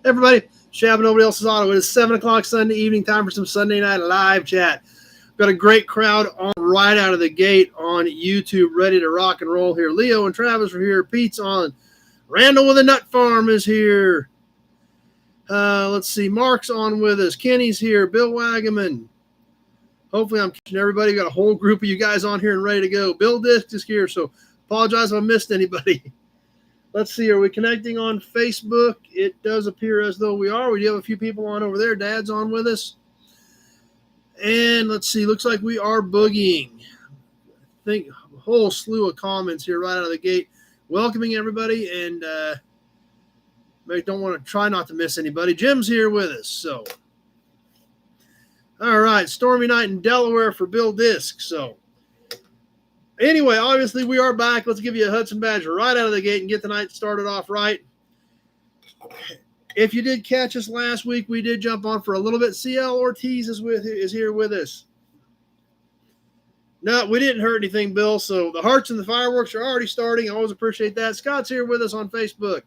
Everybody, Shab Nobody Else's Auto. It is 7 o'clock Sunday evening, time for some Sunday night live chat. Got a great crowd on right out of the gate on YouTube, ready to rock and roll here. Leo and Travis are here. Pete's on. Randall with a Nut Farm is here. Let's see. Mark's on with us. Kenny's here. Bill Wagaman. Hopefully I'm catching everybody. Got a whole group of you guys on here and ready to go. Bill Disc is here, so apologize if I missed anybody. Let's see. Are we connecting on Facebook? It does appear as though we are. We do have a few people on over there. Dad's on with us. And let's see. Looks like we are boogieing. I think a whole slew of comments here right out of the gate. Welcoming everybody, and maybe don't want to try not to miss anybody. Jim's here with us. So, all right. Stormy night in Delaware for Bill Disc. So, anyway, obviously we are back. Let's give you a Hudson Badger right out of the gate and get the night started off right. If you did catch us last week, we did jump on for a little bit. CL Ortiz is here with us. No, we didn't hurt anything, Bill. So the hearts and the fireworks are already starting. I always appreciate that. Scott's here with us on Facebook.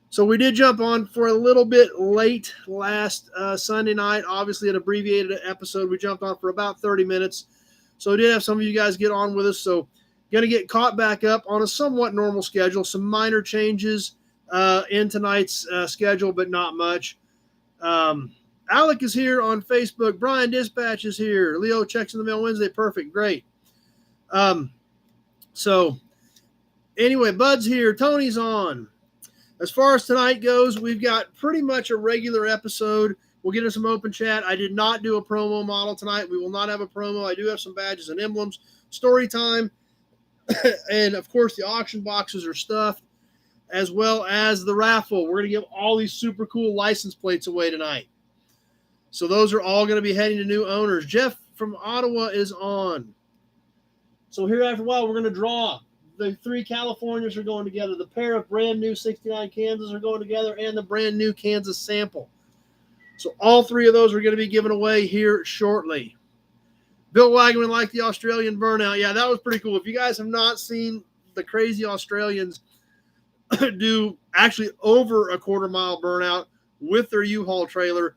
So we did jump on for a little bit late last Sunday night. Obviously, an abbreviated episode. We jumped on for about 30 minutes. So we did have some of you guys get on with us. So going to get caught back up on a somewhat normal schedule. Some minor changes in tonight's schedule, but not much. Alec is here on Facebook. Brian Dispatch is here. Leo checks in the mail Wednesday. Perfect. Great. So anyway, Bud's here. Tony's on. As far as tonight goes, we've got pretty much a regular episode. We'll get into some open chat. I did not do a promo model tonight. We will not have a promo. I do have some badges and emblems. Story time. And, of course, the auction boxes are stuffed, as well as the raffle. We're going to give all these super cool license plates away tonight. So those are all going to be heading to new owners. Jeff from Ottawa is on. So here after a while, we're going to draw. The 3 Californias are going together. The pair of brand new 69 Kansas are going together, and the brand new Kansas sample. So all 3 of those are going to be given away here shortly. Bill Wagman liked the Australian burnout. Yeah, that was pretty cool. If you guys have not seen the crazy Australians do actually over a quarter-mile burnout with their U-Haul trailer,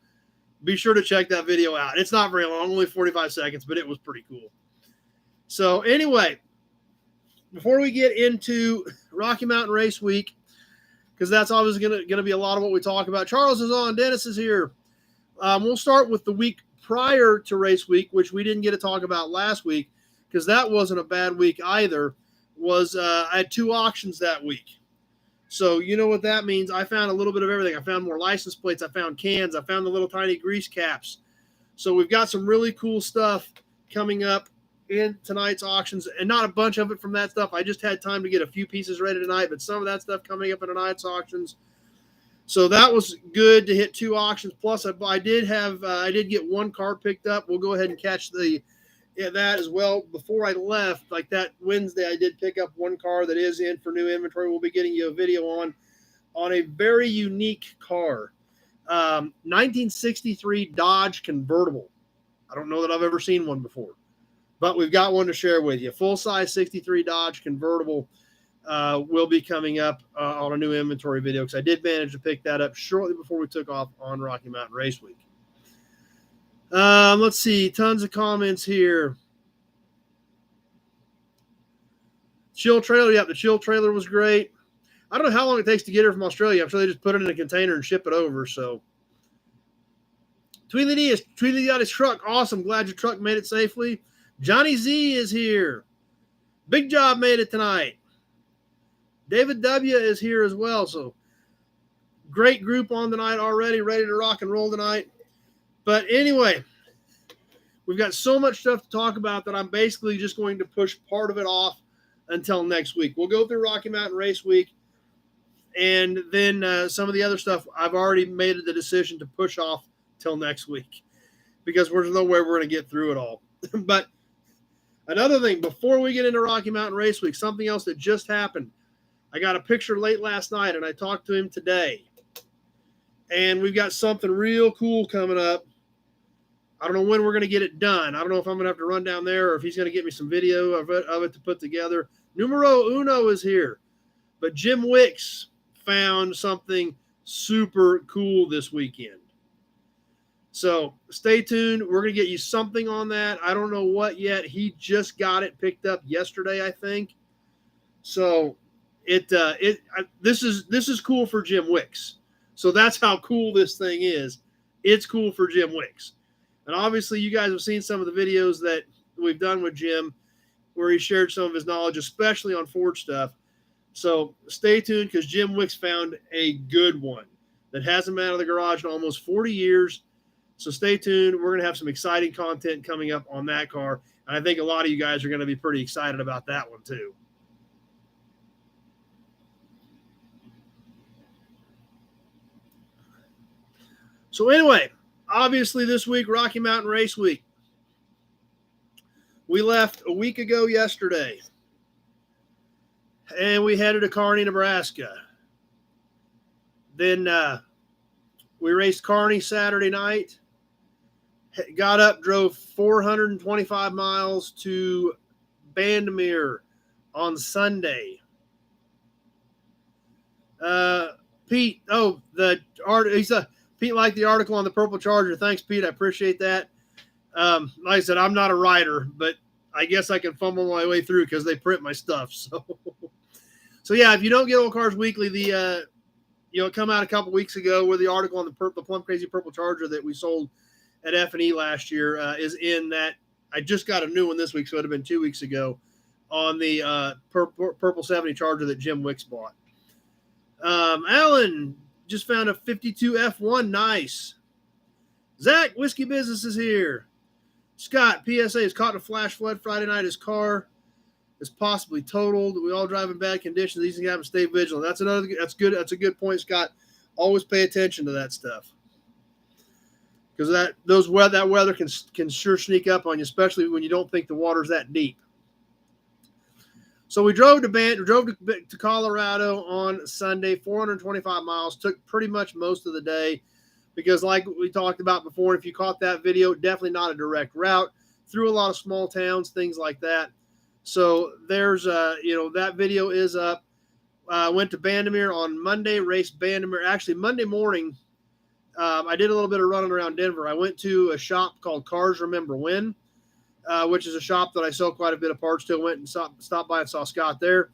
be sure to check that video out. It's not very long, only 45 seconds, but it was pretty cool. So anyway, before we get into Rocky Mountain Race Week, because that's obviously going to be a lot of what we talk about. Charles is on. Dennis is here. We'll start with the week prior to race week, which we didn't get to talk about last week because that wasn't a bad week either. I had 2 auctions that week. So you know what that means. I found a little bit of everything. I found more license plates. I found cans. I found the little tiny grease caps. So we've got some really cool stuff coming up in tonight's auctions, and not a bunch of it from that stuff. I just had time to get a few pieces ready tonight, but some of that stuff coming up in tonight's auctions. So that was good to hit 2 auctions. Plus, I did get 1 car picked up. We'll go ahead and catch that as well. Before I left, like that Wednesday, I did pick up 1 car that is in for new inventory. We'll be getting you a video on a very unique car. 1963 Dodge convertible. I don't know that I've ever seen one before, but we've got one to share with you. Full-size 63 Dodge convertible will be coming up on a new inventory video because I did manage to pick that up shortly before we took off on Rocky Mountain Race Week. Let's see. Tons of comments here. Chill trailer. Yep, the chill trailer was great. I don't know how long it takes to get here from Australia. I'm sure they just put it in a container and ship it over. So, Tweedly D got his truck. Awesome. Glad your truck made it safely. Johnny Z is here. Big Job made it tonight. David W. is here as well. So, great group on tonight already. Ready to rock and roll tonight. But anyway, we've got so much stuff to talk about that I'm basically just going to push part of it off until next week. We'll go through Rocky Mountain Race Week, and then some of the other stuff I've already made the decision to push off till next week because there's no way we're going to get through it all. But another thing, before we get into Rocky Mountain Race Week, something else that just happened. I got a picture late last night, and I talked to him today. And we've got something real cool coming up. I don't know when we're going to get it done. I don't know if I'm going to have to run down there or if he's going to get me some video of it to put together. Numero uno is here. But Jim Wicks found something super cool this weekend. So stay tuned. We're going to get you something on that. I don't know what yet. He just got it picked up yesterday, I think. So this is cool for Jim Wicks. So that's how cool this thing is. It's cool for Jim Wicks. And obviously you guys have seen some of the videos that we've done with Jim where he shared some of his knowledge, especially on Ford stuff. So stay tuned because Jim Wicks found a good one that hasn't been out of the garage in almost 40 years. So stay tuned. We're going to have some exciting content coming up on that car. And I think a lot of you guys are going to be pretty excited about that one too. So anyway, obviously this week, Rocky Mountain Race Week. We left a week ago yesterday. And we headed to Kearney, Nebraska. Then we raced Kearney Saturday night. Got up, drove 425 miles to Bandimere on Sunday. Pete, Pete liked the article on the Purple Charger. Thanks, Pete. I appreciate that. Like I said, I'm not a writer, but I guess I can fumble my way through because they print my stuff. So yeah, if you don't get Old Cars Weekly, it come out a couple weeks ago where the article on the Plum Crazy Purple Charger that we sold at F&E last year is in that. I just got a new one this week, so it would have been 2 weeks ago on the Purple 70 Charger that Jim Wicks bought. Alan just found a 52 F1. Nice. Zach, Whiskey Business is here. Scott, PSA, is caught in a flash flood Friday night. His car is possibly totaled. We all drive in bad conditions. These things happen. Stay vigilant. That's good. That's a good point, Scott. Always pay attention to that stuff. Because that weather can sure sneak up on you, especially when you don't think the water's that deep. So we drove to Colorado on Sunday, 425 miles. Took pretty much most of the day because, like we talked about before, if you caught that video, definitely not a direct route. Through a lot of small towns, things like that. So there's that video is up. Went to Bandimere on Monday, raced Bandimere. Actually, Monday morning, I did a little bit of running around Denver. I went to a shop called Cars Remember When, which is a shop that I sell quite a bit of parts to. Went and stopped by and saw Scott there.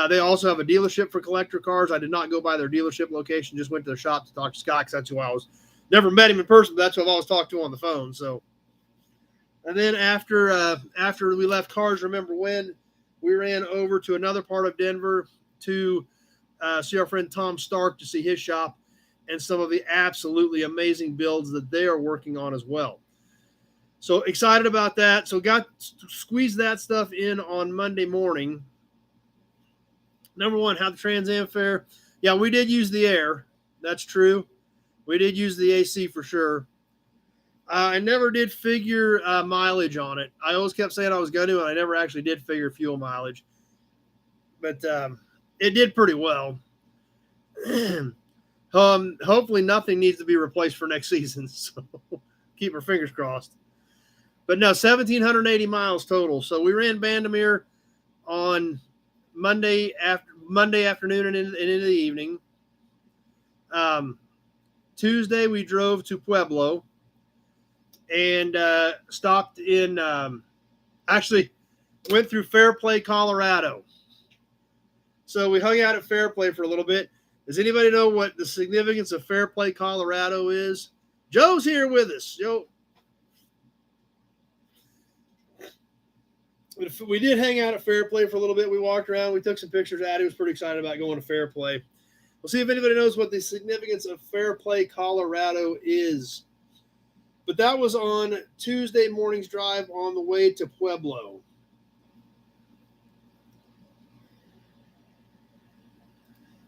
They also have a dealership for collector cars. I did not go by their dealership location, just went to their shop to talk to Scott because that's who I was. Never met him in person, but that's who I've always talked to on the phone. So, and then after we left Cars Remember When, we ran over to another part of Denver to see our friend Tom Stark to see his shop and some of the absolutely amazing builds that they are working on as well. So excited about that. So got squeezed that stuff in on Monday morning. Number one, how the Trans Am fare. Yeah, we did use the air. That's true. We did use the AC for sure. I never did figure mileage on it. I always kept saying I was going to, and I never actually did figure fuel mileage. But it did pretty well. Hopefully nothing needs to be replaced for next season. So keep our fingers crossed. But no, 1,780 miles total. So we ran Bandimere on Monday afternoon and into the evening. Tuesday we drove to Pueblo and stopped in. Actually, went through Fairplay, Colorado. So we hung out at Fairplay for a little bit. Does anybody know what the significance of Fairplay, Colorado is? Joe's here with us. Joe. We did hang out at Fairplay for a little bit. We walked around. We took some pictures. Addie was pretty excited about going to Fairplay. We'll see if anybody knows what the significance of Fairplay, Colorado is. But that was on Tuesday morning's drive on the way to Pueblo.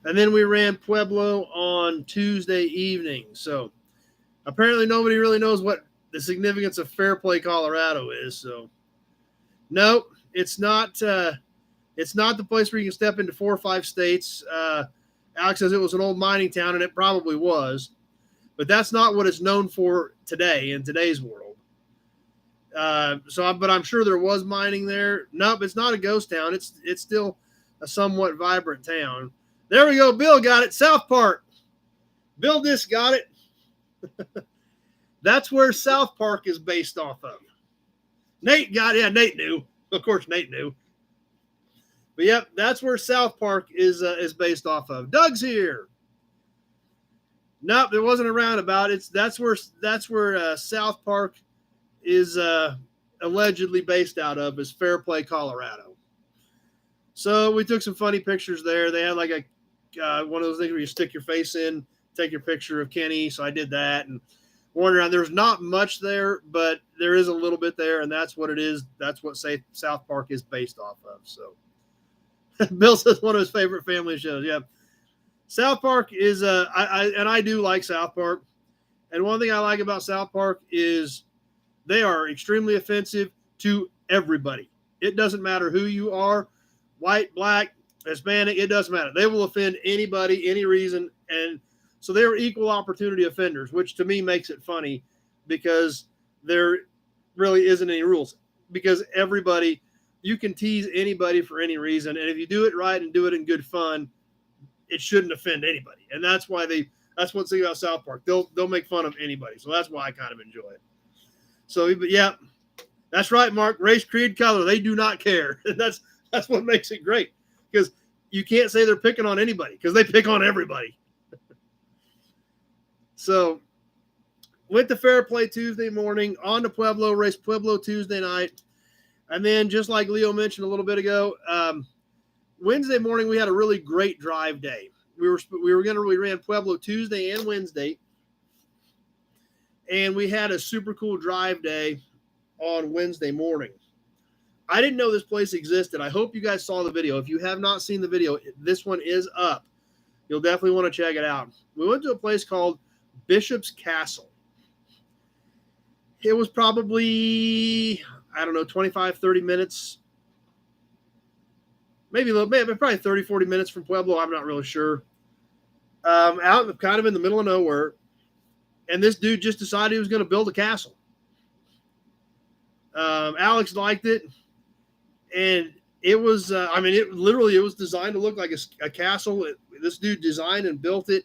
And then we ran Pueblo on Tuesday evening. So apparently nobody really knows what the significance of Fairplay, Colorado is. So no, it's not the place where you can step into 4 or 5 states. Alex says it was an old mining town, and it probably was. But that's not what it's known for today in today's world. But I'm sure there was mining there. Nope, it's not a ghost town. It's still a somewhat vibrant town. There we go. Bill got it. South Park. Bill Dis got it. That's where South Park is based off of. Nate got it. Yeah, Nate knew. Of course, Nate knew. But yep, that's where South Park is based off of. Doug's here. Nope, there wasn't a roundabout. That's where South Park is allegedly based out of, is Fairplay, Colorado. So we took some funny pictures there. They had like a one of those things where you stick your face in, take your picture of Kenny. So I did that and wandering around. There's not much there, but there is a little bit there, and that's what it is. That's what South Park is based off of. So Bill says one of his favorite family shows. Yeah. South Park is I do like South Park. And one thing I like about South Park is they are extremely offensive to everybody. It doesn't matter who you are, white, black, Hispanic, it doesn't matter. They will offend anybody, any reason. And so they're equal opportunity offenders, which to me makes it funny because there really isn't any rules. Because everybody, you can tease anybody for any reason. And if you do it right and do it in good fun, it shouldn't offend anybody. And that's why that's what's thing about South Park. They'll make fun of anybody. So that's why I kind of enjoy it. So, but yeah, that's right, Mark. Race, creed, color. They do not care. And that's what makes it great, because you can't say they're picking on anybody because they pick on everybody. So went to Fairplay Tuesday morning, on to Pueblo, race Pueblo Tuesday night. And then just like Leo mentioned a little bit ago, Wednesday morning, we had a really great drive day. We ran Pueblo Tuesday and Wednesday, and we had a super cool drive day on Wednesday morning. I didn't know this place existed. I hope you guys saw the video. If you have not seen the video, this one is up. You'll definitely want to check it out. We went to a place called Bishop's Castle. It was probably, 25, 30 minutes. Maybe probably 30, 40 minutes from Pueblo. I'm not really sure. Out kind of in the middle of nowhere. And this dude just decided he was going to build a castle. Alex liked it. And it was, it was designed to look like a castle. This dude designed and built it.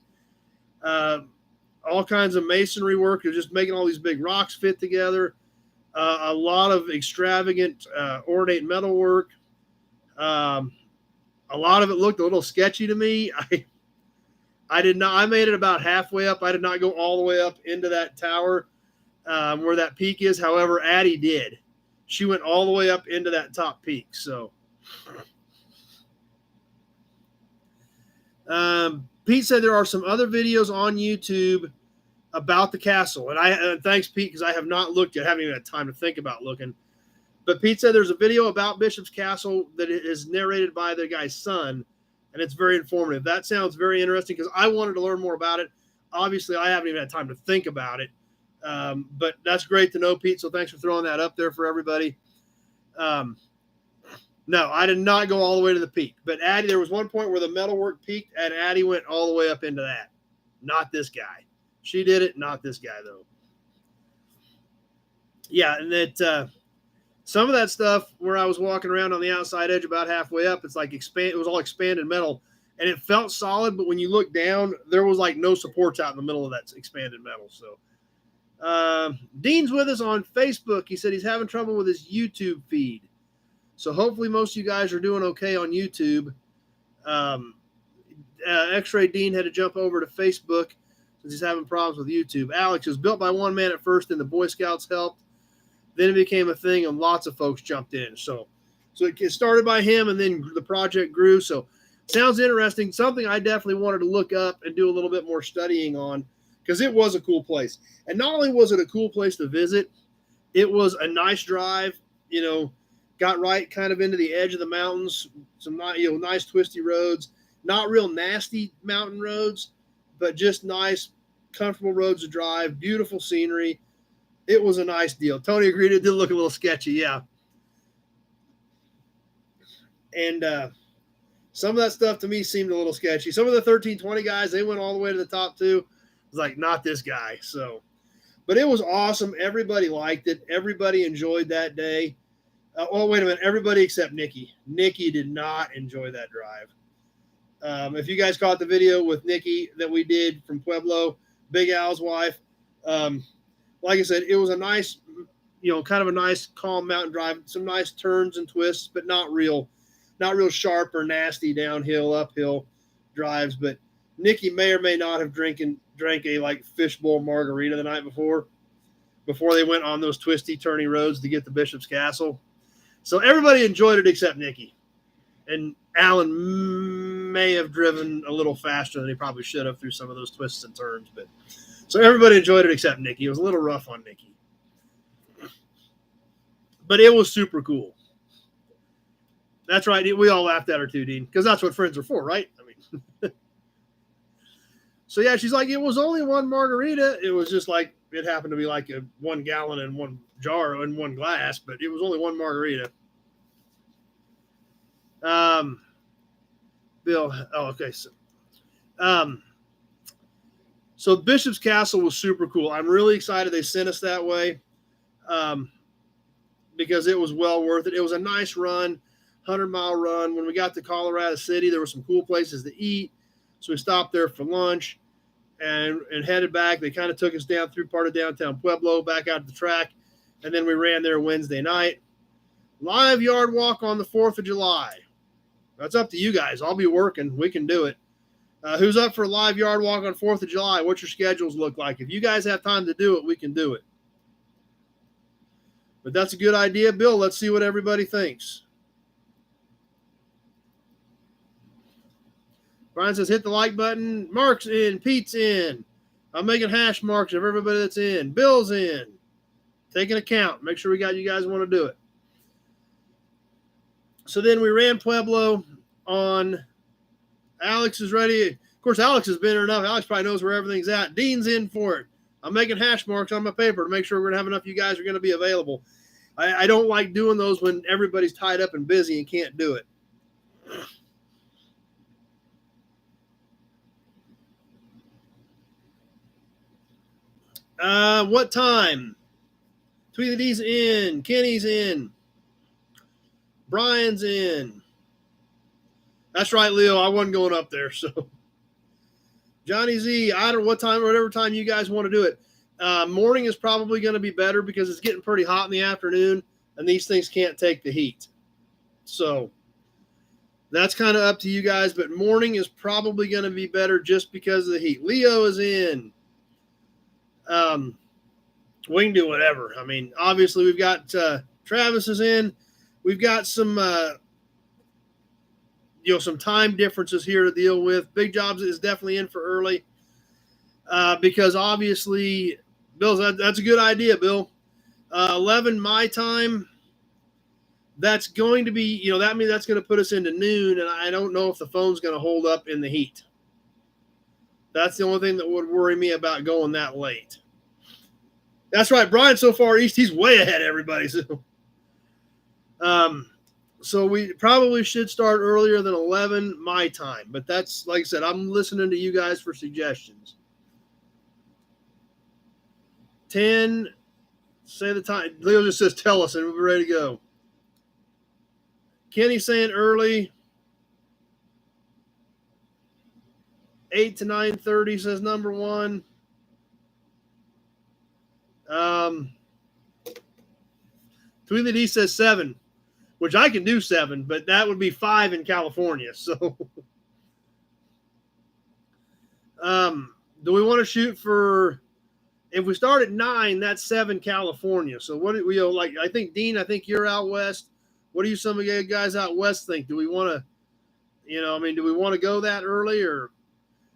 All kinds of masonry work. He was just making all these big rocks fit together. A lot of extravagant, ornate metal work. A lot of it looked a little sketchy to me. I made it about halfway up. I did not go all the way up into that tower where that peak is. However, Addie did. She went all the way up into that top peak. So Pete said there are some other videos on YouTube about the castle. And thanks, Pete, because I have not looked yet. I haven't even had time to think about looking. But Pete said there's a video about Bishop's Castle that is narrated by the guy's son, and it's very informative. That sounds very interesting because I wanted to learn more about it. Obviously, I haven't even had time to think about it. But that's great to know, Pete, so thanks for throwing that up there for everybody. No, I did not go all the way to the peak. But Addie, there was one point where the metalwork peaked, and Addie went all the way up into that. Not this guy. She did it, not this guy, though. Yeah, and that some of that stuff where I was walking around on the outside edge about halfway up, it's like it was all expanded metal, and it felt solid, but when you look down, there was like no supports out in the middle of that expanded metal. So Dean's with us on Facebook. He said he's having trouble with his YouTube feed. So hopefully most of you guys are doing okay on YouTube. X-Ray Dean had to jump over to Facebook since he's having problems with YouTube. Alex was built by one man at first, and the Boy Scouts helped. Then it became a thing, and lots of folks jumped in. So it started by him, and then the project grew. So sounds interesting. Something I definitely wanted to look up and do a little bit more studying on, because it was a cool place. And not only was it a cool place to visit, it was a nice drive. Got right kind of into the edge of the mountains. Some nice twisty roads, not real nasty mountain roads, but just nice, comfortable roads to drive. Beautiful scenery. It was a nice deal. Tony agreed. It did look a little sketchy, yeah. And some of that stuff to me seemed a little sketchy. Some of the 1320 guys, they went all the way to the top too. It was like, not this guy. So, but it was awesome. Everybody liked it. Everybody enjoyed that day. Wait a minute. Everybody except Nikki. Nikki did not enjoy that drive. If you guys caught the video with Nikki that we did from Pueblo, Big Al's wife, like I said, it was a nice, kind of a nice calm mountain drive, some nice turns and twists, but not real sharp or nasty downhill, uphill drives. But Nikki may or may not have drank a like fishbowl margarita the night before they went on those twisty, turny roads to get to Bishop's Castle. So everybody enjoyed it except Nikki. And Alan may have driven a little faster than he probably should have through some of those twists and turns. But so everybody enjoyed it except Nikki. It was a little rough on Nikki. But it was super cool. That's right. We all laughed at her too, Dean, because that's what friends are for, right? I mean, so yeah, she's like, it was only one margarita. It was just like, it happened to be like a 1 gallon in one jar and one glass, but it was only one margarita. Bill, oh, okay. So Bishop's Castle was super cool. I'm really excited they sent us that way, because it was well worth it. It was a nice run. 100-mile run. When we got to Colorado City, there were some cool places to eat. So we stopped there for lunch and headed back. They kind of took us down through part of downtown Pueblo, back out to the track. And then we ran there Wednesday night. Live yard walk on the 4th of July. That's up to you guys. I'll be working. We can do it. Who's up for a live yard walk on 4th of July? What's your schedules look like? If you guys have time to do it, we can do it. But that's a good idea, Bill. Let's see what everybody thinks. Brian says, hit the like button. Mark's in. Pete's in. I'm making hash marks of everybody that's in. Bill's in. Taking a count. Make sure we got you guys want to do it. So then we ran Pueblo on. Alex is ready. Of course, Alex has been here enough. Alex probably knows where everything's at. Dean's in for it. I'm making hash marks on my paper to make sure we're going to have enough of you guys are going to be available. I don't like doing those when everybody's tied up and busy and can't do it. What time? Tweety D's in. Kenny's in. Brian's in. That's right, Leo. I wasn't going up there. So, Johnny Z, I don't know what time, whatever time you guys want to do it. Morning is probably going to be better because it's getting pretty hot in the afternoon, and these things can't take the heat. So, that's kind of up to you guys, but morning is probably going to be better just because of the heat. Leo is in. We can do whatever. I mean, obviously we've got Travis is in. We've got some some time differences here to deal with. Big Jobs is definitely in for early because obviously, Bill, that's a good idea, Bill. 11 my time. That's going to be, that means that's going to put us into noon, and I don't know if the phone's going to hold up in the heat. That's the only thing that would worry me about going that late. That's right. Brian, so far east, he's way ahead of everybody. So we probably should start earlier than 11 my time. But that's, like I said, I'm listening to you guys for suggestions. 10, say the time. Leo just says, tell us, and we'll be ready to go. Kenny saying early. 8 to 9:30 says number one. Tweety D says 7, which I can do 7, but that would be 5 in California. So, do we want to shoot for? If we start at 9, that's 7 California. So what do we like? I think Dean, I think you're out west. What do you some of you guys out west think? Do we want to, do we want to go that early, or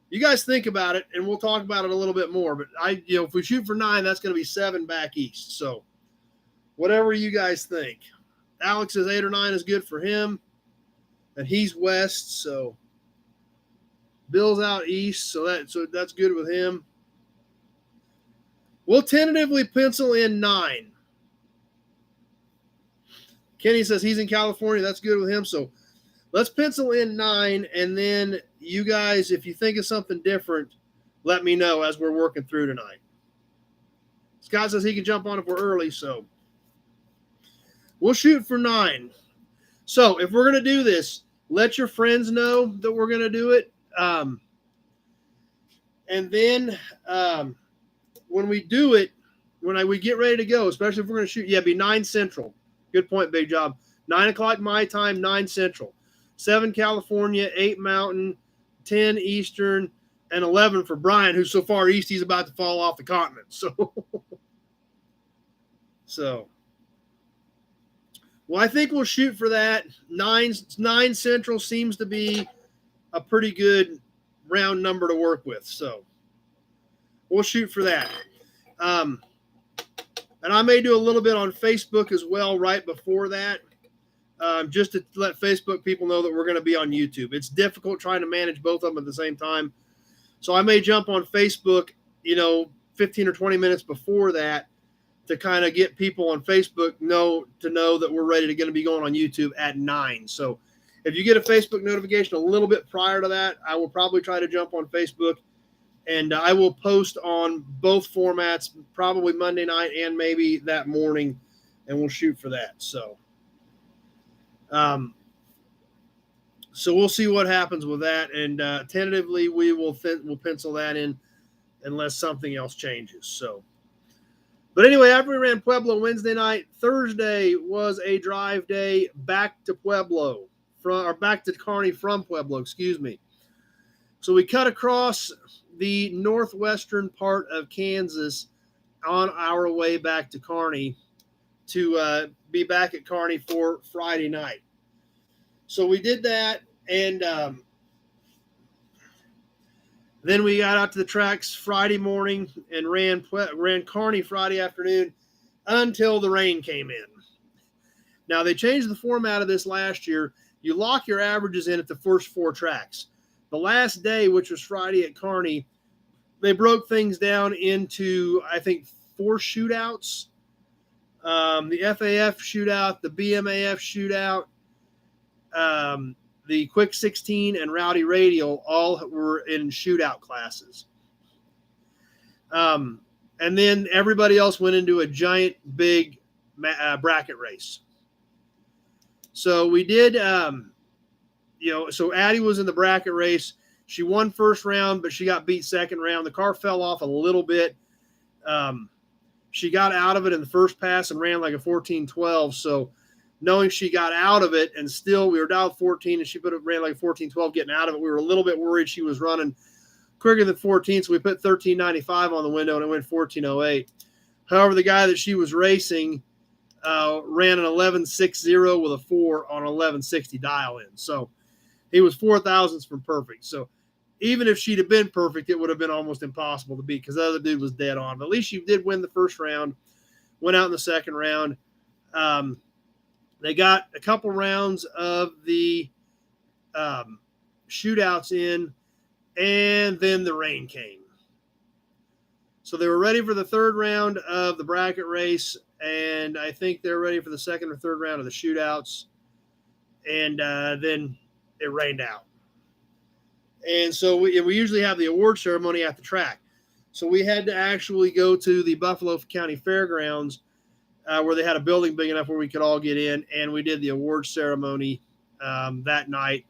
you guys think about it, and we'll talk about it a little bit more. But if we shoot for 9, that's going to be 7 back east. So whatever you guys think. Alex says 8 or 9 is good for him, and he's west. So Bill's out east, so that's good with him. We'll tentatively pencil in 9. Kenny says he's in California. That's good with him. So let's pencil in 9, and then you guys, if you think of something different, let me know as we're working through tonight. Scott says he can jump on if we're early, so we'll shoot for 9. So if we're going to do this, let your friends know that we're going to do it. And then when we do it, when we get ready to go, especially if we're going to shoot, it'd be 9 Central. Good point, Big Job. 9 o'clock my time, 9 Central. 7 California, 8 Mountain, 10 Eastern, and 11 for Brian, who's so far east he's about to fall off the continent. So well, I think we'll shoot for that. 9 Central seems to be a pretty good round number to work with. So we'll shoot for that. And I may do a little bit on Facebook as well right before that, just to let Facebook people know that we're going to be on YouTube. It's difficult trying to manage both of them at the same time. So I may jump on Facebook, 15 or 20 minutes before that to kind of get people on Facebook to know that we're ready to going to be going on YouTube at 9. So if you get a Facebook notification a little bit prior to that, I will probably try to jump on Facebook, and I will post on both formats, probably Monday night and maybe that morning, and we'll shoot for that. So we'll see what happens with that, and tentatively we'll pencil that in unless something else changes. So, but anyway, after we ran Pueblo Wednesday night, Thursday was a drive day back to Pueblo back to Kearney from Pueblo, excuse me. So we cut across the northwestern part of Kansas on our way back to Kearney to be back at Kearney for Friday night. So we did that, and then we got out to the tracks Friday morning and ran Kearney Friday afternoon until the rain came in. Now, they changed the format of this last year. You lock your averages in at the first 4 tracks. The last day, which was Friday at Kearney, they broke things down into, I think, 4 shootouts. The FAF shootout, the BMAF shootout, the Quick 16 and Rowdy Radial all were in shootout classes. And then everybody else went into a giant, big bracket race. So we did, so Addie was in the bracket race. She won first round, but she got beat second round. The car fell off a little bit. She got out of it in the first pass and ran like a 14-12. So knowing she got out of it and still we were down 14 and she ran like a 14-12 getting out of it, we were a little bit worried she was running quicker than 14. So we put 13.95 on the window and it went 14.08. However, the guy that she was racing ran an 11.60 with a 4 on an 11.60 dial in. So he was 4 thousandths from perfect. So even if she'd have been perfect, it would have been almost impossible to beat because the other dude was dead on. But at least she did win the first round, went out in the second round. They got a couple rounds of the shootouts in, and then the rain came. So they were ready for the third round of the bracket race, and I think they're ready for the second or third round of the shootouts, and then it rained out. And so we usually have the award ceremony at the track. So we had to actually go to the Buffalo County Fairgrounds where they had a building big enough where we could all get in, and we did the award ceremony that night.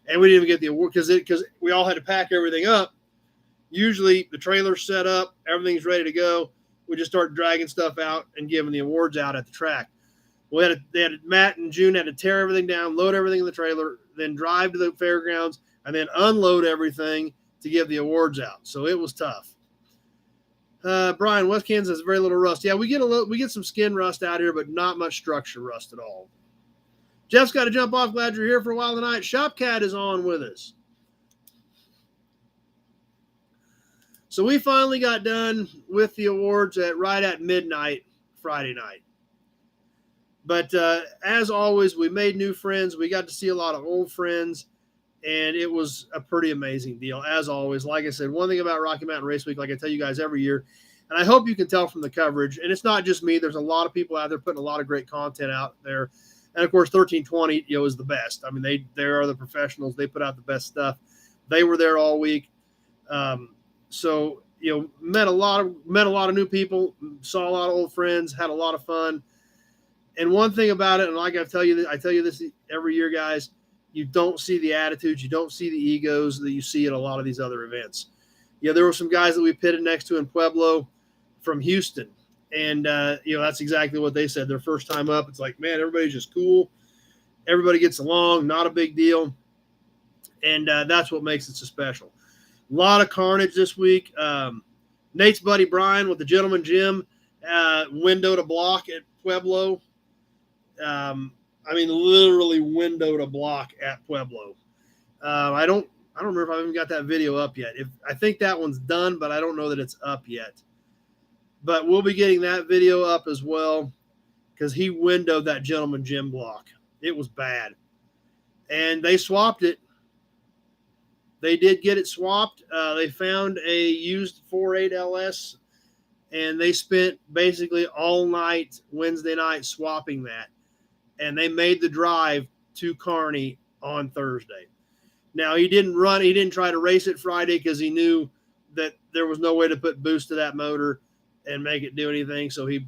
And we didn't even get the award because we all had to pack everything up. Usually the trailer's set up, everything's ready to go. We just start dragging stuff out and giving the awards out at the track. Matt and June had to tear everything down, load everything in the trailer, then drive to the fairgrounds, and then unload everything to give the awards out. So it was tough. Brian, West Kansas has very little rust. Yeah, we get some skin rust out here, but not much structure rust at all. Jeff's got to jump off. Glad you're here for a while tonight. Shopcat is on with us. So we finally got done with the awards right at midnight Friday night. But as always, we made new friends. We got to see a lot of old friends, and it was a pretty amazing deal, as always. Like I said, one thing about Rocky Mountain Race Week, like I tell you guys every year, and I hope you can tell from the coverage, and it's not just me. There's a lot of people out there putting a lot of great content out there. And, of course, 1320, is the best. I mean, they are the professionals. They put out the best stuff. They were there all week. So, met a lot of new people, saw a lot of old friends, had a lot of fun. And one thing about it, and like I tell you this every year, guys, you don't see the attitudes, you don't see the egos that you see at a lot of these other events. Yeah, there were some guys that we pitted next to in Pueblo from Houston, and that's exactly what they said. Their first time up, it's like, man, everybody's just cool, everybody gets along, not a big deal, and that's what makes it so special. A lot of carnage this week. Nate's buddy Brian with the Gentleman Gym window to block at Pueblo. Literally window to block at Pueblo. I don't remember if I've even got that video up yet. I think that one's done, but I don't know that it's up yet. But we'll be getting that video up as well because he windowed that Gentleman Gym block. It was bad. And they swapped it. They did get it swapped. They found a used 4.8 LS, and they spent basically all night Wednesday night swapping that. And they made the drive to Kearney on Thursday. Now, he didn't try to race it Friday because he knew that there was no way to put boost to that motor and make it do anything. So he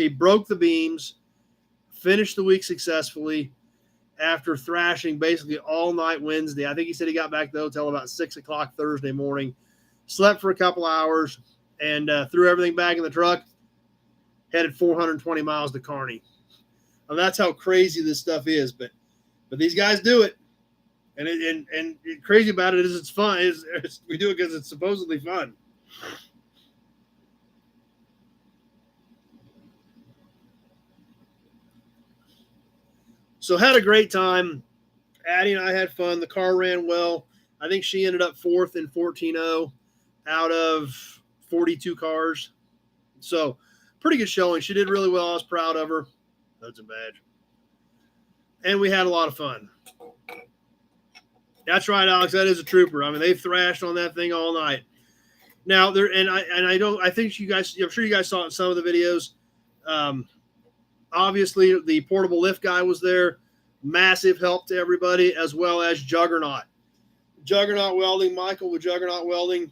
broke the beams, finished the week successfully after thrashing basically all night Wednesday. I think he said he got back to the hotel about 6 o'clock Thursday morning, slept for a couple hours, and threw everything back in the truck, headed 420 miles to Kearney. And that's how crazy this stuff is. But these guys do it. And crazy about it is it's fun. We do it because it's supposedly fun. So had a great time. Addie and I had fun. The car ran well. I think she ended up fourth in 14.0 out of 42 cars. So pretty good showing. She did really well. I was proud of her. That's a badge. And we had a lot of fun. That's right, Alex. That is a trooper. I mean, they thrashed on that thing all night. Now I'm sure you guys saw it in some of the videos. Obviously, the portable lift guy was there. Massive help to everybody, as well as Juggernaut. Juggernaut Welding, Michael with Juggernaut Welding.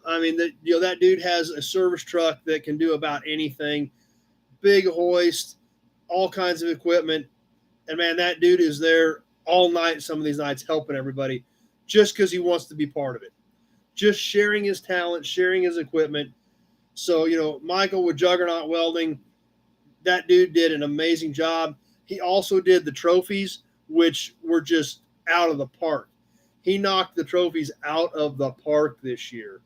I mean, that dude has a service truck that can do about anything. Big hoist, all kinds of equipment. And, man, that dude is there all night, some of these nights, helping everybody just because he wants to be part of it. Just sharing his talent, sharing his equipment. So, Michael with Juggernaut Welding, that dude did an amazing job. He also did the trophies, which were just out of the park. He knocked the trophies out of the park this year.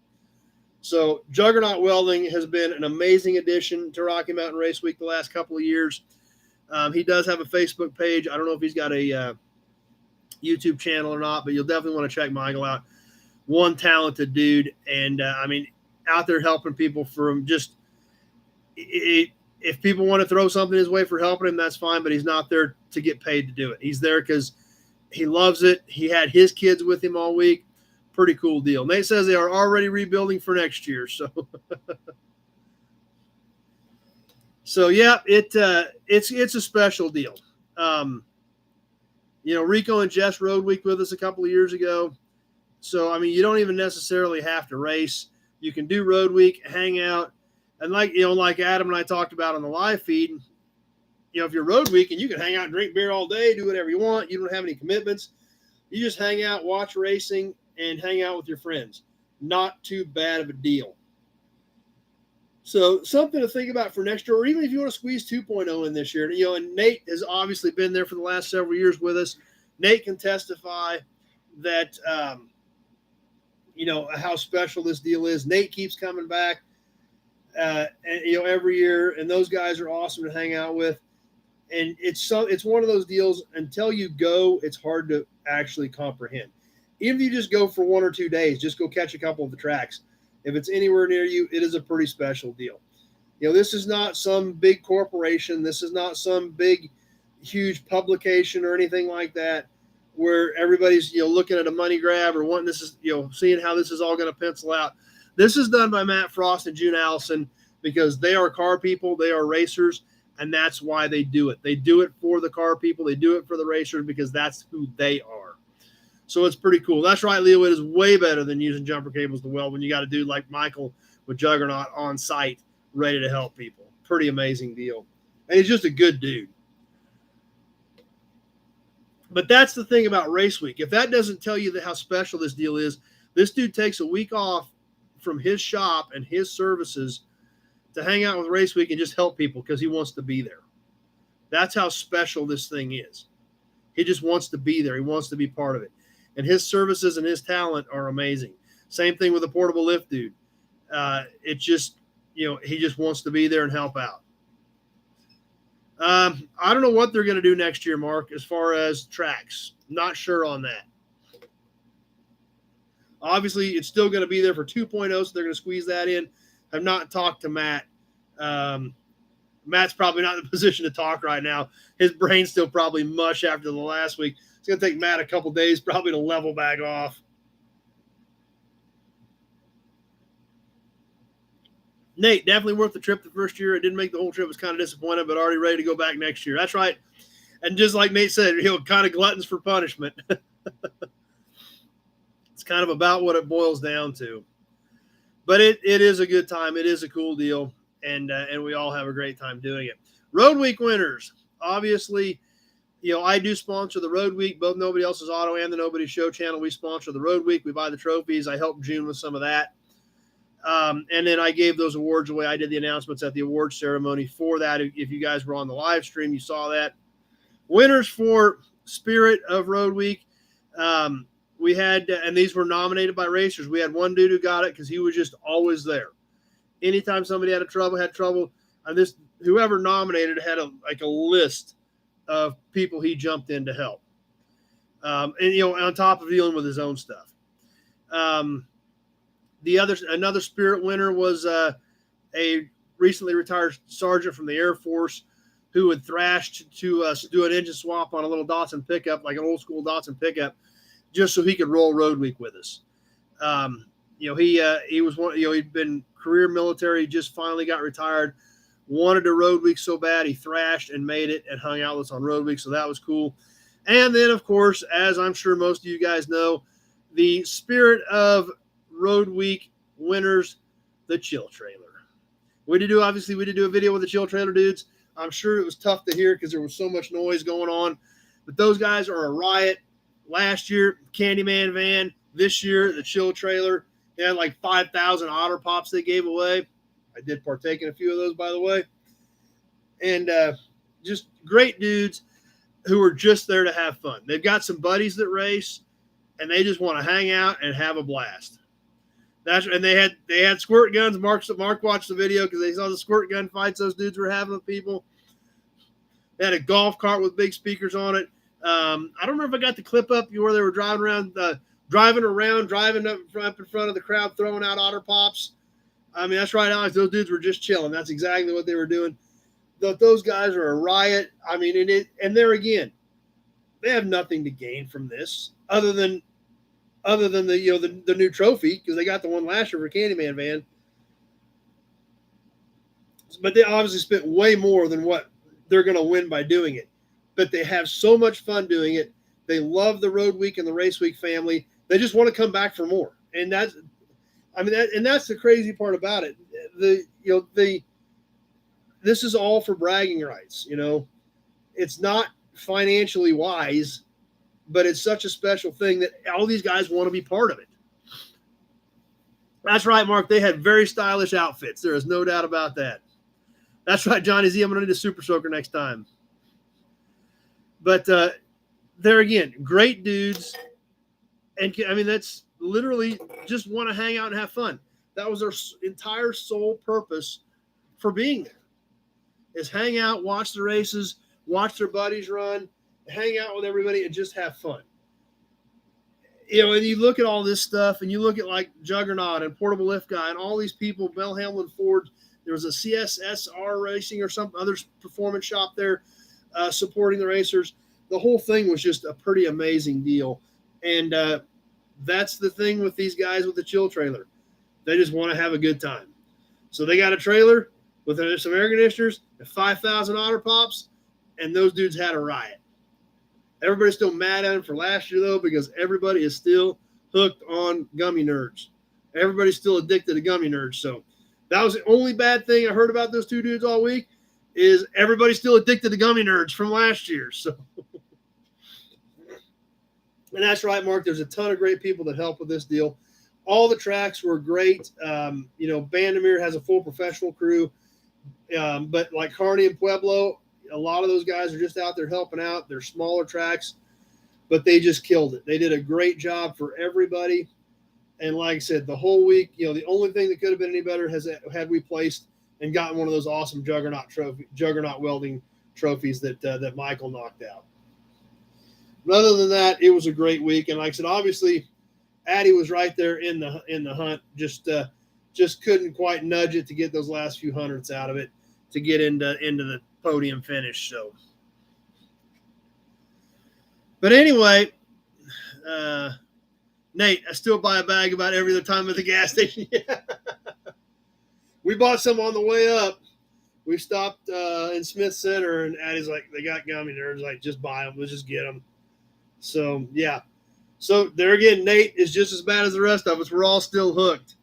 So Juggernaut Welding has been an amazing addition to Rocky Mountain Race Week the last couple of years. He does have a Facebook page. I don't know if he's got a YouTube channel or not, but you'll definitely want to check Michael out. One talented dude. And, out there helping people from just if people want to throw something his way for helping him, that's fine, but he's not there to get paid to do it. He's there because he loves it. He had his kids with him all week. Pretty cool deal. Nate says they are already rebuilding for next year. So yeah, it's a special deal. Rico and Jess rode week with us a couple of years ago. So, you don't even necessarily have to race. You can do road week, hang out. And like Adam and I talked about on the live feed, if you're road week and you can hang out and drink beer all day, do whatever you want, you don't have any commitments, you just hang out, watch racing, and hang out with your friends. Not too bad of a deal. So something to think about for next year, or even if you want to squeeze 2.0 in this year. And Nate has obviously been there for the last several years with us. Nate can testify that, how special this deal is. Nate keeps coming back. Every year, and those guys are awesome to hang out with. And it's one of those deals, until you go, it's hard to actually comprehend. Even if you just go for 1 or 2 days, just go catch a couple of the tracks. If it's anywhere near you, it is a pretty special deal. This is not some big corporation. This is not some big, huge publication or anything like that, where everybody's, looking at a money grab or wanting this is, seeing how this is all going to pencil out. This is done by Matt Frost and June Allison because they are car people, they are racers, and that's why they do it. They do it for the car people, they do it for the racers because that's who they are. So it's pretty cool. That's right, Leo. It is way better than using jumper cables to weld when you got a dude like Michael with Juggernaut on site, ready to help people. Pretty amazing deal. And he's just a good dude. But that's the thing about race week. If that doesn't tell you how special this deal is, this dude takes a week off from his shop and his services to hang out with race week and just help people because he wants to be there. That's how special this thing is. He just wants to be there. He wants to be part of it. And his services and his talent are amazing. Same thing with the portable lift dude. It just, he just wants to be there and help out. I don't know what they're going to do next year, Mark, as far as tracks. Not sure on that. Obviously, it's still going to be there for 2.0, so they're going to squeeze that in. I've not talked to Matt. Matt's probably not in a position to talk right now. His brain's still probably mush after the last week. It's going to take Matt a couple days probably to level back off. Nate, definitely worth the trip the first year. It didn't make the whole trip. Was kind of disappointed, but already ready to go back next year. That's right. And just like Nate said, kind of gluttons for punishment. It's kind of about what it boils down to. But it is a good time. It is a cool deal, and we all have a great time doing it. Road Week winners. Obviously, I do sponsor the Road Week, both Nobody Else's Auto and the Nobody Show channel. We sponsor the Road Week. We buy the trophies. I helped June with some of that. And then I gave those awards away. I did the announcements at the awards ceremony for that. If you guys were on the live stream, you saw that. Winners for Spirit of Road Week. We had, and these were nominated by racers. We had one dude who got it because he was just always there. Anytime somebody had trouble, and whoever nominated had a list of people he jumped in to help. And on top of dealing with his own stuff. Another Spirit winner was a recently retired sergeant from the Air Force who had thrashed to do an engine swap on a little Datsun pickup, like an old school Datsun pickup, just so he could roll Road Week with us. He was one. He'd been career military, just finally got retired, wanted to Road Week so bad he thrashed and made it and hung out with us on Road Week, so that was cool. And then, of course, as I'm sure most of you guys know, the Spirit of Road Week winners, the Chill Trailer. We did do a video with the Chill Trailer dudes. I'm sure it was tough to hear because there was so much noise going on, but those guys are a riot. Last year, Candyman van. This year, the Chill Trailer. They had like 5,000 Otter Pops they gave away. I did partake in a few of those, by the way. And just great dudes who are just there to have fun. They've got some buddies that race, and they just want to hang out and have a blast. And they had squirt guns. Mark watched the video because they saw the squirt gun fights those dudes were having with people. They had a golf cart with big speakers on it. I don't remember if I got the clip up where they were driving up in front of the crowd, throwing out Otter Pops. I mean, that's right, Alex. Those dudes were just chilling. That's exactly what they were doing. Those guys are a riot. I mean, and there again, they have nothing to gain from this other than the new trophy, because they got the one last year for Candyman van. But they obviously spent way more than what they're going to win by doing it. But they have so much fun doing it. They love the Road Week and the Race Week family. They just want to come back for more. And that's the crazy part about it. This is all for bragging rights. It's not financially wise, but it's such a special thing that all these guys want to be part of it. That's right, Mark. They had very stylish outfits. There is no doubt about that. That's right, Johnny Z. I'm going to need a Super Soaker next time. But there again, great dudes. And that's literally just want to hang out and have fun. That was their entire sole purpose for being there, is hang out, watch the races, watch their buddies run, hang out with everybody, and just have fun. And you look at all this stuff, and you look at like Juggernaut and Portable Lift Guy and all these people, Bell Hamlin Ford. There was a CSSR Racing or some other performance shop there supporting the racers. The whole thing was just a pretty amazing deal. And that's the thing with these guys with the Chill Trailer. They just want to have a good time. So they got a trailer with some air conditioners and 5,000 Otter Pops, and those dudes had a riot. Everybody's still mad at them for last year, though, because everybody is still hooked on Gummy Nerds. Everybody's still addicted to Gummy Nerds. So that was the only bad thing I heard about those two dudes all week, is everybody's still addicted to Gummy Nerds from last year. So And that's right, Mark. There's a ton of great people that help with this deal. All the tracks were great. Bandimere has a full professional crew. But like Kearney and Pueblo, a lot of those guys are just out there helping out. They're smaller tracks, but they just killed it. They did a great job for everybody. And like I said, the whole week, the only thing that could have been any better had we placed and gotten one of those awesome juggernaut welding trophies that Michael knocked out. But other than that, it was a great week. And like I said, obviously, Addy was right there in the hunt. Just couldn't quite nudge it to get those last few hundredths out of it to get into the podium finish. So, but anyway, Nate, I still buy a bag about every other time at the gas station. We bought some on the way up. We stopped in Smith Center, and Addy's like, they got gummy nerds. Like, just buy them. Let's just get them. So, yeah. So, there again, Nate is just as bad as the rest of us. We're all still hooked.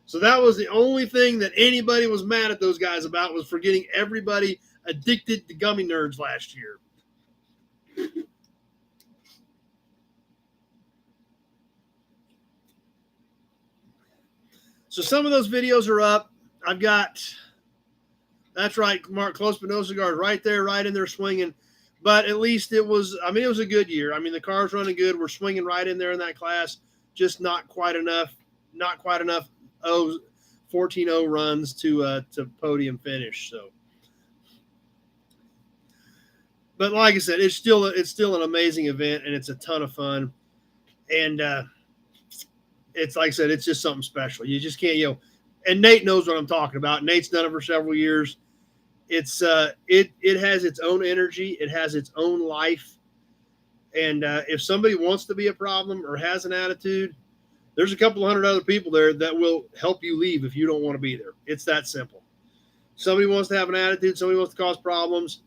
So, that was the only thing that anybody was mad at those guys about, was for getting everybody addicted to gummy nerds last year. So, some of those videos are up. I've got, that's right, Mark, Close but No Cigars right there, right in there swinging. But at least it was a good year. The car's running good. We're swinging right in there in that class, just not quite enough 14-0 runs to podium finish. So, but like I said, it's still an amazing event, and it's a ton of fun. And it's like I said, it's just something special. You just can't, and Nate knows what I'm talking about. Nate's done it for several years. It's it has its own energy. It has its own life. And if somebody wants to be a problem or has an attitude, there's a couple hundred other people there that will help you leave if you don't want to be there. It's that simple. Somebody wants to have an attitude. Somebody wants to cause problems.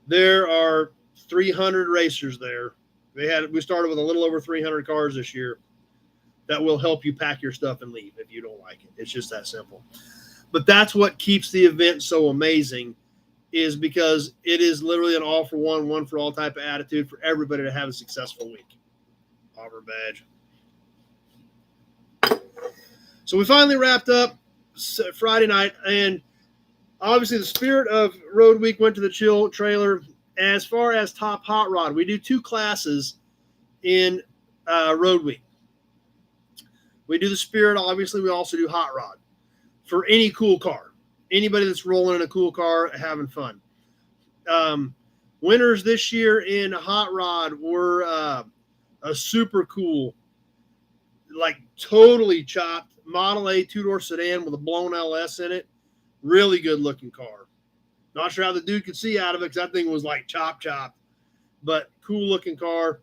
There are 300 racers there. We started with a little over 300 cars this year that will help you pack your stuff and leave if you don't like it. It's just that simple. But that's what keeps the event so amazing, is because it is literally an all for one for all type of attitude for everybody to have a successful week. Auburn badge. So we finally wrapped up Friday night, and obviously the spirit of Road Week went to the Chill trailer. As far as top hot rod, we do two classes in Road Week. We do the Spirit, obviously. We also do hot rod for any cool car. Anybody that's rolling in a cool car, having fun. Winners this year in hot rod were a super cool, like totally chopped Model A two-door sedan with a blown LS in it. Really good looking car. Not sure how the dude could see out of it because that thing was like chopped. But cool looking car.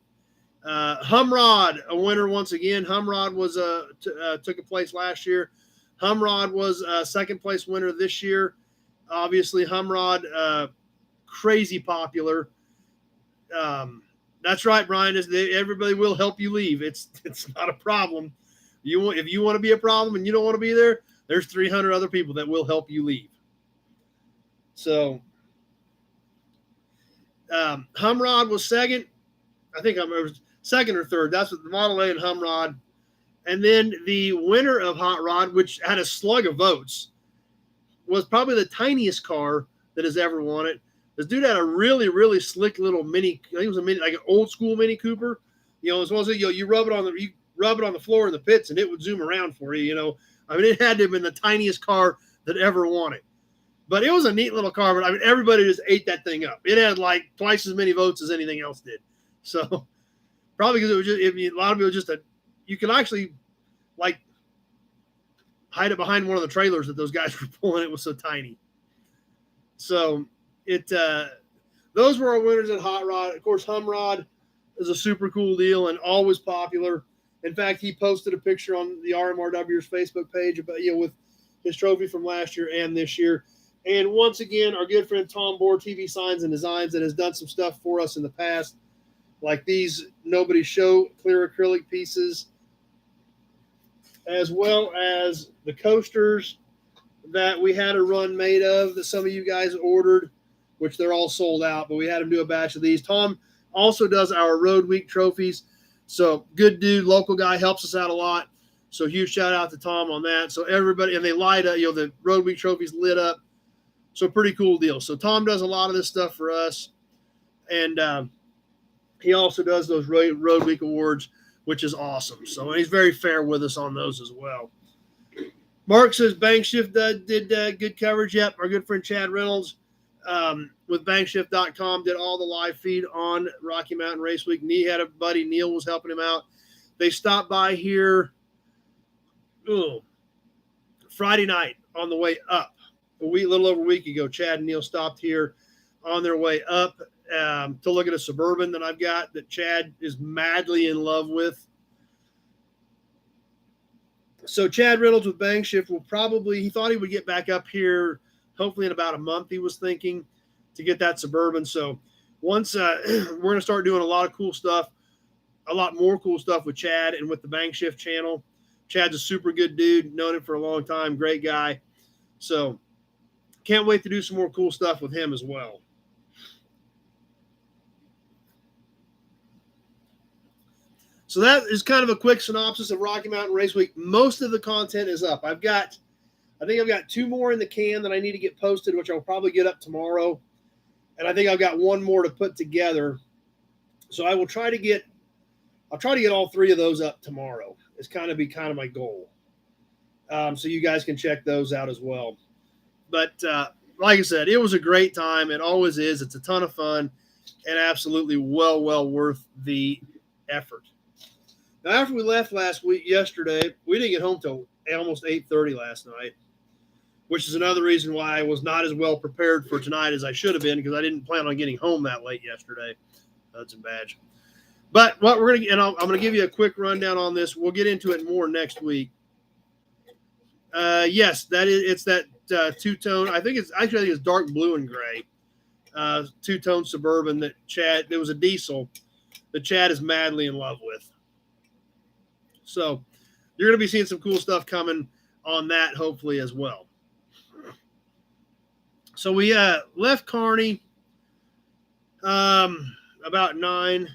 Humrod, a winner once again. Humrod was took a place last year. Humrod was a second place winner this year. Obviously, Humrod, crazy popular. That's right, Brian. Everybody will help you leave. It's not a problem. If you want to be a problem and you don't want to be there, there's 300 other people that will help you leave. So, Humrod was second. I think I'm second or third. That's what the Model A and Humrod. And then the winner of Hot Rod, which had a slug of votes, was probably the tiniest car that has ever won it. This dude had a really, really slick little mini. I think it was a mini, like an old school Mini Cooper. As well as you rub it on the floor in the pits, and it would zoom around for you. It had to have been the tiniest car that ever won it. But it was a neat little car. But everybody just ate that thing up. It had like twice as many votes as anything else did. So probably because it was just, a lot of it was just you could actually like hide it behind one of the trailers that those guys were pulling. It was so tiny. So those were our winners at Hot Rod. Of course, Humrod is a super cool deal and always popular. In fact, he posted a picture on the RMRW's Facebook page about with his trophy from last year and this year. And once again, our good friend Tom Bohr, TV Signs and Designs, that has done some stuff for us in the past, like these Nobody Show clear acrylic pieces, as well as the coasters that we had a run made of that some of you guys ordered, which they're all sold out, but we had him do a batch of these. Tom also does our Road Week trophies. So good dude, local guy, helps us out a lot. So huge shout out to Tom on that. So everybody, and they light up, the Road Week trophies lit up. So pretty cool deal. So Tom does a lot of this stuff for us. And he also does those Road Week awards, which is awesome. So he's very fair with us on those as well. Mark says Bankshift did good coverage. Yep, our good friend Chad Reynolds with Bankshift.com did all the live feed on Rocky Mountain Race Week. And he had a buddy, Neil, was helping him out. They stopped by here Friday night on the way up. A little over a week ago, Chad and Neil stopped here on their way up to look at a Suburban that I've got that Chad is madly in love with. So Chad Reynolds with Bankshift he thought he would get back up here hopefully in about a month, he was thinking, to get that Suburban. So once we're going to start doing a lot of cool stuff, a lot more cool stuff with Chad and with the Bankshift channel. Chad's a super good dude, known him for a long time, great guy. So can't wait to do some more cool stuff with him as well. So that is kind of a quick synopsis of Rocky Mountain Race Week. Most of the content is up. I think I've got 2 more in the can that I need to get posted, which I'll probably get up tomorrow. And I think I've got 1 more to put together. So I will try to get all 3 of those up tomorrow. It's kind of my goal. So you guys can check those out as well. But like I said, it was a great time. It always is. It's a ton of fun and absolutely well worth the effort. Now, after we left yesterday, we didn't get home till almost 8:30 last night, which is another reason why I was not as well prepared for tonight as I should have been, because I didn't plan on getting home that late yesterday. That's a badge. But what we're going to, and I'm going to give you a quick rundown on this. We'll get into it more next week. Yes, it's that two-tone. I think it's dark blue and gray. Two-tone Suburban that there was a diesel that Chad is madly in love with. So you're going to be seeing some cool stuff coming on that, hopefully, as well. So we left Kearney about 9.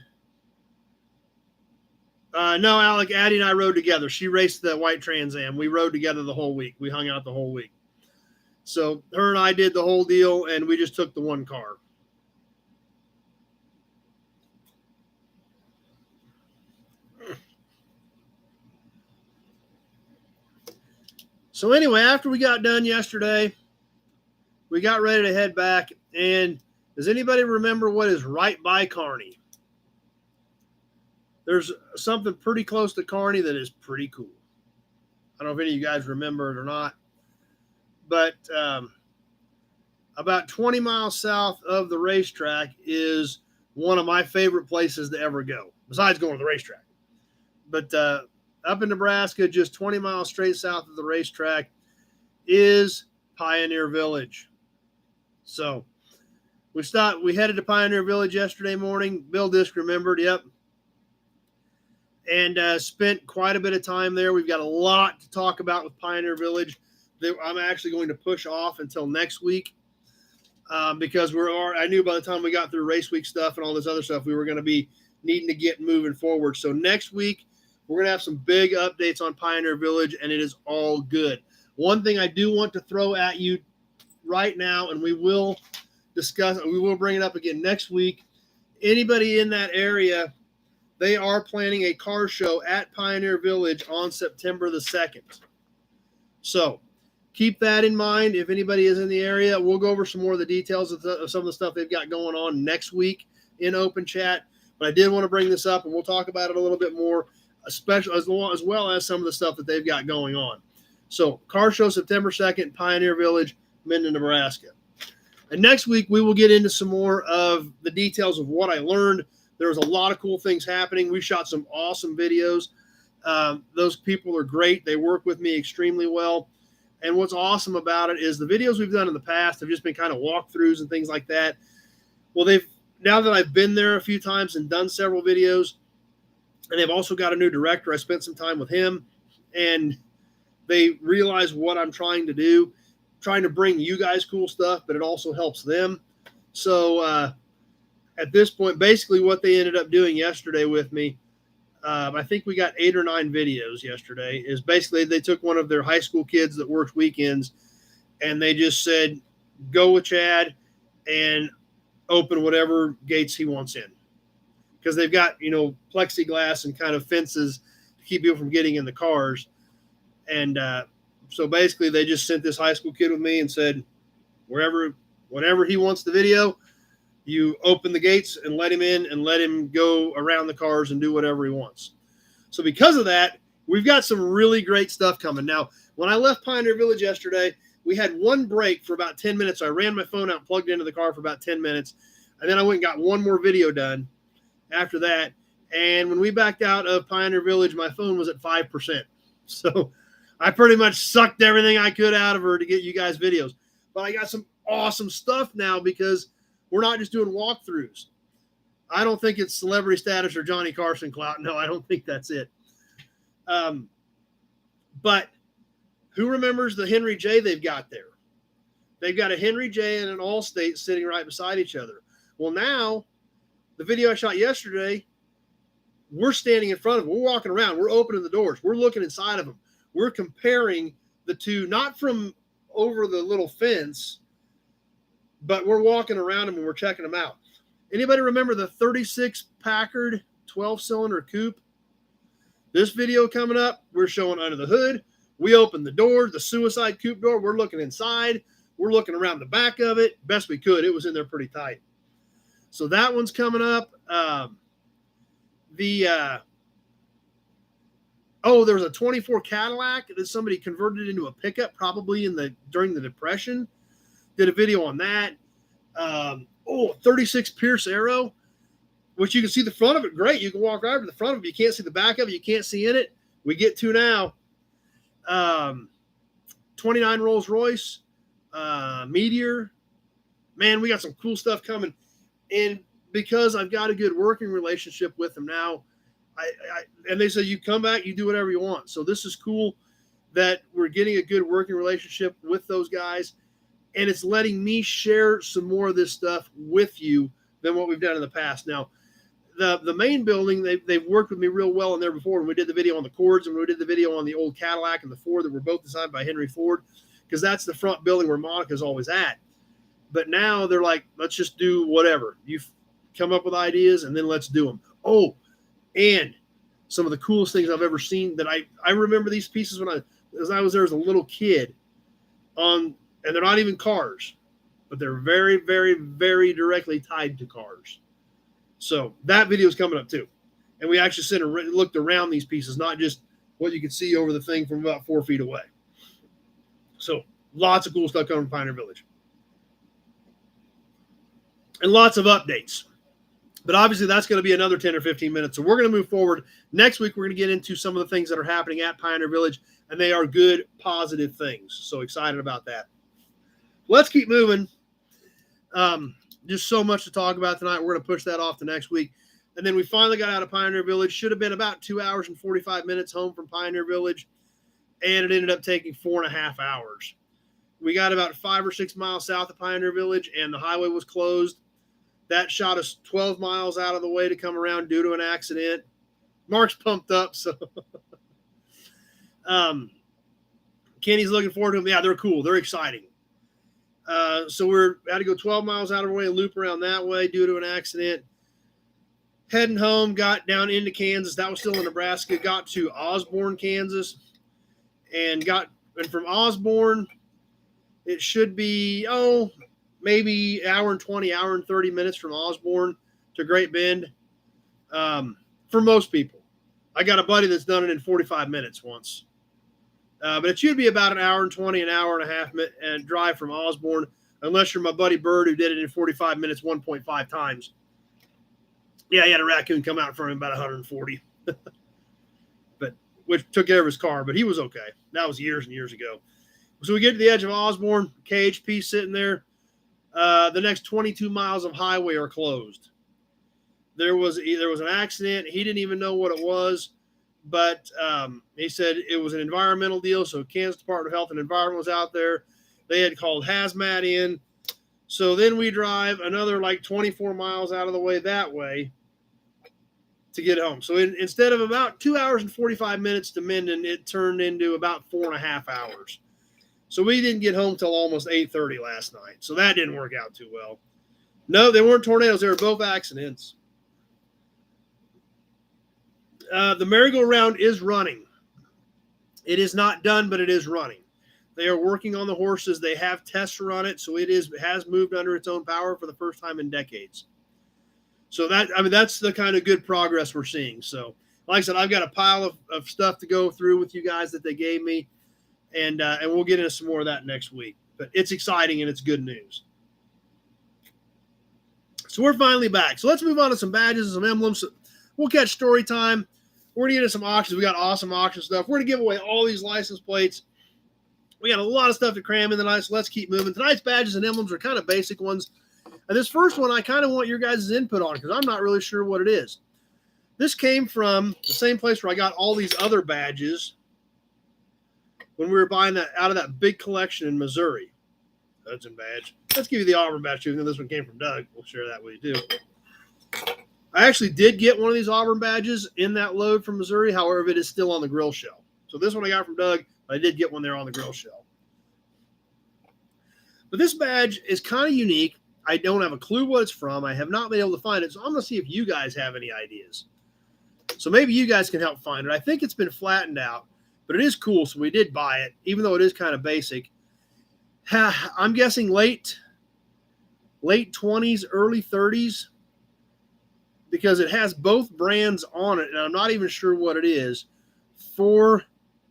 No, Alec, Addie and I rode together. She raced the white Trans Am. We rode together the whole week. We hung out the whole week. So her and I did the whole deal, and we just took the 1 car. So anyway, after we got done yesterday, we got ready to head back. And does anybody remember what is right by Kearney? There's something pretty close to Kearney that is pretty cool. I don't know if any of you guys remember it or not. But about 20 miles south of the racetrack is one of my favorite places to ever go, besides going to the racetrack. But up in Nebraska, just 20 miles straight south of the racetrack, is Pioneer Village. So we headed to Pioneer Village yesterday morning. Bill Disk remembered, yep. And spent quite a bit of time there. We've got a lot to talk about with Pioneer Village. I'm actually going to push off until next week because I knew by the time we got through race week stuff and all this other stuff, we were going to be needing to get moving forward. So next week, we're going to have some big updates on Pioneer Village, and it is all good. One thing I do want to throw at you right now, and we will bring it up again next week. Anybody in that area, they are planning a car show at Pioneer Village on September the 2nd. So keep that in mind. If anybody is in the area, we'll go over some more of the details of some of the stuff they've got going on next week in Open Chat. But I did want to bring this up, and we'll talk about it a little bit more, especially as well as some of the stuff that they've got going on. So car show September 2nd, Pioneer Village, Minden, Nebraska. And next week, we will get into some more of the details of what I learned. There was a lot of cool things happening. We shot some awesome videos. Those people are great. They work with me extremely well. And what's awesome about it is the videos we've done in the past have just been kind of walkthroughs and things like that. Well, now that I've been there a few times and done several videos, and they've also got a new director. I spent some time with him, and they realize what I'm trying to do, trying to bring you guys cool stuff, but it also helps them. So at this point, basically what they ended up doing yesterday with me, I think we got 8 or 9 videos yesterday. Is basically they took one of their high school kids that works weekends, and they just said, go with Chad and open whatever gates he wants in. Because they've got, plexiglass and kind of fences to keep people from getting in the cars. And so basically they just sent this high school kid with me and said, whenever he wants the video, you open the gates and let him in and let him go around the cars and do whatever he wants. So because of that, we've got some really great stuff coming. Now, when I left Pioneer Village yesterday, we had one break for about 10 minutes. So I ran my phone out and plugged it into the car for about 10 minutes. And then I went and got one more video done after that. And when we backed out of Pioneer Village, my phone was at 5%. So I pretty much sucked everything I could out of her to get you guys videos. But I got some awesome stuff now because we're not just doing walkthroughs. I don't think it's celebrity status or Johnny Carson clout. No, I don't think that's it. But who remembers the Henry J they've got there? They've got a Henry J and an Allstate sitting right beside each other. Well, now, the video I shot yesterday, we're standing in front of them. We're walking around. We're opening the doors. We're looking inside of them. We're comparing the two, not from over the little fence, but we're walking around them and we're checking them out. Anybody remember the 36 Packard 12-cylinder coupe? This video coming up, we're showing under the hood. We opened the door, the suicide coupe door. We're looking inside. We're looking around the back of it. Best we could. It was in there pretty tight. So that one's coming up. There was a 24 Cadillac that somebody converted into a pickup probably during the Depression. Did a video on that. 36 Pierce Arrow, which you can see the front of it. Great. You can walk right over to the front of it. You can't see the back of it. You can't see in it. We get to now. 29 Rolls Royce, Meteor. Man, we got some cool stuff coming. And because I've got a good working relationship with them now, and they say, you come back, you do whatever you want. So this is cool that we're getting a good working relationship with those guys. And it's letting me share some more of this stuff with you than what we've done in the past. Now, the main building, they've worked with me real well in there before. When we did the video on the Cords and we did the video on the old Cadillac and the Ford that were both designed by Henry Ford, because that's the front building where Monica's always at. But now they're like, let's just do whatever. You come up with ideas and then let's do them. Oh, and some of the coolest things I've ever seen that I remember these pieces as I was there as a little kid and they're not even cars, but they're very, very, very directly tied to cars. So that video is coming up too. And we actually sit and looked around these pieces, not just what you can see over the thing from about 4 feet away. So lots of cool stuff coming from Pioneer Village. And lots of updates. But obviously that's going to be another 10 or 15 minutes. So we're going to move forward. Next week, we're going to get into some of the things that are happening at Pioneer Village, and they are good, positive things. So excited about that. Let's keep moving. Just so much to talk about tonight. We're going to push that off to next week. And then we finally got out of Pioneer Village. Should have been about 2 hours and 45 minutes home from Pioneer Village, and it ended up taking 4.5 hours. We got about 5 or 6 miles south of Pioneer Village, and the highway was closed. That shot us 12 miles out of the way to come around due to an accident. Mark's pumped up, so Kenny's looking forward to them. Yeah, they're cool. They're exciting. So we're had to go 12 miles out of our way and loop around that way due to an accident. Heading home, got down into Kansas. That was still in Nebraska. Got to Osborne, Kansas, and from Osborne, it should be maybe hour and 20, hour and 30 minutes from Osborne to Great Bend. For most people, I got a buddy that's done it in 45 minutes once. But it should be about an hour and 20, an hour and a half and drive from Osborne, unless you're my buddy Bird, who did it in 45 minutes, 1.5 times. Yeah, he had a raccoon come out in front of him about 140, which took care of his car, but he was okay. That was years and years ago. So we get to the edge of Osborne, KHP sitting there. The next 22 miles of highway are closed. There was an accident. He didn't even know what it was. But he said it was an environmental deal, so Kansas Department of Health and Environment was out there. They had called hazmat in. So then we drive another like 24 miles out of the way that way to get home. So instead of about 2 hours and 45 minutes to Minden, it turned into about 4.5 hours. So we didn't get home till almost 8:30 last night. So that didn't work out too well. No, they weren't tornadoes. They were both accidents. The merry-go-round is running. It is not done, but it is running. They are working on the horses. They have tests run it, so it has moved under its own power for the first time in decades. So that's the kind of good progress we're seeing. So, like I said, I've got a pile of stuff to go through with you guys that they gave me, and we'll get into some more of that next week. But it's exciting and it's good news. So we're finally back. So let's move on to some badges and some emblems. We'll catch story time. We're going to get into some auctions. We got awesome auction stuff. We're going to give away all these license plates. We got a lot of stuff to cram in tonight, so let's keep moving. Tonight's badges and emblems are kind of basic ones. And this first one, I kind of want your guys' input on because I'm not really sure what it is. This came from the same place where I got all these other badges when we were buying that out of that big collection in Missouri. Hudson badge. Let's give you the Auburn badge, too. Even though this one came from Doug. We'll share that with you, too. I actually did get one of these Auburn badges in that load from Missouri. However, it is still on the grill shell. So this one I got from Doug. I did get one there on the grill shell. But this badge is kind of unique. I don't have a clue what it's from. I have not been able to find it. So I'm going to see if you guys have any ideas. So maybe you guys can help find it. I think it's been flattened out, but it is cool. So we did buy it, even though it is kind of basic. I'm guessing late 20s, early 30s, because it has both brands on it, and I'm not even sure what it is, for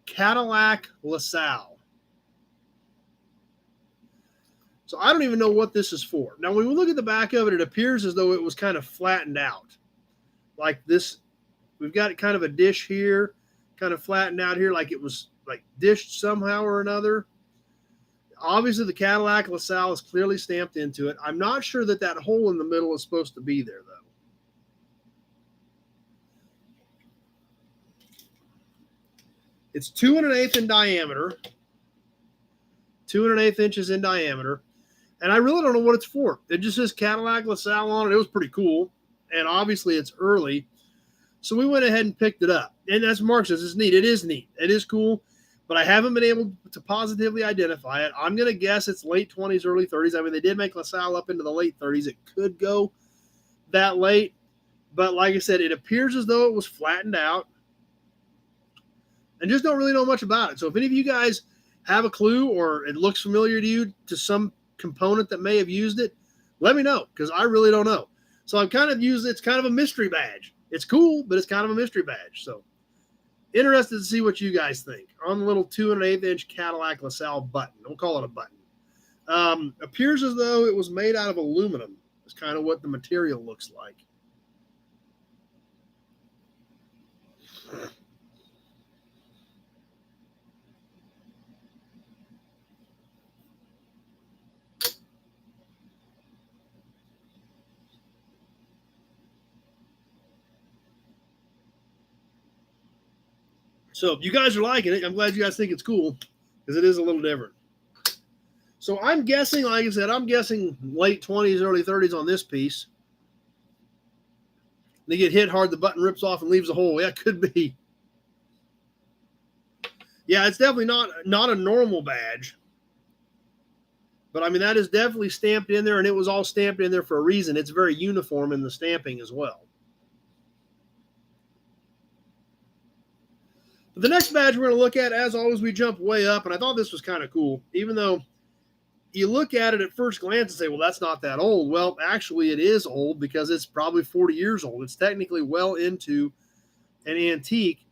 Cadillac LaSalle. So I don't even know what this is for. Now, when we look at the back of it, it appears as though it was kind of flattened out. Like this, we've got kind of a dish here, kind of flattened out here, like it was like dished somehow or another. Obviously, the Cadillac LaSalle is clearly stamped into it. I'm not sure that that hole in the middle is supposed to be there, though. It's 2 1/8 in diameter, 2 1/8 inches in diameter, and I really don't know what it's for. It just says Cadillac LaSalle on it. It was pretty cool, and obviously it's early, so we went ahead and picked it up. And as Mark says, it's neat. It is neat. It is cool, but I haven't been able to positively identify it. I'm going to guess it's late 20s, early 30s. I mean, they did make LaSalle up into the late 30s. It could go that late, but like I said, it appears as though it was flattened out. And just don't really know much about it. So if any of you guys have a clue or it looks familiar to you to some component that may have used it, let me know because I really don't know. So I've kind of used it's kind of a mystery badge. It's cool, but it's kind of a mystery badge. So interested to see what you guys think on the little 2 1/8 inch Cadillac LaSalle button. We'll call it a button. Appears as though it was made out of aluminum. It's kind of what the material looks like. So if you guys are liking it, I'm glad you guys think it's cool because it is a little different. So I'm guessing, like I said, I'm guessing late 20s, early 30s on this piece. They get hit hard, the button rips off and leaves a hole. Yeah, it could be. Yeah, it's definitely not a normal badge. But, I mean, that is definitely stamped in there, and it was all stamped in there for a reason. It's very uniform in the stamping as well. But the next badge we're going to look at, as always, we jump way up, and I thought this was kind of cool, even though you look at it at first glance and say, well, that's not that old. Well, actually, it is old because it's probably 40 years old. It's technically well into an antique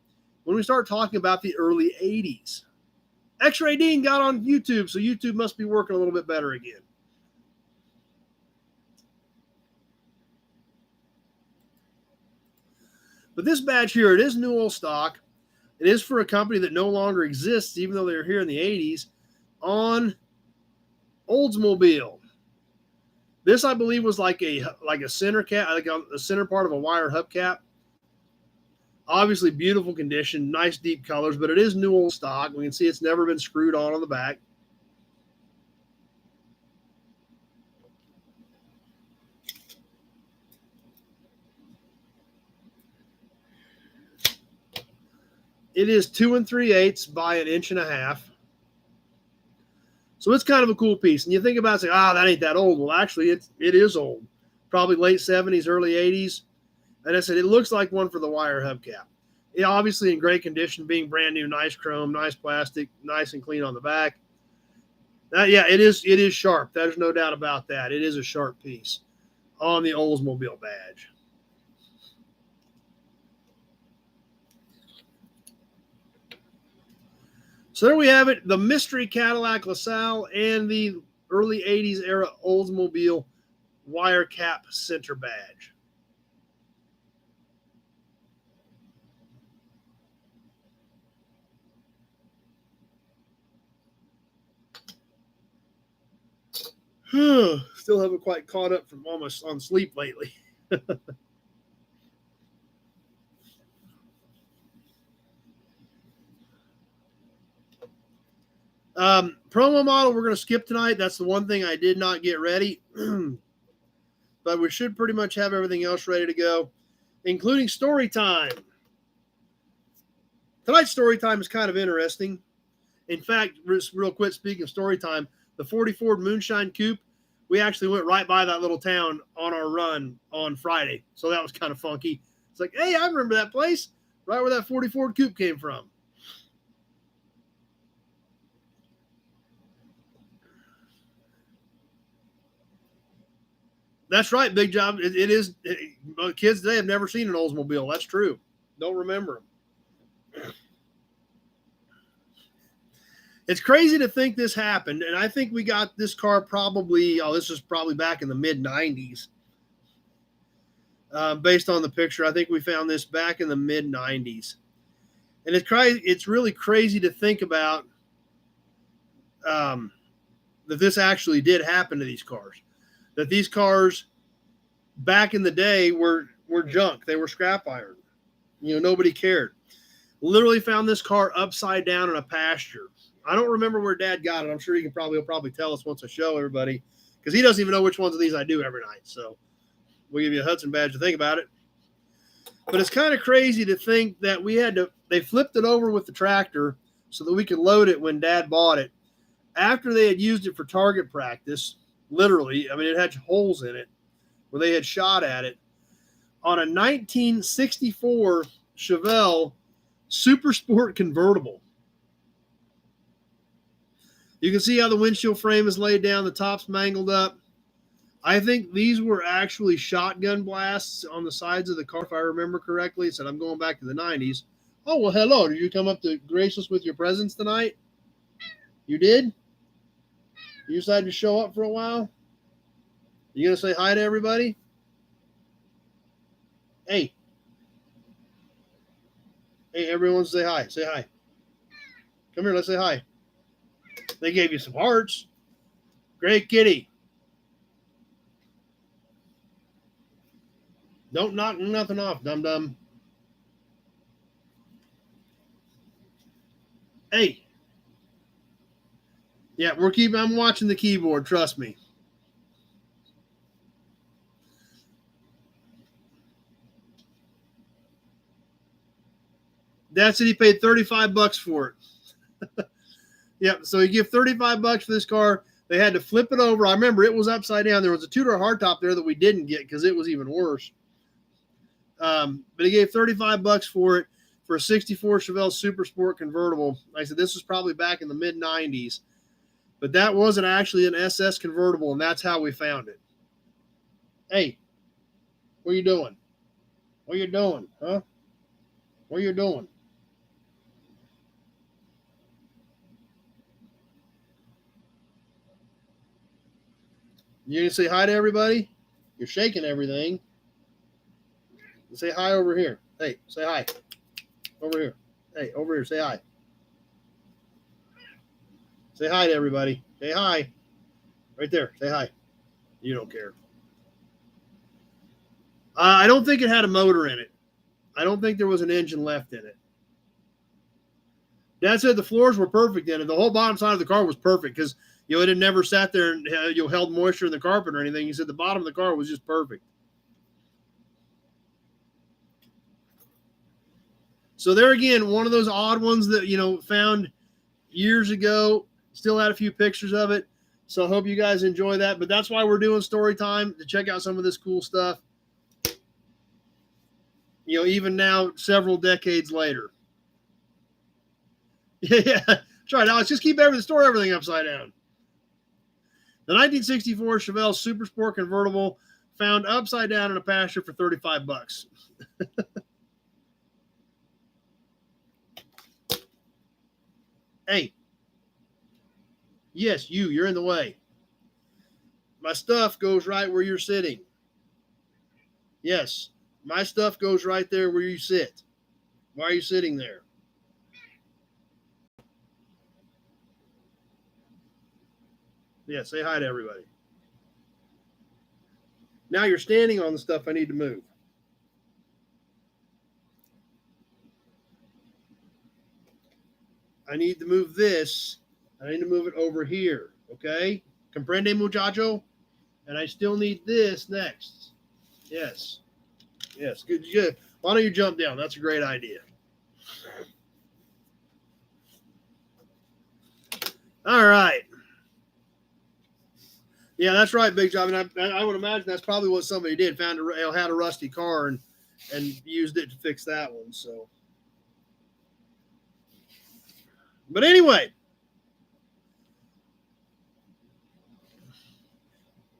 when we start talking about the early 80s. X-Ray Dean got on YouTube, so YouTube must be working a little bit better again. But this badge here, it is new old stock. It is for a company that no longer exists, even though they were here in the 80s, on Oldsmobile. This, I believe, was like a center cap, like a center part of a wire hubcap. Obviously, beautiful condition, nice deep colors, but it is new old stock. We can see it's never been screwed on the back. It is 2 3/8 by 1.5 inches. So it's kind of a cool piece. And you think about it, say, that ain't that old. Well, actually, it is old. Probably late 70s, early 80s. And I said, it looks like one for the wire hubcap. It obviously in great condition, being brand new, nice chrome, nice plastic, nice and clean on the back. It is sharp. There's no doubt about that. It is a sharp piece on the Oldsmobile badge. So there we have it, the mystery Cadillac LaSalle and the early 80s era Oldsmobile wire cap center badge. Still haven't quite caught up from almost on sleep lately. Promo model we're going to skip tonight. That's the one thing I did not get ready. But we should pretty much have everything else ready to go, including story time. Tonight's story time is kind of interesting. In fact, real quick, speaking of story time, the 40 Ford Moonshine Coupe, we actually went right by that little town on our run on Friday. So that was kind of funky. It's like, hey, I remember that place, right where that 40 Ford Coupe came from. That's right, Big Job. It is. Kids today have never seen an Oldsmobile. That's true. Don't remember them. It's crazy to think this happened, and I think we got this car probably, this was probably back in the mid-90s. Based on the picture, I think we found this back in the mid-90s. And it's really crazy to think about that this actually did happen to these cars. That these cars back in the day were junk. They were scrap iron. Nobody cared. Literally found this car upside down in a pasture. I don't remember where Dad got it. I'm sure he'll probably tell us once I show everybody, because he doesn't even know which ones of these I do every night. So we'll give you a Hudson badge to think about it. But it's kind of crazy to think that they flipped it over with the tractor so that we could load it when Dad bought it. After they had used it for target practice, literally, I mean, it had holes in it where they had shot at it on a 1964 Chevelle Super Sport convertible. You can see how the windshield frame is laid down, the top's mangled up. I think these were actually shotgun blasts on the sides of the car, if I remember correctly. So I'm going back to the 90s. Oh, well, hello. Did you come up to grace us with your presence tonight? You did? You decided to show up for a while? You going to say hi to everybody? Hey. Hey, everyone say hi. Say hi. Come here, let's say hi. They gave you some hearts. Great kitty. Don't knock nothing off, dum-dum. Hey. Yeah, I'm watching the keyboard, trust me. Dad said he paid $35 for it. Yep, so you give $35 for this car. They had to flip it over. I remember it was upside down. There was a two-door hardtop there that we didn't get because it was even worse. But he gave $35 for it for a 64 Chevelle Super Sport convertible. Like I said, this was probably back in the mid-90s. But that wasn't actually an SS convertible, and that's how we found it. Hey, what are you doing? What are you doing, huh? What are you doing? You gonna say hi to everybody? You're shaking everything. Say hi over here. Hey, say hi. Over here. Hey, over here. Say hi. Say hi to everybody. Say hi. Right there. Say hi. You don't care. I don't think it had a motor in it. I don't think there was an engine left in it. Dad said the floors were perfect in it. The whole bottom side of the car was perfect because it had never sat there and held moisture in the carpet or anything. He said the bottom of the car was just perfect. So there again, one of those odd ones that, found years ago. Still had a few pictures of it. So I hope you guys enjoy that. But that's why we're doing story time, to check out some of this cool stuff. Even now, several decades later. Yeah, that's right, Alex. Just keep store everything upside down. The 1964 Chevelle Super Sport convertible found upside down in a pasture for $35. Hey. Yes, you're in the way. My stuff goes right where you're sitting. Yes, my stuff goes right there where you sit. Why are you sitting there? Yeah, say hi to everybody. Now you're standing on the stuff I need to move. I need to move this. I need to move it over here. Okay? Comprende, muchacho? And I still need this next. Yes. Yes. Good. Good. Why don't you jump down? That's a great idea. All right. Yeah, that's right, Big Job. And I would imagine that's probably what somebody did. Had a rusty car and used it to fix that one. So, but anyway,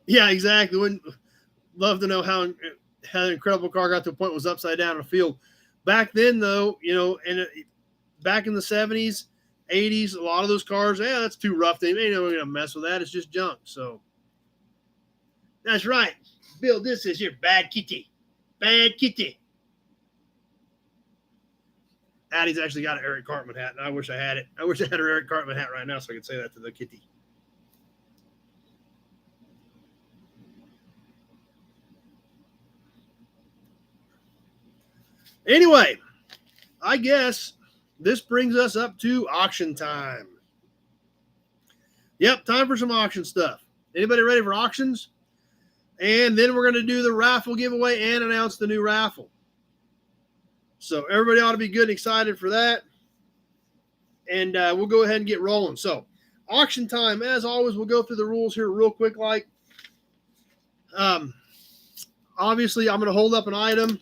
yeah, exactly. Wouldn't love to know how an incredible car got to a point it was upside down in a field. Back then, though, back in the 70s, 80s, a lot of those cars, that's too rough. They ain't never gonna mess with that. It's just junk. So. That's right. Bill, this is your bad kitty. Bad kitty. Addie's actually got an Eric Cartman hat, and I wish I had it. I wish I had an Eric Cartman hat right now so I could say that to the kitty. Anyway, I guess this brings us up to auction time. Yep, time for some auction stuff. Anybody ready for auctions? And then we're going to do the raffle giveaway and announce the new raffle. So everybody ought to be good and excited for that. And we'll go ahead and get rolling. So auction time, as always, we'll go through the rules here real quick. Obviously, I'm going to hold up an item.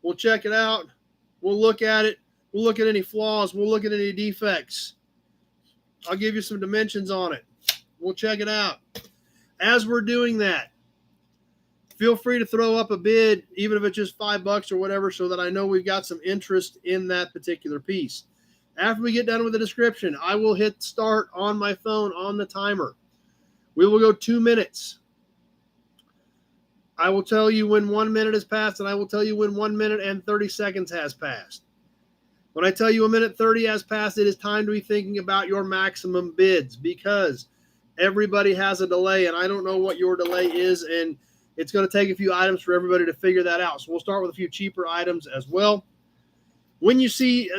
We'll check it out. We'll look at it. We'll look at any flaws. We'll look at any defects. I'll give you some dimensions on it. We'll check it out. As we're doing that, feel free to throw up a bid, even if it's just $5 or whatever, so that I know we've got some interest in that particular piece. After we get done with the description, I will hit start on my phone on the timer. We will go 2 minutes. I will tell you when 1 minute has passed, and I will tell you when 1 minute and 30 seconds has passed. When I tell you 1 minute 30 has passed, it is time to be thinking about your maximum bids, because everybody has a delay, and I don't know what your delay is, and it's going to take a few items for everybody to figure that out. So we'll start with a few cheaper items as well. When you see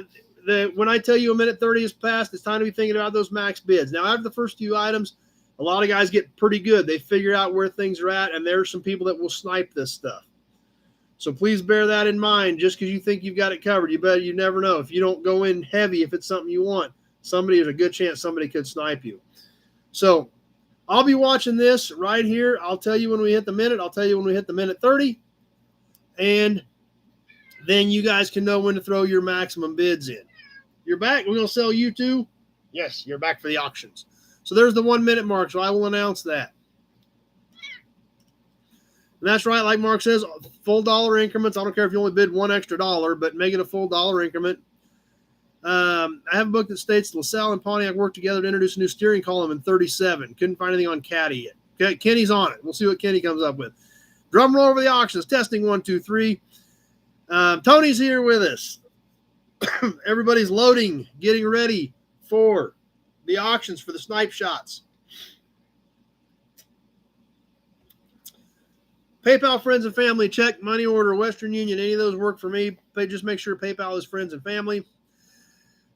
when I tell you 1 minute 30 has passed, it's time to be thinking about those max bids. Now, after the first few items, a lot of guys get pretty good. They figure out where things are at, and there's some people that will snipe this stuff. So please bear that in mind. Just because you think you've got it covered, you never know. If you don't go in heavy, if it's something you want, there's a good chance somebody could snipe you. So I'll be watching this right here. I'll tell you when we hit the minute. I'll tell you when we hit the minute 30. And then you guys can know when to throw your maximum bids in. You're back? We're going to sell you too? Yes, you're back for the auctions. So there's the 1 minute mark. So I will announce that. And that's right. Like Mark says, full dollar increments. I don't care if you only bid $1 extra, but make it a full dollar increment. I have a book that states LaSalle and Pontiac worked together to introduce a new steering column in 37. Couldn't find anything on Caddy yet. Okay, Kenny's on it. We'll see what Kenny comes up with. Drum roll over the auctions. Testing 1, 2, 3. Tony's here with us. Everybody's loading, getting ready for the auctions for the snipe shots. PayPal, friends and family, check, money order, Western Union, any of those work for me. Just make sure PayPal is friends and family.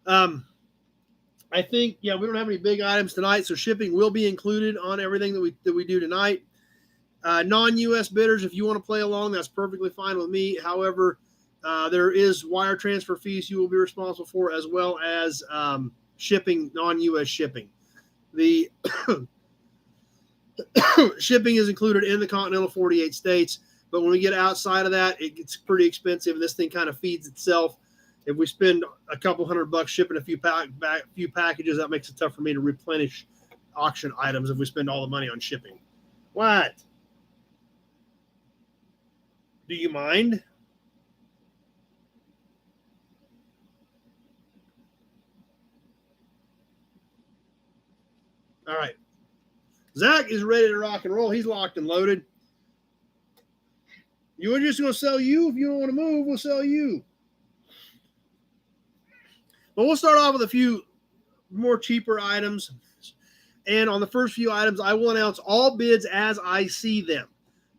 I think, we don't have any big items tonight, so shipping will be included on everything that we do tonight. Non-U.S. bidders, if you want to play along, that's perfectly fine with me. However, There is wire transfer fees you will be responsible for, as well as shipping, non-U.S. shipping. The shipping is included in the continental 48 states, but when we get outside of that, it gets pretty expensive, and this thing kind of feeds itself. If we spend a couple $100 shipping a few packages, that makes it tough for me to replenish auction items if we spend all the money on shipping. What? Do you mind? All right. Zach is ready to rock and roll. He's locked and loaded. You were just going to sell you. If you don't want to move, we'll sell you. But we'll start off with a few more cheaper items. And on the first few items, I will announce all bids as I see them.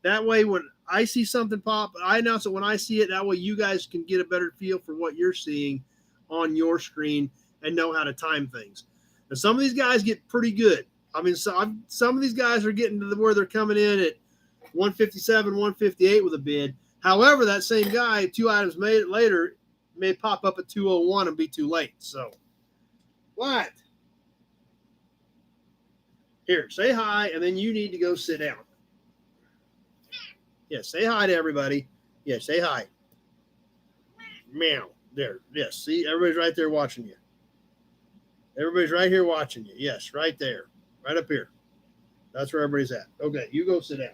That way, when I see something pop, I announce it when I see it. That way, you guys can get a better feel for what you're seeing on your screen and know how to time things. Now, some of these guys get pretty good. I mean, some of these guys are getting to where they're coming in at 157, 158 with a bid. However, that same guy, 2 items made later, may pop up at 201 and be too late. So, what? Here, say hi, and then you need to go sit down. Yeah, say hi to everybody. Yeah, say hi. Meow. There. Yes, see, everybody's right there watching you. Everybody's right here watching you. Yes, right there. Right up here. That's where everybody's at. Okay, you go sit down.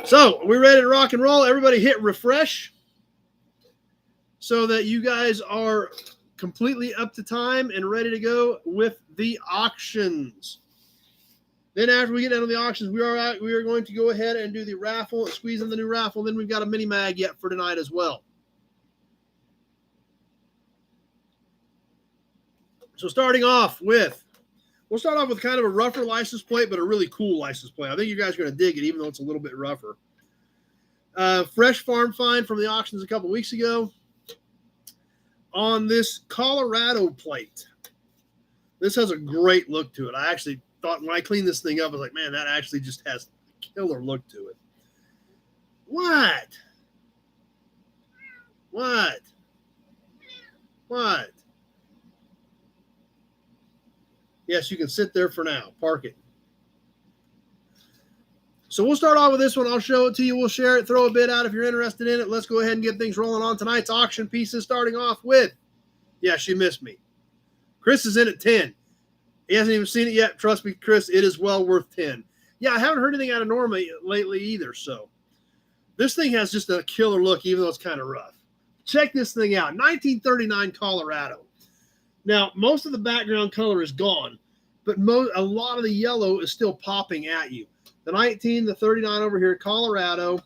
So, are we ready to rock and roll? Everybody hit refresh so that you guys are completely up to time and ready to go with the auctions. Then after we get down to the auctions, we are going to go ahead and do the raffle, squeeze in the new raffle. Then we've got a mini mag yet for tonight as well. So we'll start off with kind of a rougher license plate, but a really cool license plate. I think you guys are going to dig it, even though it's a little bit rougher. Fresh farm find from the auctions a couple weeks ago on this Colorado plate. This has a great look to it. I actually thought when I cleaned this thing up, I was like, man, that actually just has a killer look to it. What? Yes, you can sit there for now. Park it. So we'll start off with this one. I'll show it to you. We'll share it, throw a bid out if you're interested in it. Let's go ahead and get things rolling on tonight's auction pieces, starting off with, yeah, she missed me. Chris is in at 10. He hasn't even seen it yet. Trust me, Chris, it is well worth 10. Yeah, I haven't heard anything out of Norma lately either, so this thing has just a killer look, even though it's kind of rough. Check this thing out. 1939 Colorado. Now, most of the background color is gone, but a lot of the yellow is still popping at you. The 19, the 39 over here, Colorado.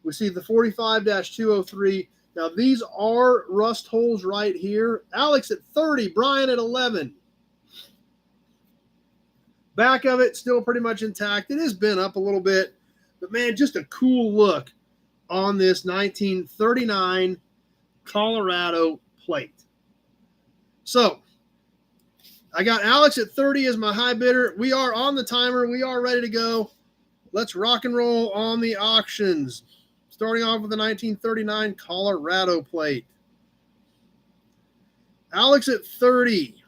We see the 45-203. Now, these are rust holes right here. Alex at 30, Brian at 11. Back of it, still pretty much intact. It is bent up a little bit, but man, just a cool look on this 1939 Colorado plate. So, I got Alex at 30 as my high bidder. We are on the timer. We are ready to go. Let's rock and roll on the auctions. Starting off with the 1939 Colorado plate. Alex at 30.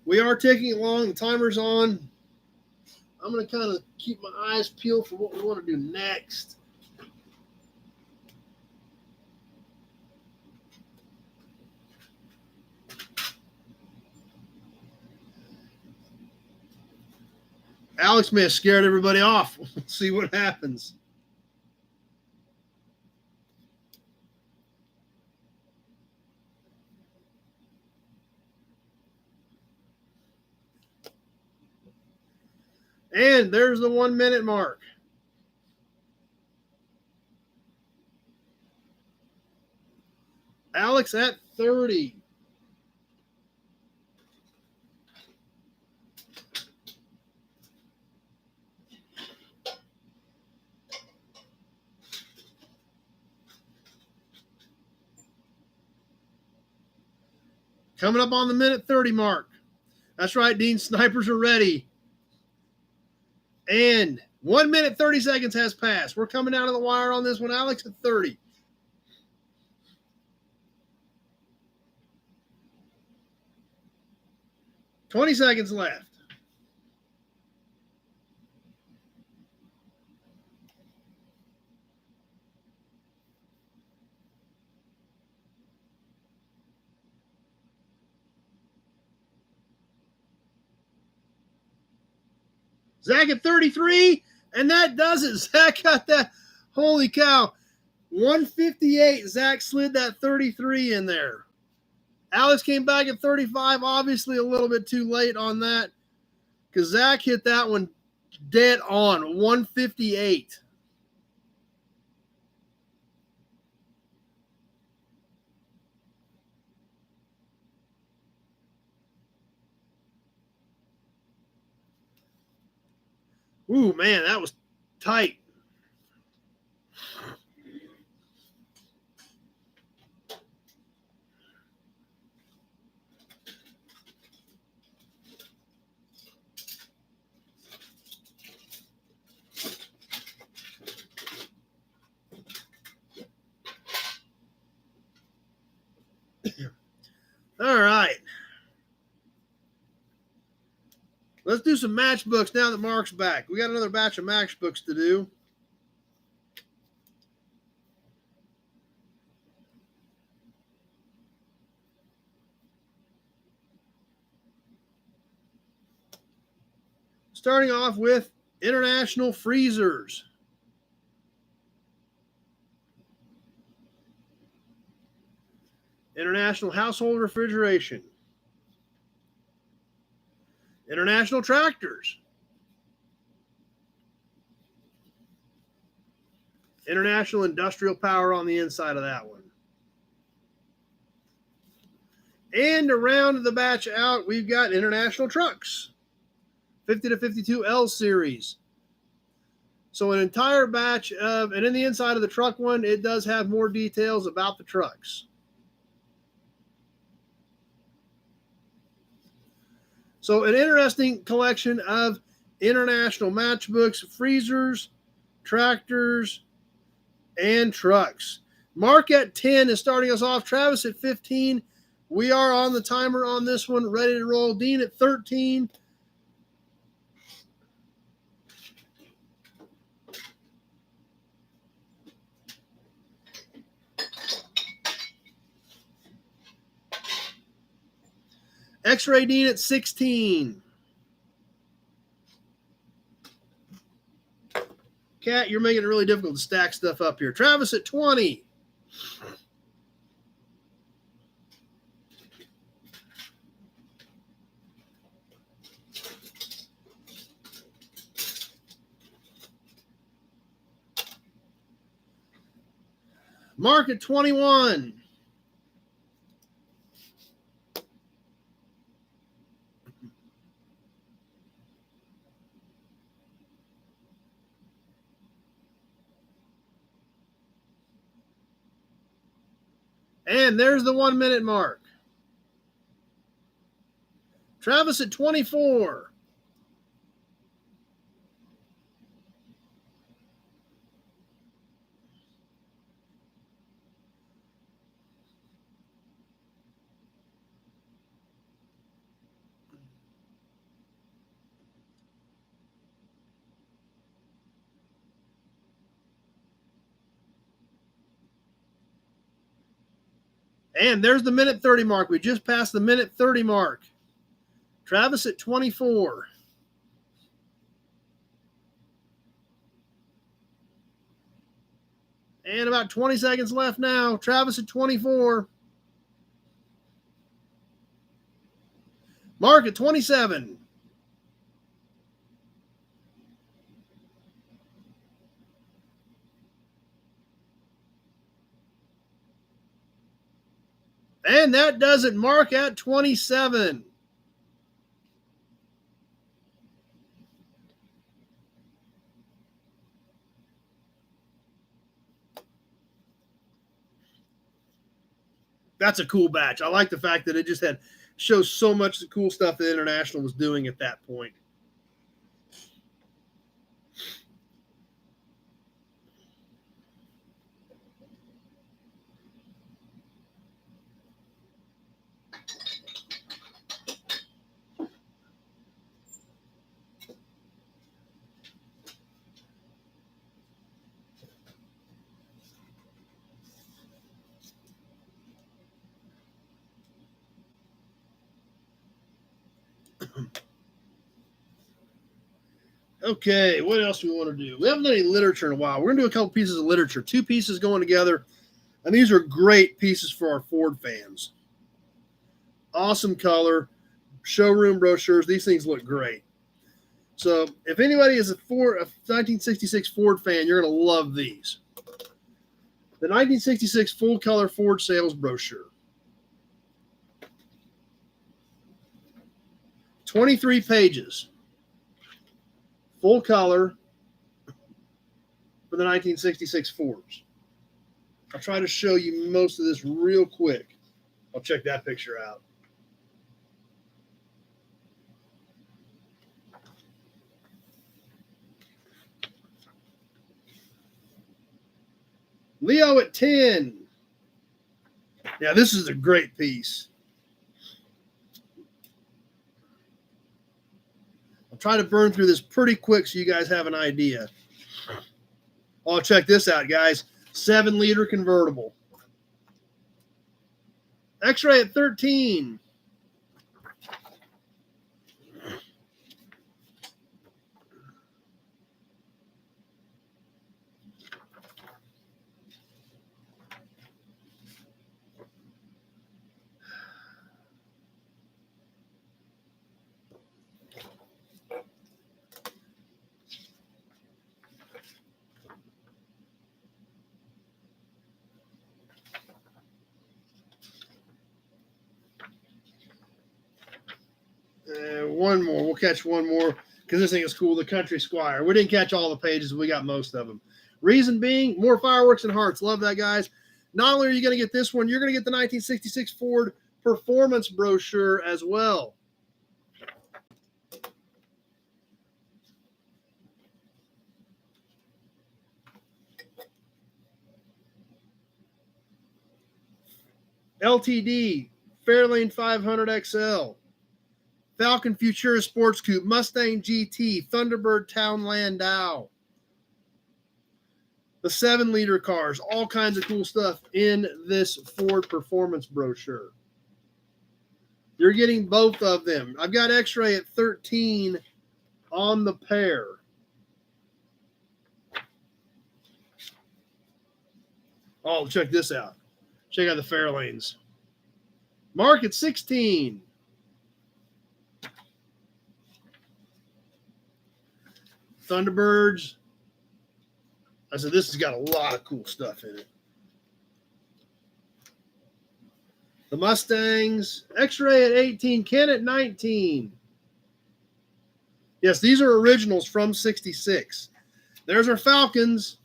We are ticking along. The timer's on. I'm going to kind of keep my eyes peeled for what we want to do next. Alex may have scared everybody off. We'll see what happens. And there's the 1 minute mark. Alex at 30. Coming up on the minute 30 mark. That's right, Dean. Snipers are ready. And 1 minute 30 seconds has passed. We're coming down to the wire on this one, Alex, at 30. $20 seconds left. Zach at 33, and that does it. Zach got that. Holy cow. 158. Zach slid that 33 in there. Alex came back at 35. Obviously a little bit too late on that because Zach hit that one dead on. 158. Ooh, man, that was tight. All right. Let's do some matchbooks now that Mark's back. We got another batch of matchbooks to do. Starting off with International Freezers. International Household Refrigeration. International Tractors. International Industrial Power on the inside of that one. And to round the batch out, we've got International Trucks. 50 to 52 L series. So an entire batch of, and in the inside of the truck one, it does have more details about the trucks. So an interesting collection of international matchbooks, freezers, tractors, and trucks. Mark at 10 is starting us off. Travis at 15. We are on the timer on this one, ready to roll. Dean at 13. X-Ray Dean at 16. Cat, you're making it really difficult to stack stuff up here. Travis at 20. Mark at 21. And there's the 1 minute mark. Travis at 24. And there's the minute 30 mark. We just passed the minute 30 mark. Travis at 24. And about 20 seconds left now. Travis at 24. Mark at 27. And that does it. Mark at 27. That's a cool batch. I like the fact that it just shows so much cool stuff that International was doing at that point. Okay, what else do we want to do? We haven't done any literature in a while. We're going to do a couple pieces of literature, 2 pieces going together, and these are great pieces for our Ford fans. Awesome color, showroom brochures. These things look great. So if anybody is a 1966 Ford fan, you're going to love these. The 1966 full color Ford sales brochure. 23 pages. Full color for the 1966 Fords. I'll try to show you most of this real quick. I'll check that picture out. Leo at 10. Yeah, this is a great piece. I'll try to burn through this pretty quick so you guys have an idea. Oh, check this out, guys. 7-liter convertible. X-ray at 13. One more. We'll catch one more because this thing is cool. The Country Squire. We didn't catch all the pages. We got most of them. Reason being, more fireworks and hearts. Love that, guys. Not only are you going to get this one, you're going to get the 1966 Ford performance brochure as well. LTD, Fairlane 500 XL, Falcon Futura Sports Coupe, Mustang GT, Thunderbird Town Landau, the 7-liter cars, all kinds of cool stuff in this Ford performance brochure. You're getting both of them. I've got X-ray at 13 on the pair. Oh, check this out. Check out the Fairlanes. Mark at 16. Thunderbirds. I said, this has got a lot of cool stuff in it. The Mustangs. X-ray at 18. Ken at 19. Yes, these are originals from 66. There's our Falcons.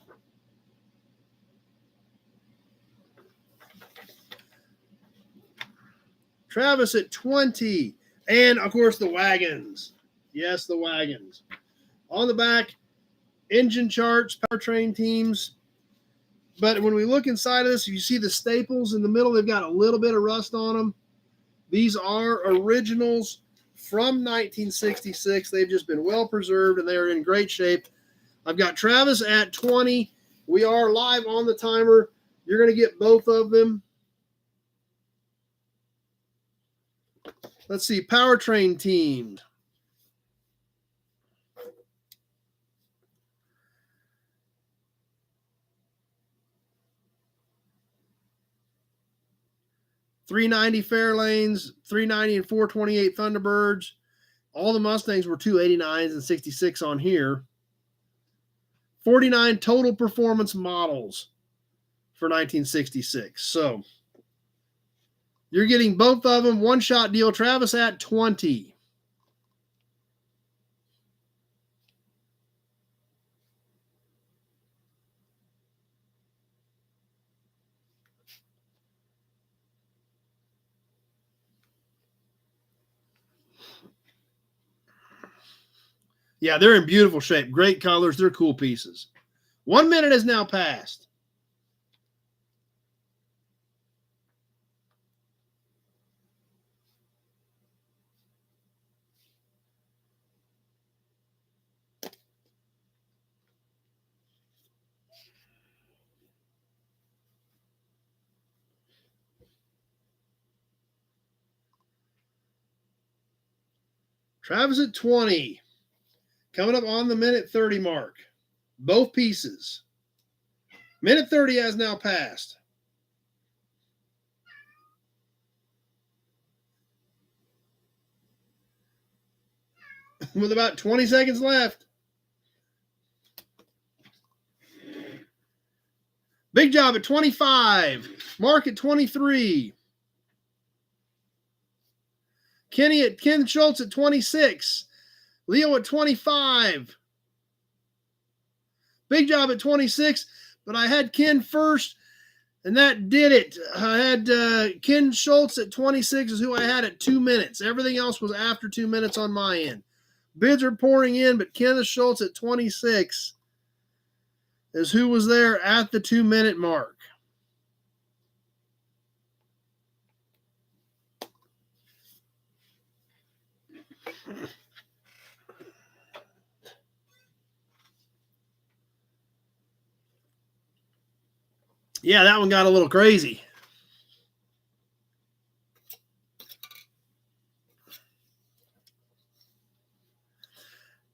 Travis at 20. And, of course, the wagons. Yes, the wagons. On the back, engine charts, powertrain teams. But when we look inside of this, you see the staples in the middle. They've got a little bit of rust on them. These are originals from 1966. They've just been well preserved, and they are in great shape. I've got Travis at 20. We are live on the timer. You're going to get both of them. Let's see, powertrain teams. .390 Fairlanes, 390 and 428 Thunderbirds. All the Mustangs were 289s and 66 on here. 49 total performance models for 1966. So you're getting both of them. One-shot deal. Travis at 20. Yeah, they're in beautiful shape. Great colors. They're cool pieces. 1 minute has now passed. Travis at 20. Coming up on the minute 30 mark. Both pieces. Minute 30 has now passed. With about 20 seconds left. Big Job at 25. Mark at 23. Ken Schultz at 26. Leo at 25. Big Job at 26, but I had Ken first, and that did it. I had Ken Schultz at 26 is who I had at 2 minutes. Everything else was after 2 minutes on my end. Bids are pouring in, but Kenneth Schultz at 26 is who was there at the 2 minute mark. Yeah, that one got a little crazy.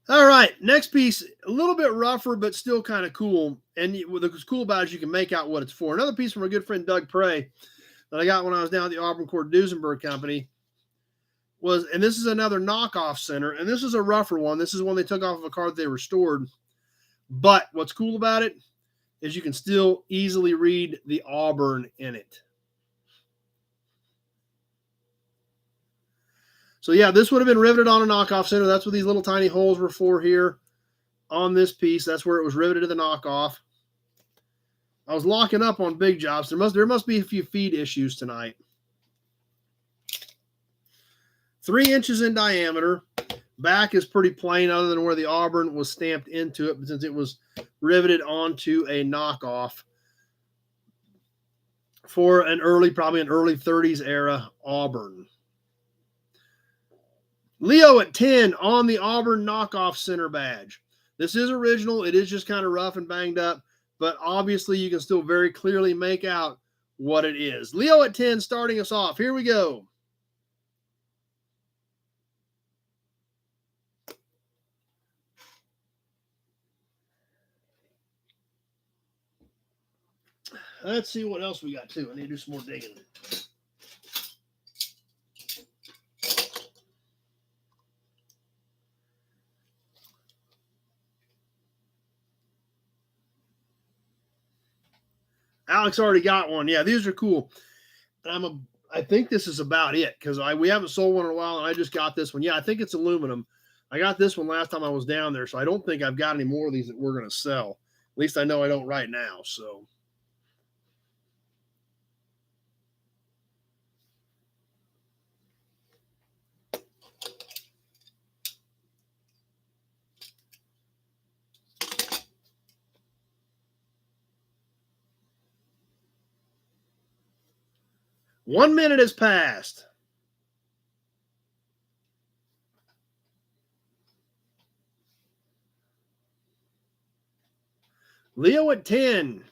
All right, next piece, a little bit rougher, but still kind of cool. And what's cool about it is you can make out what it's for. Another piece from our good friend Doug Prey that I got when I was down at the Auburn Court Duesenberg Company was, and this is another knockoff center, and this is a rougher one. This is one they took off of a car that they restored. But what's cool about it is you can still easily read the Auburn in it. So yeah, this would have been riveted on a knockoff center. That's what these little tiny holes were for here on this piece. That's where it was riveted to the knockoff. I was locking up on Big Jobs. There must be a few feed issues tonight. 3 inches in diameter. Back is pretty plain other than where the Auburn was stamped into it, but since it was riveted onto a knockoff for probably an early 30s era Auburn. Leo at 10 on the Auburn knockoff center badge. This is original. It is just kind of rough and banged up, but obviously you can still very clearly make out what it is. Leo at 10 starting us off. Here we go. Let's see what else we got too. I need to do some more digging. Alex already got one. Yeah, these are cool. And I think this is about it because we haven't sold one in a while, and I just got this one. Yeah, I think it's aluminum. I got this one last time I was down there, so I don't think I've got any more of these that we're going to sell. At least I know I don't right now. So. One minute has passed. Leo at 10.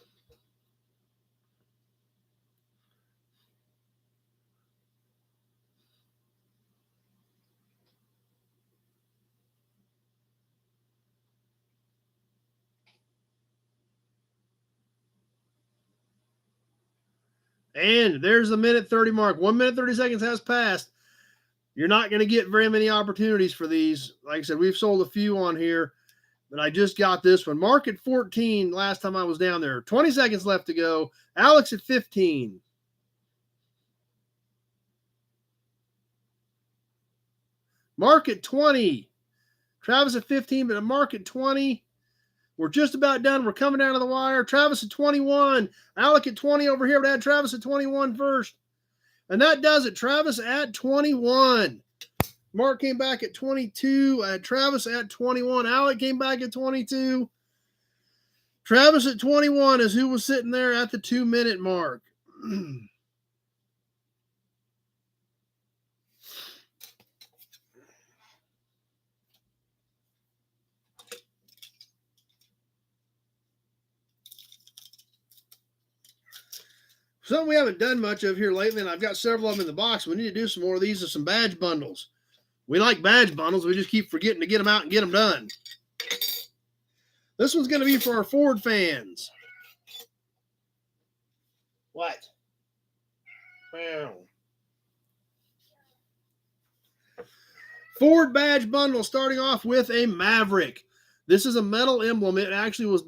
And there's the minute 30 mark. 1 minute, 30 seconds has passed. You're not going to get very many opportunities for these. Like I said, we've sold a few on here, but I just got this one. Mark at 14 last time I was down there. 20 seconds left to go. Alex at 15. Mark at 20. Travis at 15, but a Mark at 20. We're just about done. We're coming down to the wire. Travis at 21. Alec at 20 over here, but I had Travis at 21 first. And that does it. Travis at 21. Mark came back at 22. Travis at 21. Alec came back at 22. Travis at 21 is who was sitting there at the 2-minute mark. Something we haven't done much of here lately, and I've got several of them in the box. We need to do some more of these as some badge bundles. We like badge bundles. We just keep forgetting to get them out and get them done. This one's going to be for our Ford fans. What? Wow. Ford badge bundle starting off with a Maverick. This is a metal emblem. It actually was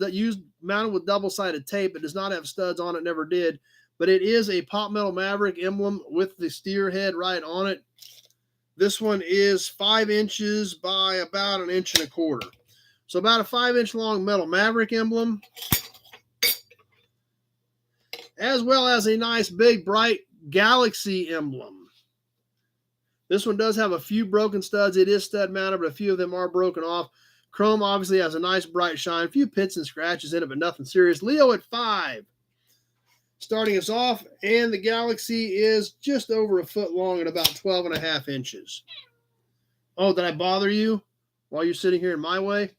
mounted with double-sided tape. It does not have studs on it, never did. But it is a Pop Metal Maverick emblem with the steer head right on it. This one is 5 inches by about 1.25 inches. So about a 5-inch long metal Maverick emblem. As well as a nice big bright Galaxy emblem. This one does have a few broken studs. It is stud mounted, but a few of them are broken off. Chrome obviously has a nice bright shine. A few pits and scratches in it, but nothing serious. Leo at 5. Starting us off, and the Galaxy is just over a foot long at about 12.5 inches. Oh, did I bother you while you're sitting here in my way?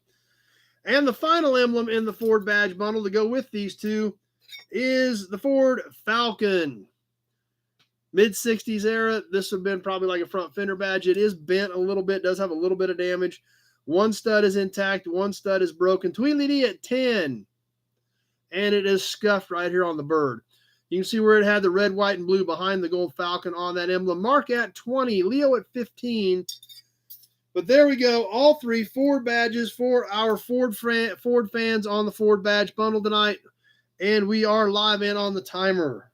And the final emblem in the Ford badge bundle to go with these two is the Ford Falcon. Mid-60s era, this would have been probably like a front fender badge. It is bent a little bit, does have a little bit of damage. One stud is intact, one stud is broken. Tweedledee at 10. And it is scuffed right here on the bird. You can see where it had the red, white, and blue behind the gold Falcon on that emblem. Mark at 20, Leo at 15. But there we go. All 3 Ford badges for our Ford fans on the Ford badge bundle tonight. And we are live in on the timer.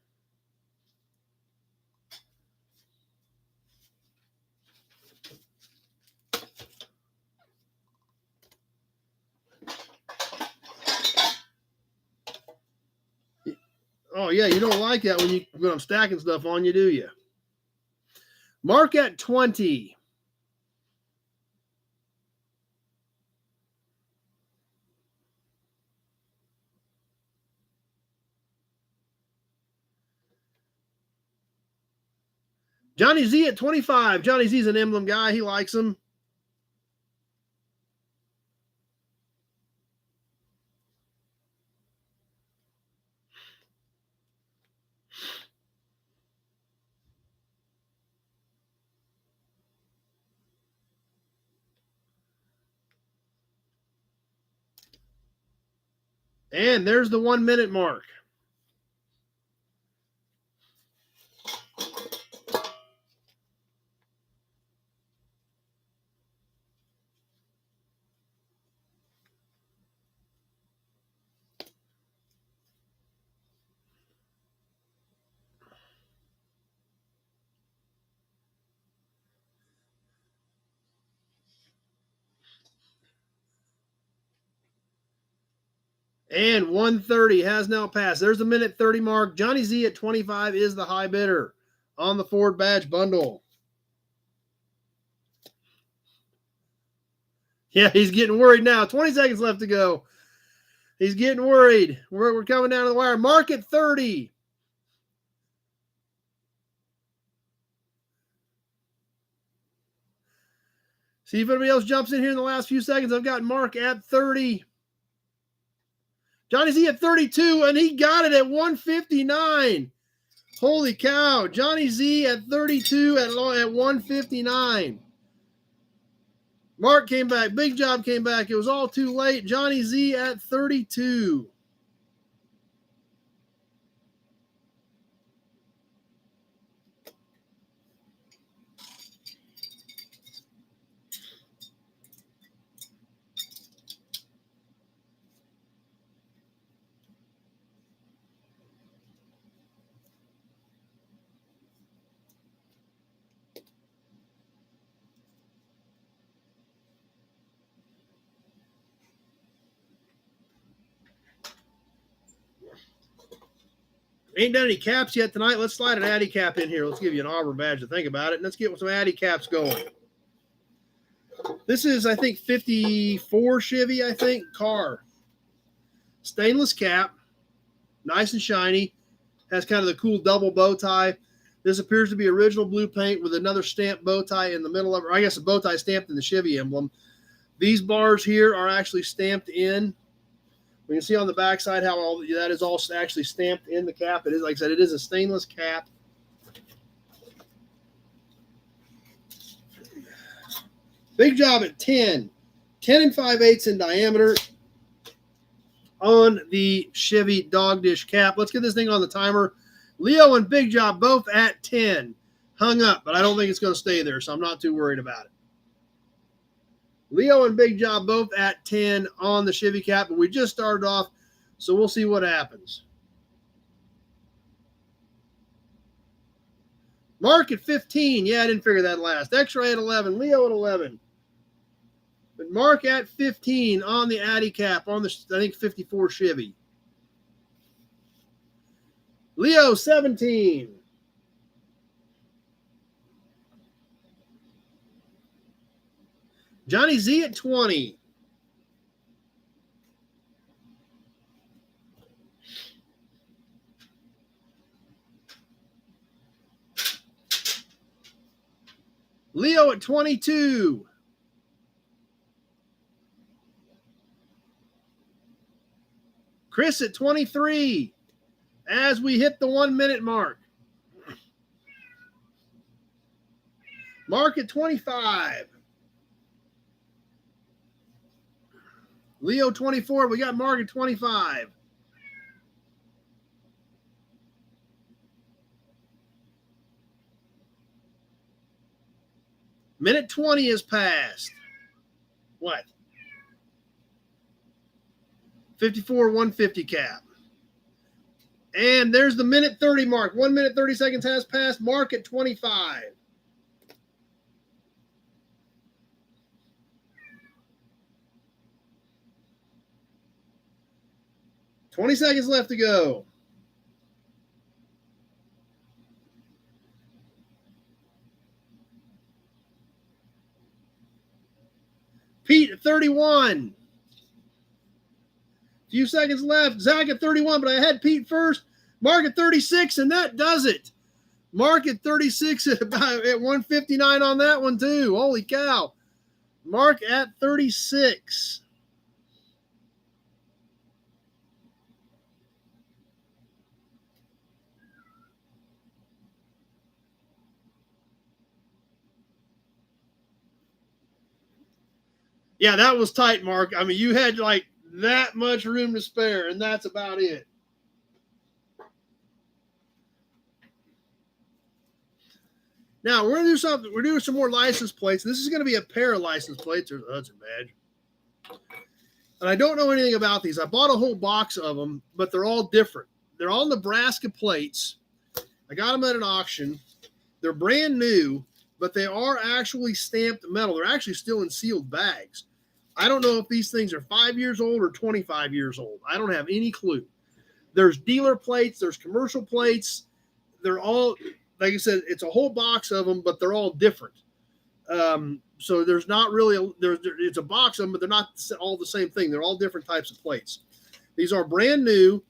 Oh, yeah, you don't like that when I'm stacking stuff on you, do you? Mark at 20. Johnny Z at 25. Johnny Z's an emblem guy. He likes them. And there's the 1-minute mark. And 1:30 has now passed. There's the 1:30 mark. Johnny Z at 25 is the high bidder on the Ford badge bundle. Yeah, he's getting worried now. 20 seconds left to go. He's getting worried. We're coming down to the wire. Mark at 30. See if anybody else jumps in here in the last few seconds. I've got Mark at 30. Johnny Z at 32, and he got it at 159. Holy cow. Johnny Z at 32 at 159. Mark came back. Big Job came back. It was all too late. Johnny Z at 32. Ain't done any caps yet tonight. Let's slide an Addy cap in here. Let's give you an Auburn badge to think about it. And let's get some Addy caps going. This is, I think, 54 Chevy, I think, car. Stainless cap, nice and shiny. Has kind of the cool double bow tie. This appears to be original blue paint with another stamped bow tie in the middle of it. Or I guess a bow tie stamped in the Chevy emblem. These bars here are actually stamped in. We can see on the backside how all that is all actually stamped in the cap. It is, like I said, it is a stainless cap. Big job at 10 and 5/8 in diameter on the Chevy dog dish cap. Let's get this thing on the timer. Leo and Big Job both at 10. Hung up, but I don't think it's going to stay there, so I'm not too worried about it. Leo and Big Job both at 10 on the Chevy cap, but we just started off, so we'll see what happens. Mark at 15. Yeah, I didn't figure that last. X-Ray at 11. Leo at 11. But Mark at 15 on the Addy cap on the, I think, 54 Chevy. Leo, 17. Johnny Z at 20. Leo at 22. Chris at 23. As we hit the 1 minute mark. Mark at 25. Leo 24. We got Mark at 25. Minute 20 has passed. What? 54, 150 cap. And there's the minute 30 mark. 1 minute, 30 seconds has passed. Mark at 25. $20 seconds left to go. Pete at 31. Few seconds left. Zach at 31, but I had Pete first. Mark at 36, and that does it. Mark at 36 at 159 on that one, too. Holy cow. Mark at 36. Yeah, that was tight, Mark. I mean, you had like that much room to spare, and that's about it. Now, we're going to do something. We're doing some more license plates. This is going to be a pair of license plates. That's a badge. And I don't know anything about these. I bought a whole box of them, but they're all different. They're all Nebraska plates. I got them at an auction. They're brand new, but they are actually stamped metal. They're actually still in sealed bags. I don't know if these things are 5 years old or 25 years old. I don't have any clue. There's dealer plates. There's commercial plates. They're all, like I said, it's a whole box of them, but they're all different. So there's not really, it's a box of them, but they're not all the same thing. They're all different types of plates. These are brand new.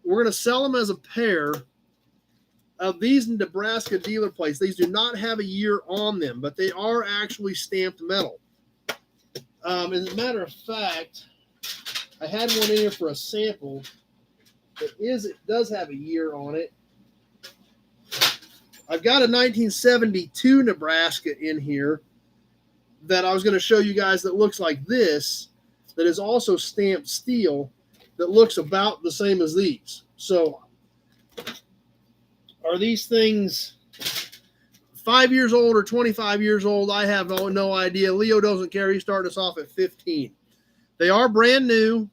We're going to sell them as a pair of these Nebraska dealer plates. These do not have a year on them, but they are actually stamped metal. As a matter of fact, I had one in here for a sample. It does have a year on it. I've got a 1972 Nebraska in here that I was going to show you guys that looks like this, that is also stamped steel, that looks about the same as these. So are these things 5 years old or 25 years old? I have no idea. Leo doesn't care. He started us off at 15. They are brand new,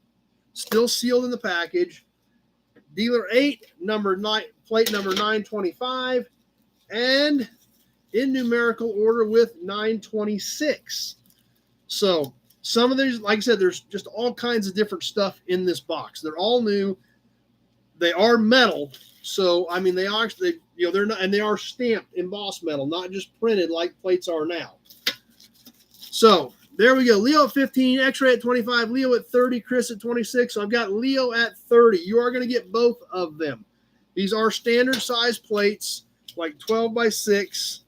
still sealed in the package. Dealer 8, plate number 925, and in numerical order with 926. So some of these, like I said, there's just all kinds of different stuff in this box. They're all new. They are metal. So, I mean, they actually, they're not, and they are stamped embossed metal, not just printed like plates are now. So There we go. Leo at 15, X-Ray at 25, Leo at 30, Chris at 26. So I've got Leo at 30. You are going to get both of them. These are standard size plates, like 12 by 6.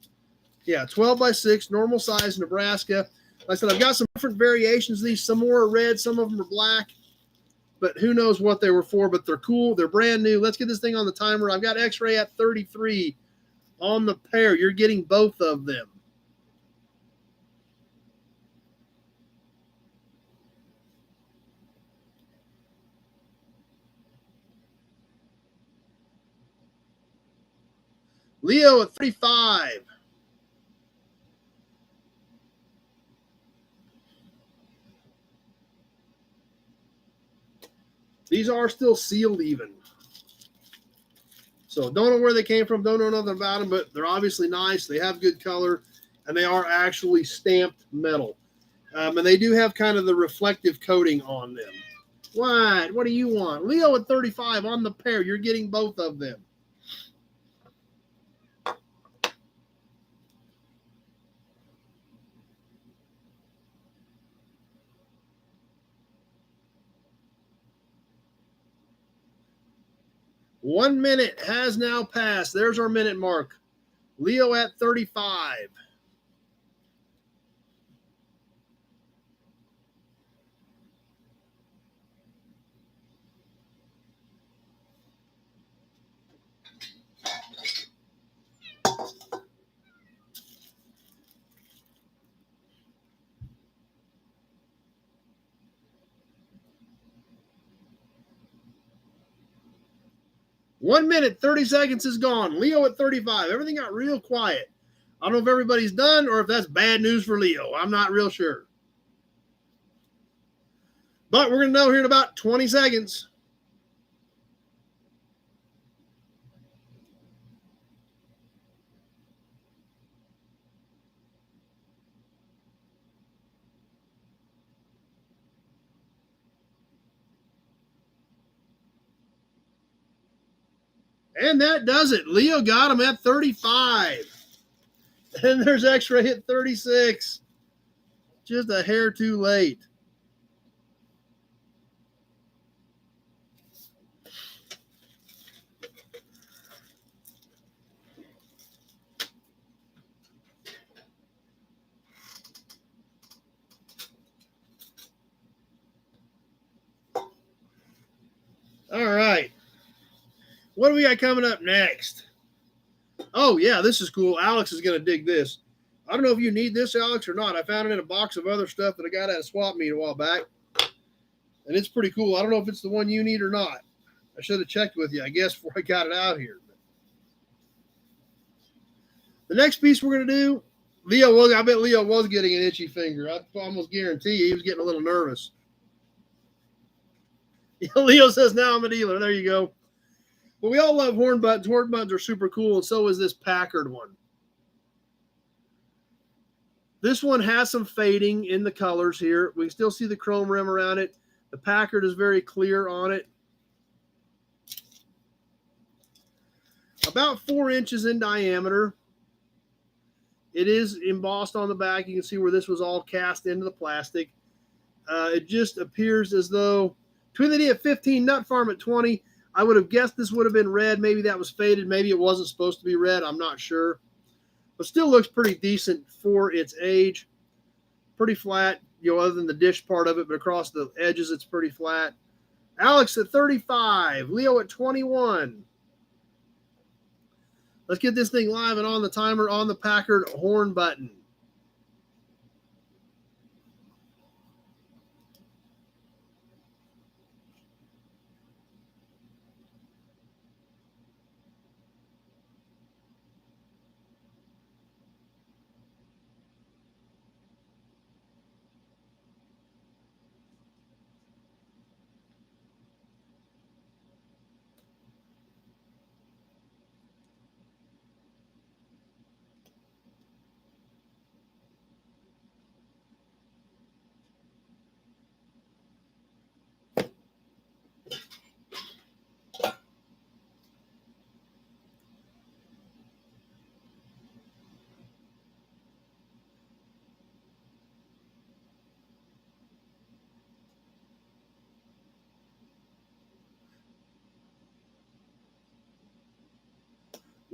Yeah, 12 by 6, normal size, Nebraska. Like I said, I've got some different variations of these. Some more are red, some of them are black. But who knows what they were for, but they're cool. They're brand new. Let's get this thing on the timer. I've got X-Ray at 33 on the pair. You're getting both of them. Leo at 35. These are still sealed even. So don't know where they came from, don't know nothing about them, but they're obviously nice. They have good color, and they are actually stamped metal. And they do have kind of the reflective coating on them. What do you want? Leo at 35 on the pair. You're getting both of them. One minute has now passed. There's our minute mark. Leo at 35. One minute, 30 seconds is gone. Leo at 35. Everything got real quiet. I don't know if everybody's done or if that's bad news for Leo. I'm not real sure. But we're going to know here in about 20 seconds. And that does it. Leo got him at 35. And there's X-Ray at 36. Just a hair too late. All right. What do we got coming up next? Oh, yeah, this is cool. Alex is going to dig this. I don't know if you need this, Alex, or not. I found it in a box of other stuff that I got at a swap meet a while back. And it's pretty cool. I don't know if it's the one you need or not. I should have checked with you, I guess, before I got it out here. The next piece we're going to do, I bet Leo was getting an itchy finger. I almost guarantee you he was getting a little nervous. Leo says, now I'm a dealer. There you go. Well, we all love horn buttons. Horn buttons are super cool, and so is this Packard one. This one has some fading in the colors here. We can still see the chrome rim around it. The Packard is very clear on it. About 4 inches in diameter. It is embossed on the back. You can see where this was all cast into the plastic. It just appears as though Twin at 15, Nut Farm at 20. I would have guessed this would have been red. Maybe that was faded. Maybe it wasn't supposed to be red. I'm not sure. But still looks pretty decent for its age. Pretty flat, other than the dish part of it, but across the edges, it's pretty flat. Alex at 35. Leo at 21. Let's get this thing live and on the timer on the Packard horn button.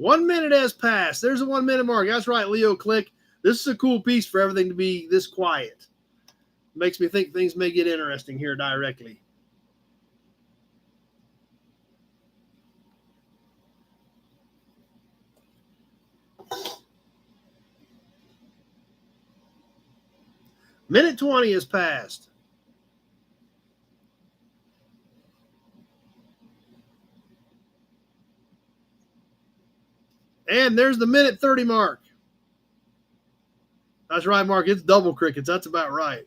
1 minute has passed. There's a 1 minute mark. That's right, Leo Click. This is a cool piece for everything to be this quiet. Makes me think things may get interesting here directly. Minute 20 has passed. And there's the minute 30 mark. That's right, Mark. It's double crickets. That's about right.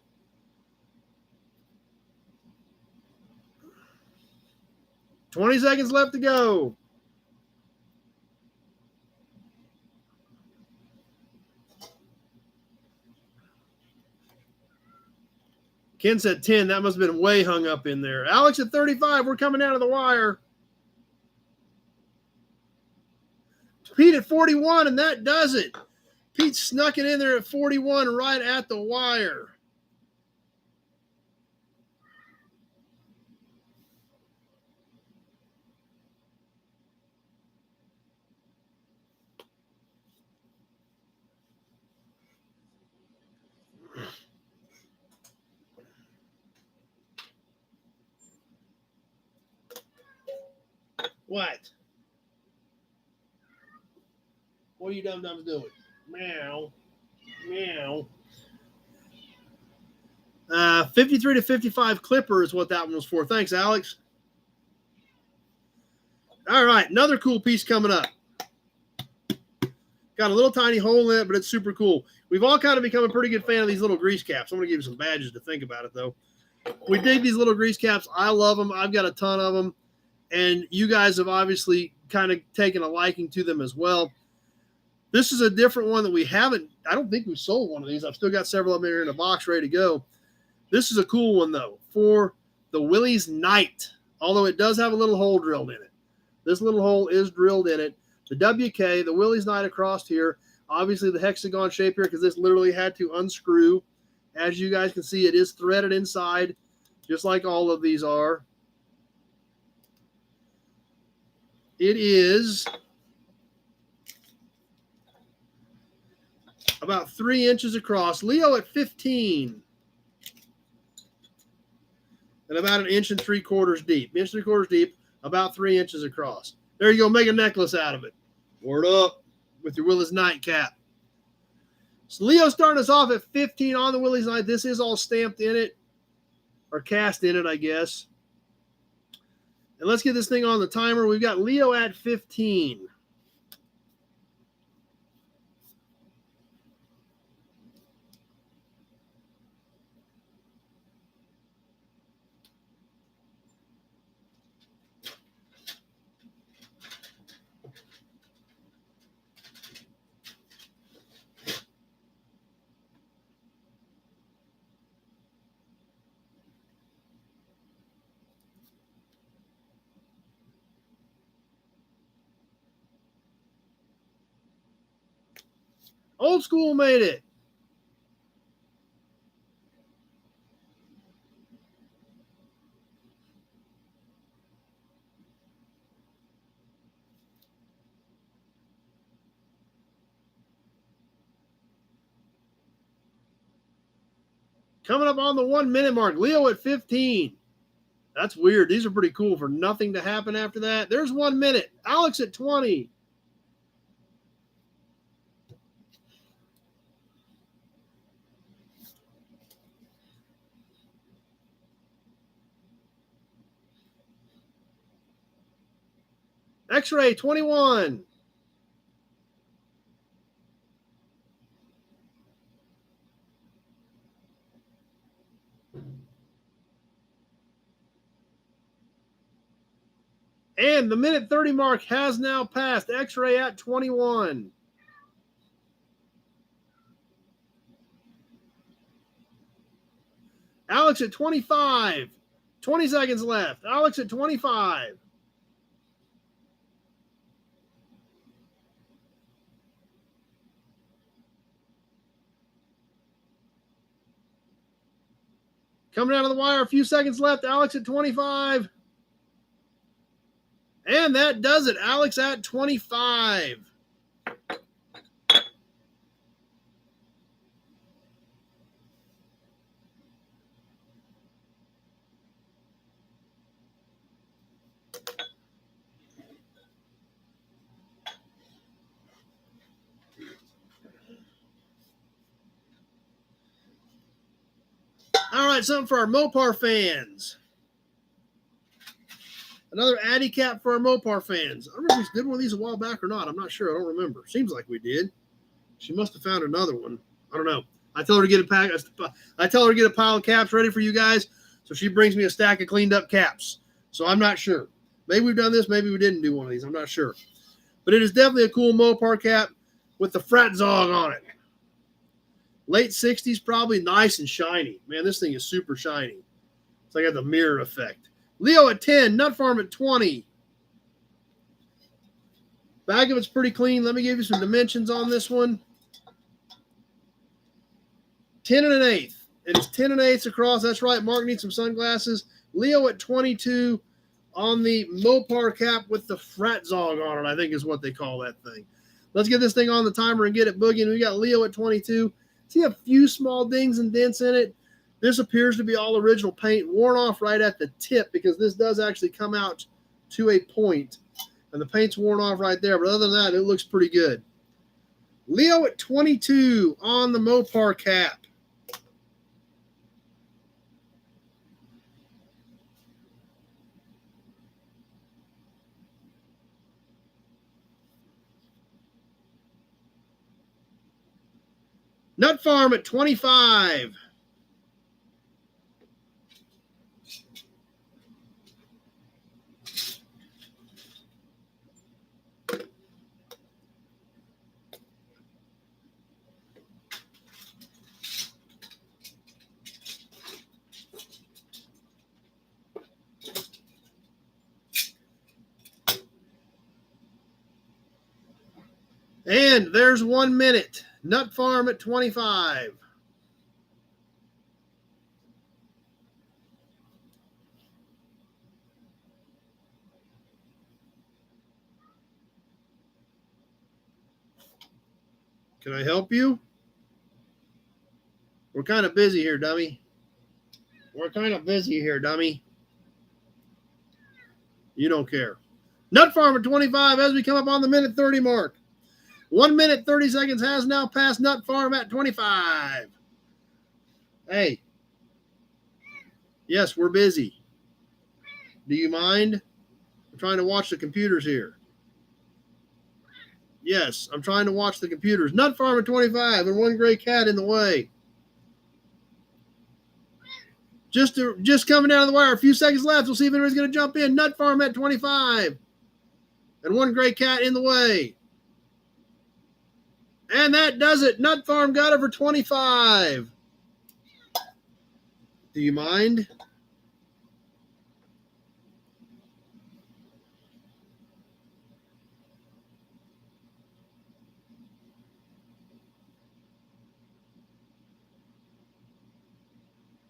$20 seconds left to go. Ken said 10. That must have been way hung up in there. Alex at 35. We're coming out of the wire. Pete at 41, and that does it. Pete snuck it in there at 41 right at the wire. What? What are you dum-dums doing? Meow. Meow. 53 to 55 Clipper is what that one was for. Thanks, Alex. All right, another cool piece coming up. Got a little tiny hole in it, but it's super cool. We've all kind of become a pretty good fan of these little grease caps. I'm going to give you some badges to think about it, though. We dig these little grease caps. I love them. I've got a ton of them. And you guys have obviously kind of taken a liking to them as well. This is a different one that we haven't. I don't think we've sold one of these. I've still got several of them here in a box ready to go. This is a cool one, though, for the Willys Knight, although it does have a little hole drilled in it. This little hole is drilled in it. The WK, the Willys Knight across here, obviously the hexagon shape here because this literally had to unscrew. As you guys can see, it is threaded inside, just like all of these are. It is about 3 inches across. Leo at 15. And about 1 3/4 inches deep. 1 3/4 inches deep, about 3 inches across. There you go. Make a necklace out of it. Word up with your Willys nightcap. So Leo starting us off at 15 on the Willys Knight. This is all stamped in it, or cast in it, I guess. And let's get this thing on the timer. We've got Leo at 15. Old School made it. Coming up on the 1 minute mark. Leo at 15. That's weird. These are pretty cool for nothing to happen after that. There's 1 minute. Alex at 20. X-Ray 21. And the minute 30 mark has now passed. X-Ray at 21. Alex at 25. 20 seconds left. Alex at 25. Coming out of the wire, a few seconds left. Alex at 25. And that does it. Alex at 25. All right, something for our Mopar fans. Another Addy cap for our Mopar fans. I don't know if we did one of these a while back or not. I'm not sure. I don't remember. Seems like we did. She must have found another one. I don't know. I tell her to get a pack. I tell her to get a pile of caps ready for you guys. So she brings me a stack of cleaned up caps. So I'm not sure. Maybe we've done this. Maybe we didn't do one of these. I'm not sure. But it is definitely a cool Mopar cap with the frat zog on it. Late 60s, probably nice and shiny. Man, this thing is super shiny. It's like got the mirror effect. Leo at 10, Nut Farm at 20. Bag of it's pretty clean. Let me give you some dimensions on this one. 10 and an eighth. It is 10 and an eighth across. That's right. Mark needs some sunglasses. Leo at 22 on the Mopar cap with the frat zog on it, I think is what they call that thing. Let's get this thing on the timer and get it boogieing. We got Leo at 22. See a few small dings and dents in it. This appears to be all original paint, worn off right at the tip because this does actually come out to a point, and the paint's worn off right there. But other than that, it looks pretty good. Leo at 22 on the Mopar cap. Nut Farm at 25. And there's 1 minute. Nut Farm at 25. Can I help you? We're kind of busy here, dummy. We're kind of busy here, dummy. You don't care. Nut Farm at 25 as we come up on the minute 30 mark. 1 minute, 30 seconds has now passed. Nut Farm at 25. Hey. Yes, we're busy. Do you mind? I'm trying to watch the computers here. Yes, I'm trying to watch the computers. Nut Farm at 25 and one gray cat in the way. Just coming down the wire. A few seconds left. We'll see if anybody's going to jump in. Nut Farm at 25. And one gray cat in the way. And that does it. Nut Farm got it for 25. Do you mind?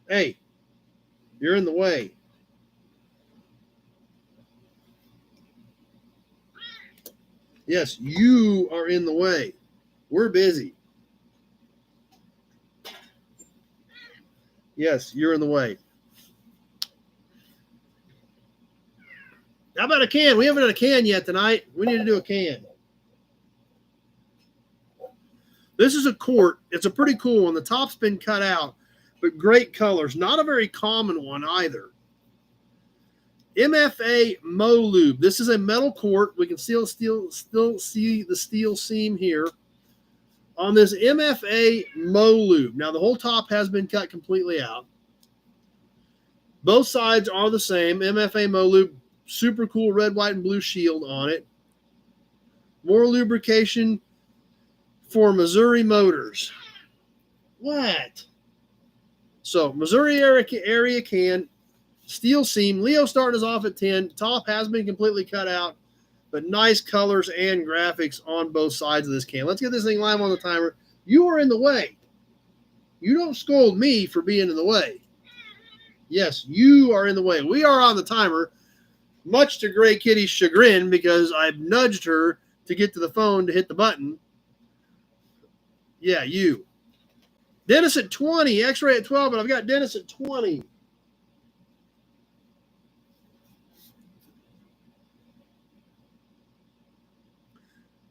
Hey, you're in the way. Yes, you are in the way. We're busy. Yes, you're in the way. How about a can? We haven't done a can yet tonight. We need to do a can. This is a quart. It's a pretty cool one. The top's been cut out, but great colors. Not a very common one either. MFA Mo-Lube. This is a metal quart. We can still see the steel seam here on this MFA Mo-Lube. Now, the whole top has been cut completely out. Both sides are the same. MFA Mo-Lube, super cool red, white, and blue shield on it. More lubrication for Missouri Motors. What? So, Missouri area can, steel seam. Leo starting us off at 10. Top has been completely cut out, but nice colors and graphics on both sides of this can. Let's get this thing live on the timer. You are in the way. You don't scold me for being in the way. Yes, you are in the way. We are on the timer. much to Gray Kitty's chagrin because I've nudged her to get to the phone to hit the button. Yeah, you. Dennis at 20, X-ray at 12, but I've got Dennis at 20.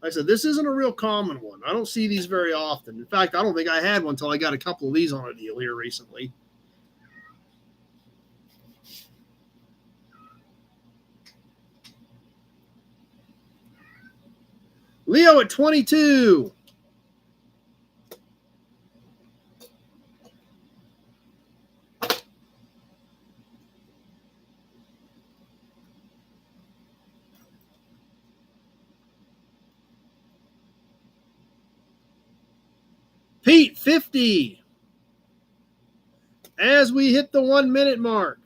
Like I said, this isn't a real common one. I don't see these very often. In fact, I don't think I had one until I got a couple of these on a deal here recently. Leo at 22. Pete, 50. As we hit the 1 minute mark.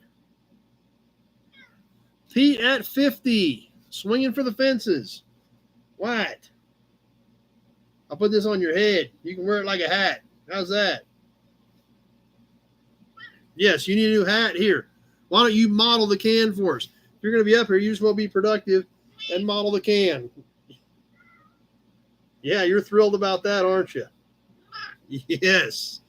Pete at 50. Swinging for the fences. What? I'll put this on your head. You can wear it like a hat. How's that? Yes, you need a new hat. Here. Why don't you model the can for us? If you're going to be up here, you just want to be productive and model the can. Yeah, you're thrilled about that, aren't you? Yes.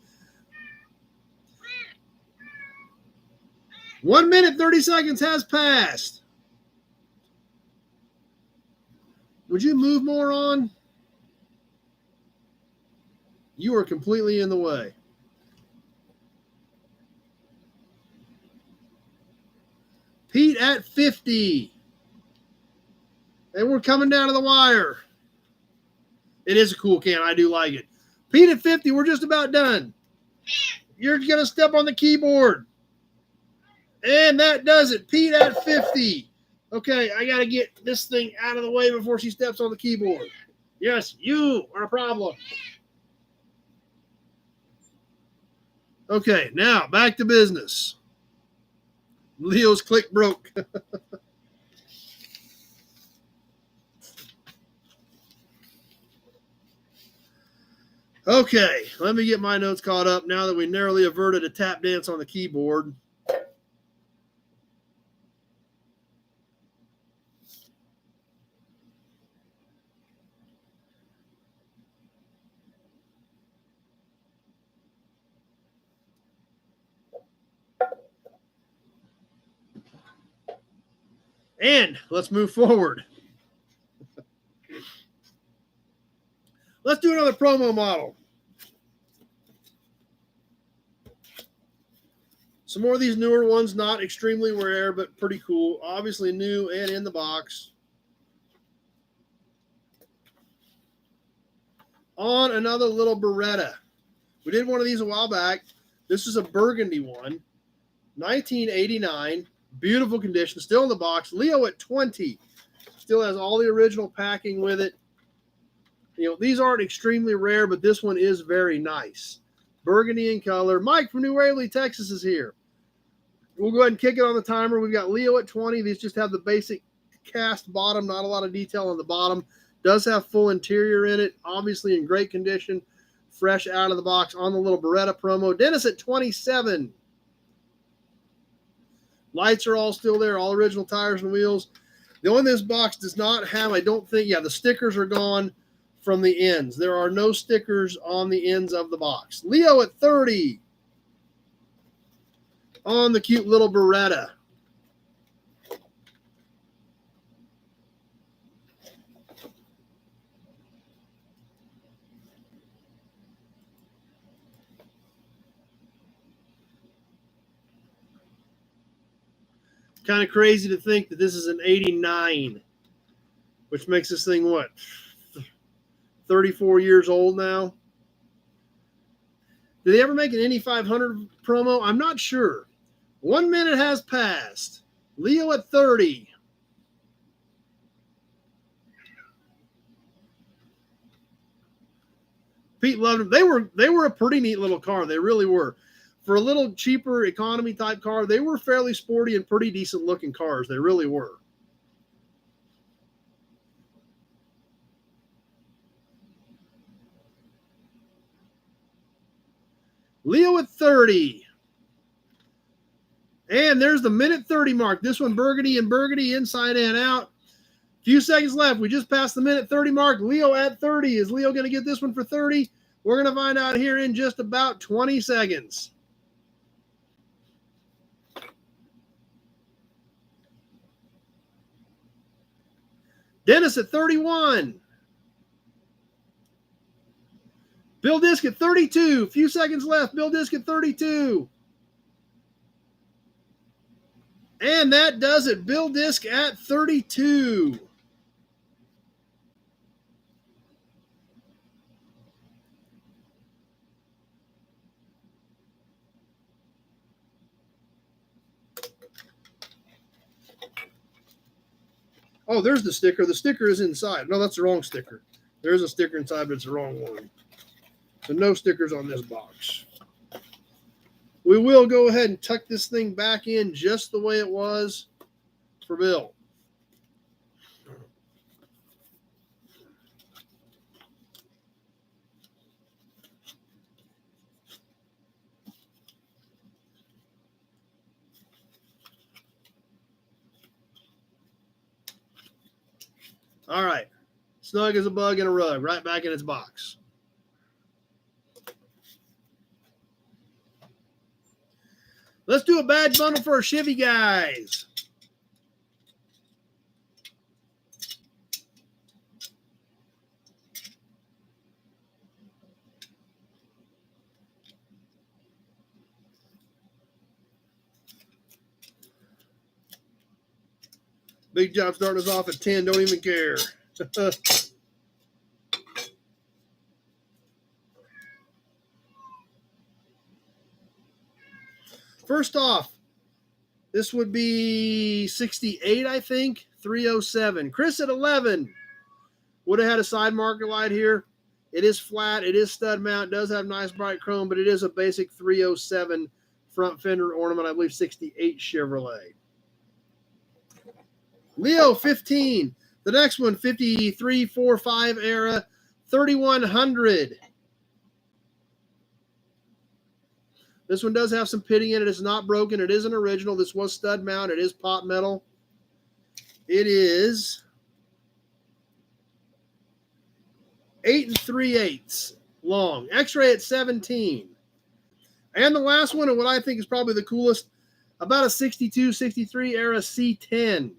1 minute, 30 seconds has passed. Would you move more on? You are completely in the way. Pete at 50. And we're coming down to the wire. It is a cool can. I do like it. Pete at 50. We're just about done. You're going to step on the keyboard. And that does it. Pete at 50. Okay, I got to get this thing out of the way before she steps on the keyboard. Yes, you are a problem. Okay, now back to business. Leo's click broke. Okay, let me get my notes caught up now that we narrowly averted a tap dance on the keyboard. And let's move forward. Let's do another promo model. Some more of these newer ones, not extremely rare, but pretty cool. Obviously new and in the box. On another little Beretta. We did one of these a while back. This is a burgundy one. 1989. Beautiful condition. Still in the box. Leo at 20. Still has all the original packing with it. You know, these aren't extremely rare, but this one is very nice. Burgundy in color. Mike from New Waverly, Texas is here. We'll go ahead and kick it on the timer. We've got Leo at 20. These just have the basic cast bottom, not a lot of detail on the bottom. Does have full interior in it, obviously in great condition. Fresh out of the box on the little Beretta promo. Dennis at 27. Lights are all still there, all original tires and wheels. The only this box does not have, I don't think, the stickers are gone from the ends. There are no stickers on the ends of the box. Leo at 30 on the cute little Beretta. Kind of crazy to think that this is an 89, which makes this thing, what, 34 years old now? Did they ever make an Indy 500 promo? I'm not sure. 1 minute has passed. Leo at 30. Pete loved them. They were a pretty neat little car. They really were. For a little cheaper economy type car, they were fairly sporty and pretty decent looking cars. They really were. Leo at 30. And there's the minute 30 mark. This one, Burgundy and Burgundy, inside and out. Few seconds left. We just passed the minute 30 mark. Leo at 30. Is Leo going to get this one for 30? We're going to find out here in just about 20 seconds. Dennis at 31. Bill Disk at 32. Few seconds left. Bill Disk at 32. And that does it. Bill Disk at 32. Oh, there's the sticker. The sticker is inside. No, that's the wrong sticker. There is a sticker inside, but it's the wrong one. So no stickers on this box. We will go ahead and tuck this thing back in just the way it was for Bill. All right. Snug as a bug in a rug, right back in its box. Let's do a badge bundle for our Chevy guys. Big Job starting us off at 10. Don't even care. First off, this would be 68, I think. 307. Chris at 11. Would have had a side marker light here. It is flat. It is stud mount. It does have nice bright chrome, but it is a basic 307 front fender ornament. I believe 68 Chevrolet. Leo, 15. The next one, 53, 4.5 era, 3100. This one does have some pitting in it. It's not broken. It is an original. This was stud mount. It is pot metal. It is 8 3/8 long. X-ray at 17. And the last one, and what I think is probably the coolest, about a 62, 63 era C10.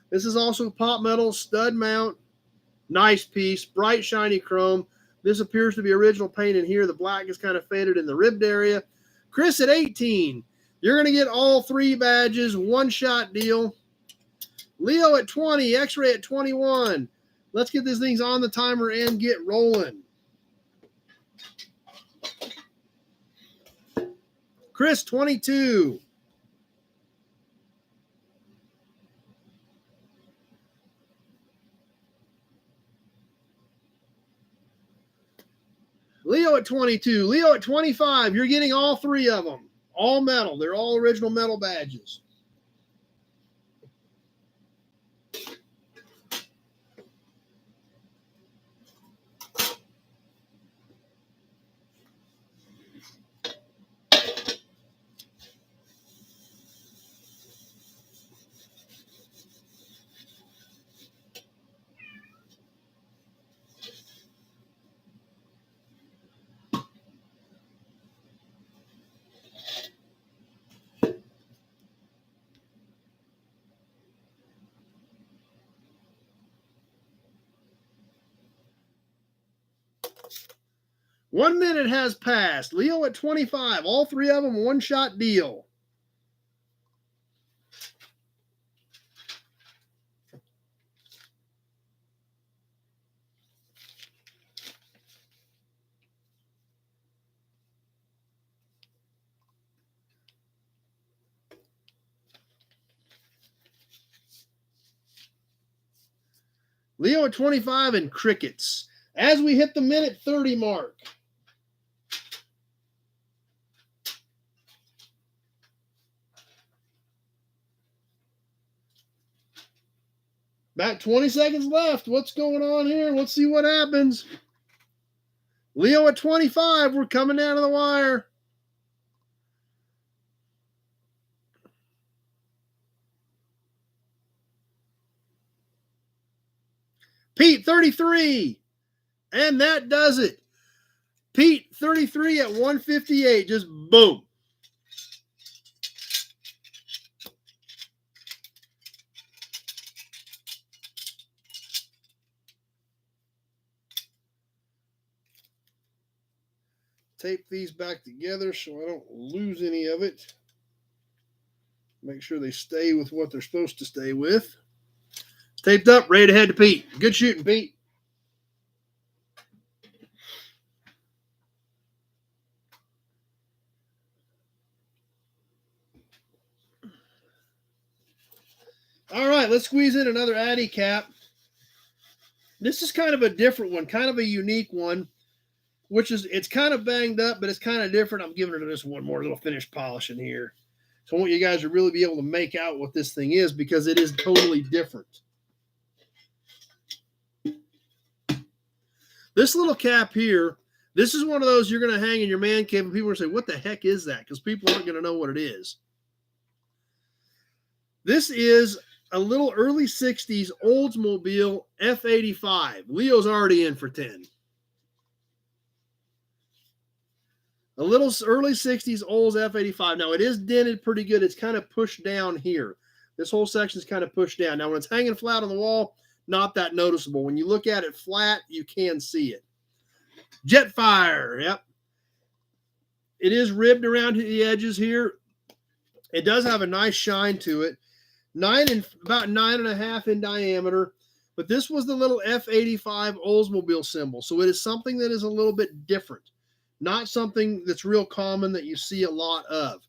This is also pot metal, stud mount, nice piece, bright, shiny chrome. This appears to be original paint in here. The black is kind of faded in the ribbed area. Chris at 18. You're going to get all 3 badges, one-shot deal. Leo at 20, X-ray at 21. Let's get these things on the timer and get rolling. Chris, 22. Leo at 22. Leo at 25. You're getting all 3 of them. All metal. They're all original metal badges. One minute has passed. Leo at 25. All 3 of them, one-shot deal. Leo at 25 and crickets. As we hit the minute 30 mark. About 20 seconds left. What's going on here? Let's see what happens. Leo at 25. We're coming down to the wire. Pete, 33. And that does it. Pete, 33 at 158. Just boom. Tape these back together so I don't lose any of it. Make sure they stay with what they're supposed to stay with. Taped up, ready to head to Pete. Good shooting, Pete. All right, let's squeeze in another Addy cap. This is kind of a different one, kind of a unique one, which is, it's kind of banged up, but it's kind of different. I'm giving it just one more little finish polish in here. So I want you guys to really be able to make out what this thing is, because it is totally different. This little cap here, this is one of those you're going to hang in your man cave and people are going to say, what the heck is that? Because people aren't going to know what it is. This is a little early 60s Oldsmobile F85. Leo's already in for 10. A little early 60s Olds F85. Now, it is dented pretty good. It's kind of pushed down here. This whole section is kind of pushed down. Now, when it's hanging flat on the wall, not that noticeable. When you look at it flat, you can see it. Jetfire, yep. It is ribbed around the edges here. It does have a nice shine to it. About 9.5 in diameter. But this was the little F85 Oldsmobile symbol. So it is something that is a little bit different. Not something that's real common that you see a lot of.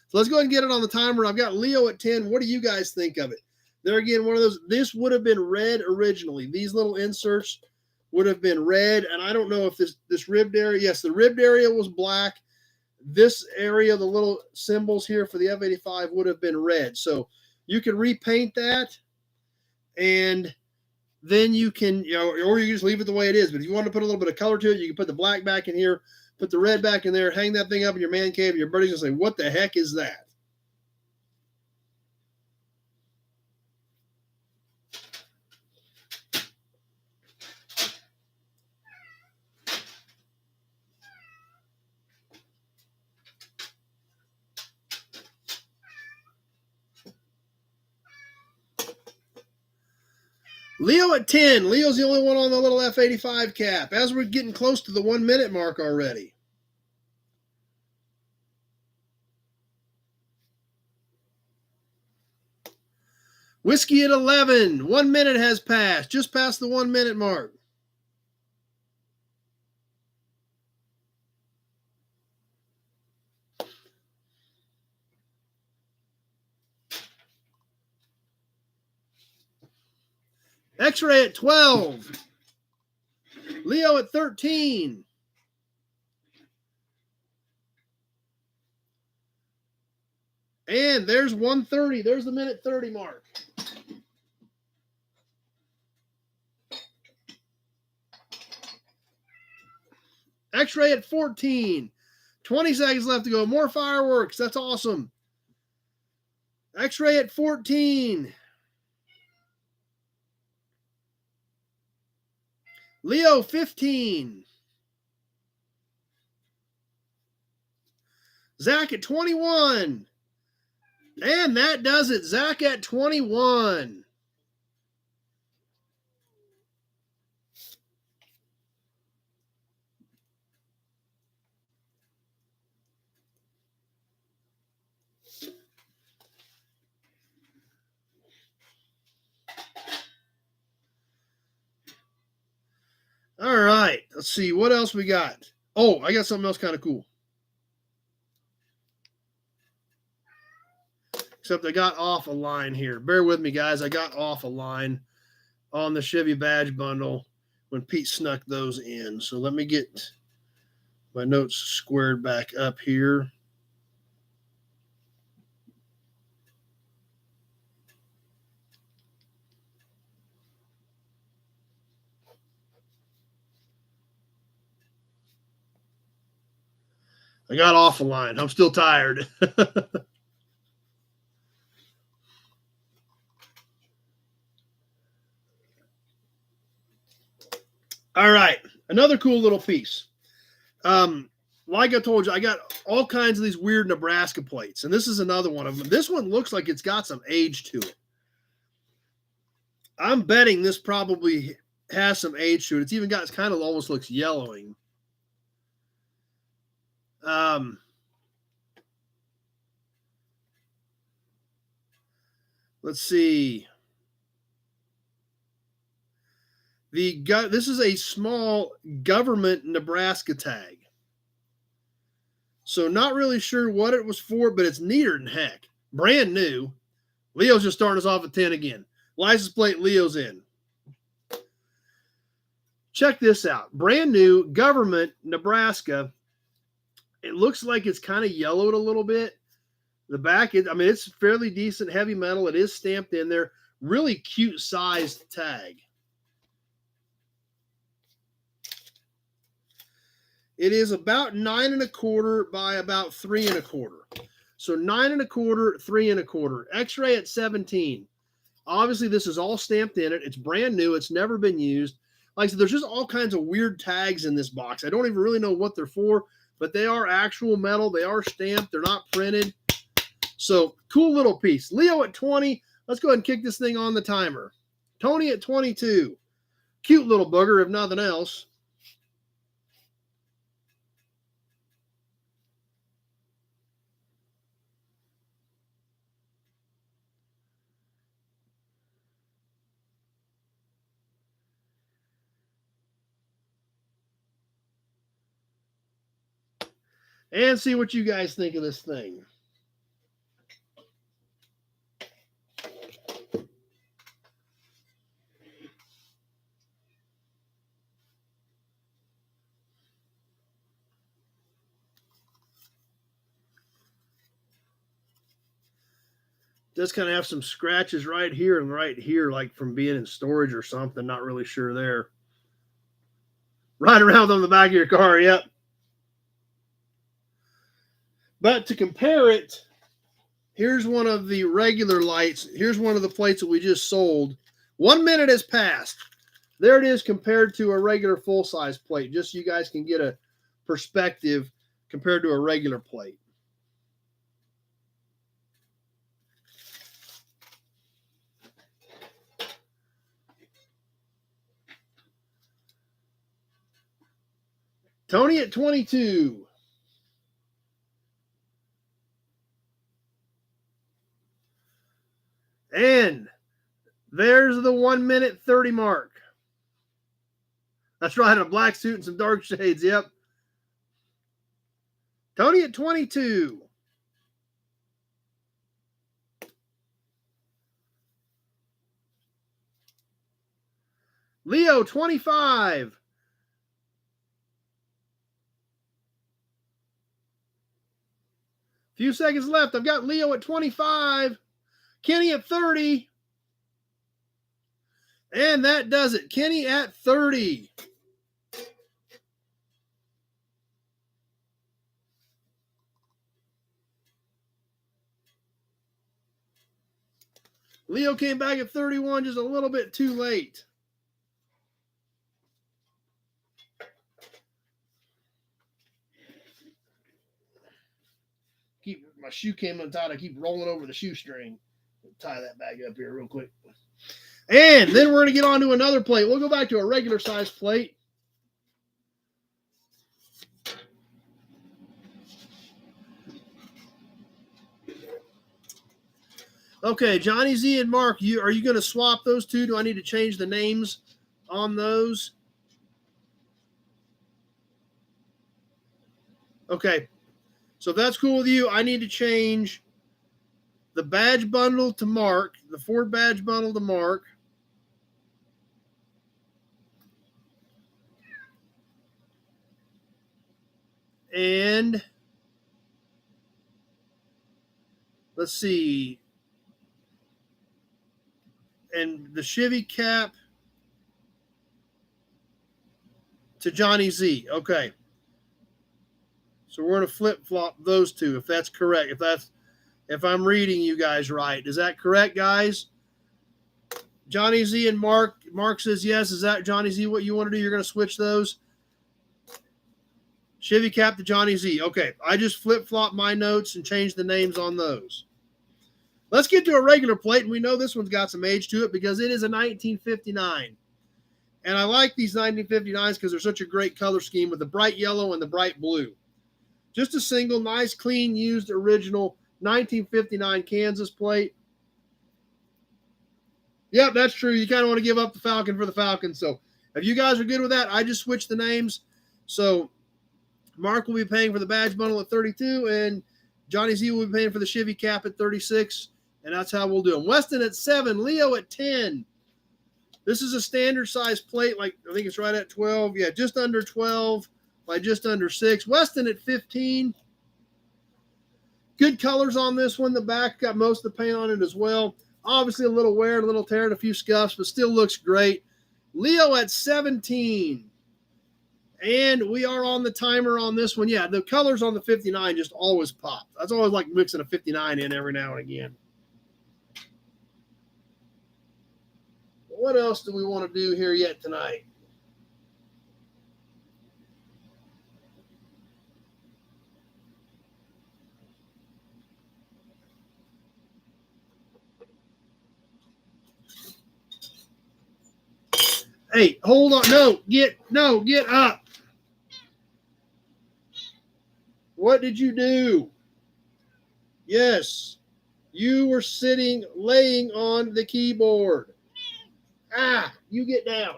So let's go ahead and get it on the timer. I've got Leo at 10. What do you guys think of it? There again, one of those, this would have been red originally. These little inserts would have been red. And I don't know if this ribbed area, yes, the ribbed area was black. This area, the little symbols here for the F85 would have been red. So you can repaint that, and then you can, or you just leave it the way it is. But if you want to put a little bit of color to it, you can put the black back in here, put the red back in there, hang that thing up in your man cave, and your buddy's going to say, what the heck is that? Leo at 10. Leo's the only one on the little F85 cap. As we're getting close to the 1 minute mark already. Whiskey at 11. 1 minute has passed. Just past the 1 minute mark. X-ray at 12. Leo at 13. And there's 1:30. There's the minute 30 mark. X-ray at 14. 20 seconds left to go. More fireworks. That's awesome. X-ray at 14. Leo, 15. Zach at 21. And that does it. Zach at 21. All right, let's see what else we got. Oh, I got something else kind of cool. Except I got off a line here. Bear with me, guys. I got off a line on the Chevy badge bundle when Pete snuck those in. So let me get my notes squared back up here. I got off a line. I'm still tired. All right, another cool little piece. Like I told you, I got all kinds of these weird Nebraska plates, and this is another one of them. This one looks like it's got some age to it. I'm betting this probably has some age to it. It's even got, it kind of almost looks yellowing. Let's see. This is a small government Nebraska tag. So not really sure what it was for, but it's neater than heck. Brand new. Leo's just starting us off at 10 again. License plate, Leo's in. Check this out. Brand new, government, Nebraska. It looks like it's kind of yellowed a little bit. The back, it's fairly decent heavy metal. It is stamped in there. Really cute sized tag. It is about 9 1/4 by about 3 1/4. So 9 1/4, 3 1/4. X-ray at 17. Obviously, this is all stamped in it. It's brand new. It's never been used. Like I said, there's just all kinds of weird tags in this box. I don't even really know what they're for, but they are actual metal. They are stamped. They're not printed. So cool little piece. Leo at 20. Let's go ahead and kick this thing on the timer. Tony at 22. Cute little booger, if nothing else. And see what you guys think of this thing. Does kind of have some scratches right here and right here, like from being in storage or something. Not really sure there. Right around on the back of your car, yep. But to compare it, here's one of the regular lights. Here's one of the plates that we just sold. 1 minute has passed. There it is compared to a regular full-size plate, just so you guys can get a perspective compared to a regular plate. Tony at 22. And there's the 1 minute 30 mark. That's right, a black suit and some dark shades. Yep. Tony at 22. Leo, 25. Few seconds left. I've got Leo at 25. Kenny at 30. And that does it. Kenny at 30. Leo came back at 31, just a little bit too late. My shoe came untied. I keep rolling over the shoestring. Tie that bag up here real quick. And then we're going to get on to another plate. We'll go back to a regular size plate. Okay, Johnny Z and Mark, are you going to swap those two? Do I need to change the names on those? Okay, so if that's cool with you, I need to change the badge bundle to Mark, the Ford badge bundle to Mark. And let's see. And the Chevy cap to Johnny Z. Okay. So we're going to flip-flop those two, if that's correct. If I'm reading you guys right. Is that correct, guys? Johnny Z and Mark. Mark says yes. Is that, Johnny Z, what you want to do? You're going to switch those? Chevy Cap to Johnny Z. Okay, I just flip-flopped my notes and changed the names on those. Let's get to a regular plate, and we know this one's got some age to it because it is a 1959. And I like these 1959s because they're such a great color scheme with the bright yellow and the bright blue. Just a single, nice, clean, used, original 1959 Kansas plate. Yep, that's true. You kind of want to give up the Falcon for the Falcon. So if you guys are good with that, I just switched the names. So Mark will be paying for the badge bundle at 32, and Johnny Z will be paying for the Chevy Cap at 36, and that's how we'll do them. Weston at 7, Leo at 10. This is a standard size plate, like I think it's right at 12. Yeah, just under 12 by just under 6. Weston at 15. Good colors on this one. The back got most of the paint on it as well. Obviously a little wear, a little tear, and a few scuffs, but still looks great. Leo at 17. And we are on the timer on this one. Yeah, the colors on the 59 just always pop. That's always like mixing a 59 in every now and again. What else do we want to do here yet tonight? Hey, hold on. Get up. What did you do? Yes, you were laying on the keyboard. You get down.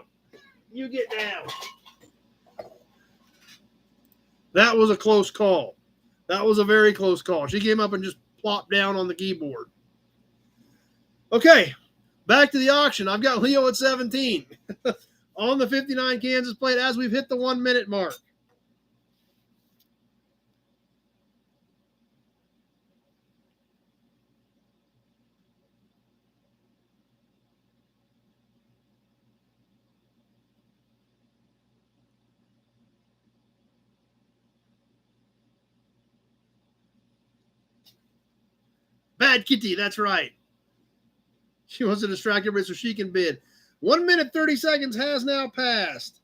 You get down. That was a close call. That was a very close call. She came up and just plopped down on the keyboard. Okay, back to the auction. I've got Leo at 17 on the 59 Kansas plate as we've hit the 1 minute mark. Bad Kitty, that's right. She wants to distract everybody so she can bid. 1 minute, 30 seconds has now passed.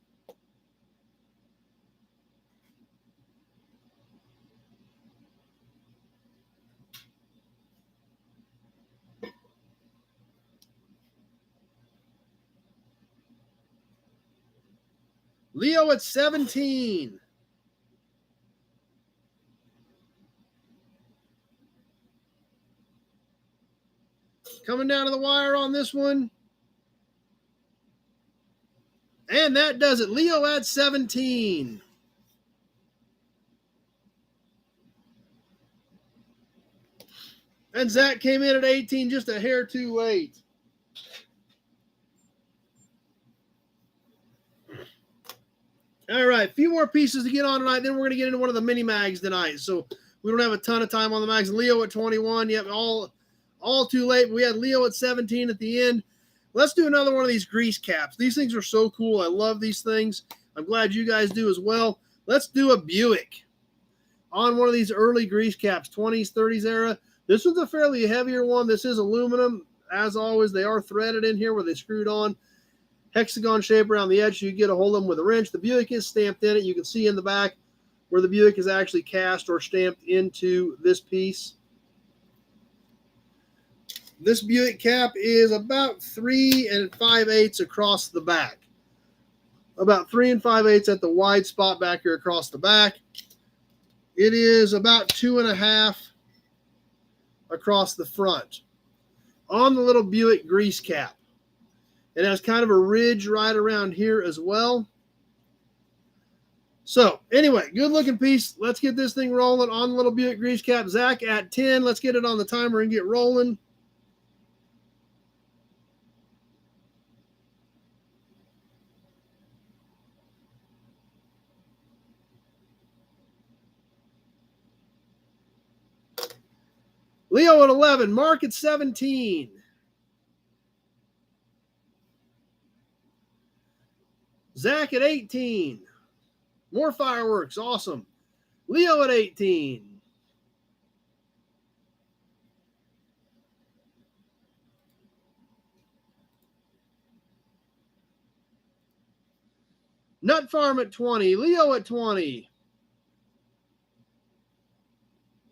Leo at 17. Coming down to the wire on this one. And that does it. Leo at 17. And Zach came in at 18, just a hair too late. All right, a few more pieces to get on tonight. Then we're going to get into one of the mini mags tonight. So we don't have a ton of time on the mags. Leo at 21. Yep, all too late. We had Leo at 17 at the end. Let's do another one of these grease caps. These things are so cool. I love these things. I'm glad you guys do as well. Let's do a Buick on one of these early grease caps, 20s, 30s era. This one's a fairly heavier one. This is aluminum. As always, they are threaded in here where they screwed on. Hexagon shape around the edge so you get a hold of them with a wrench. The Buick is stamped in it. You can see in the back where the Buick is actually cast or stamped into this piece. This Buick cap is about 3 5/8 across the back. About 3 5/8 at the wide spot back here across the back. It is about 2.5 across the front. On the little Buick grease cap. It has kind of a ridge right around here as well. So, anyway, good looking piece. Let's get this thing rolling on the little Buick grease cap. Zach at 10. Let's get it on the timer and get rolling. Leo at 11. Mark at 17. Zach at 18. More fireworks. Awesome. Leo at 18. Nut Farm at 20. Leo at 20.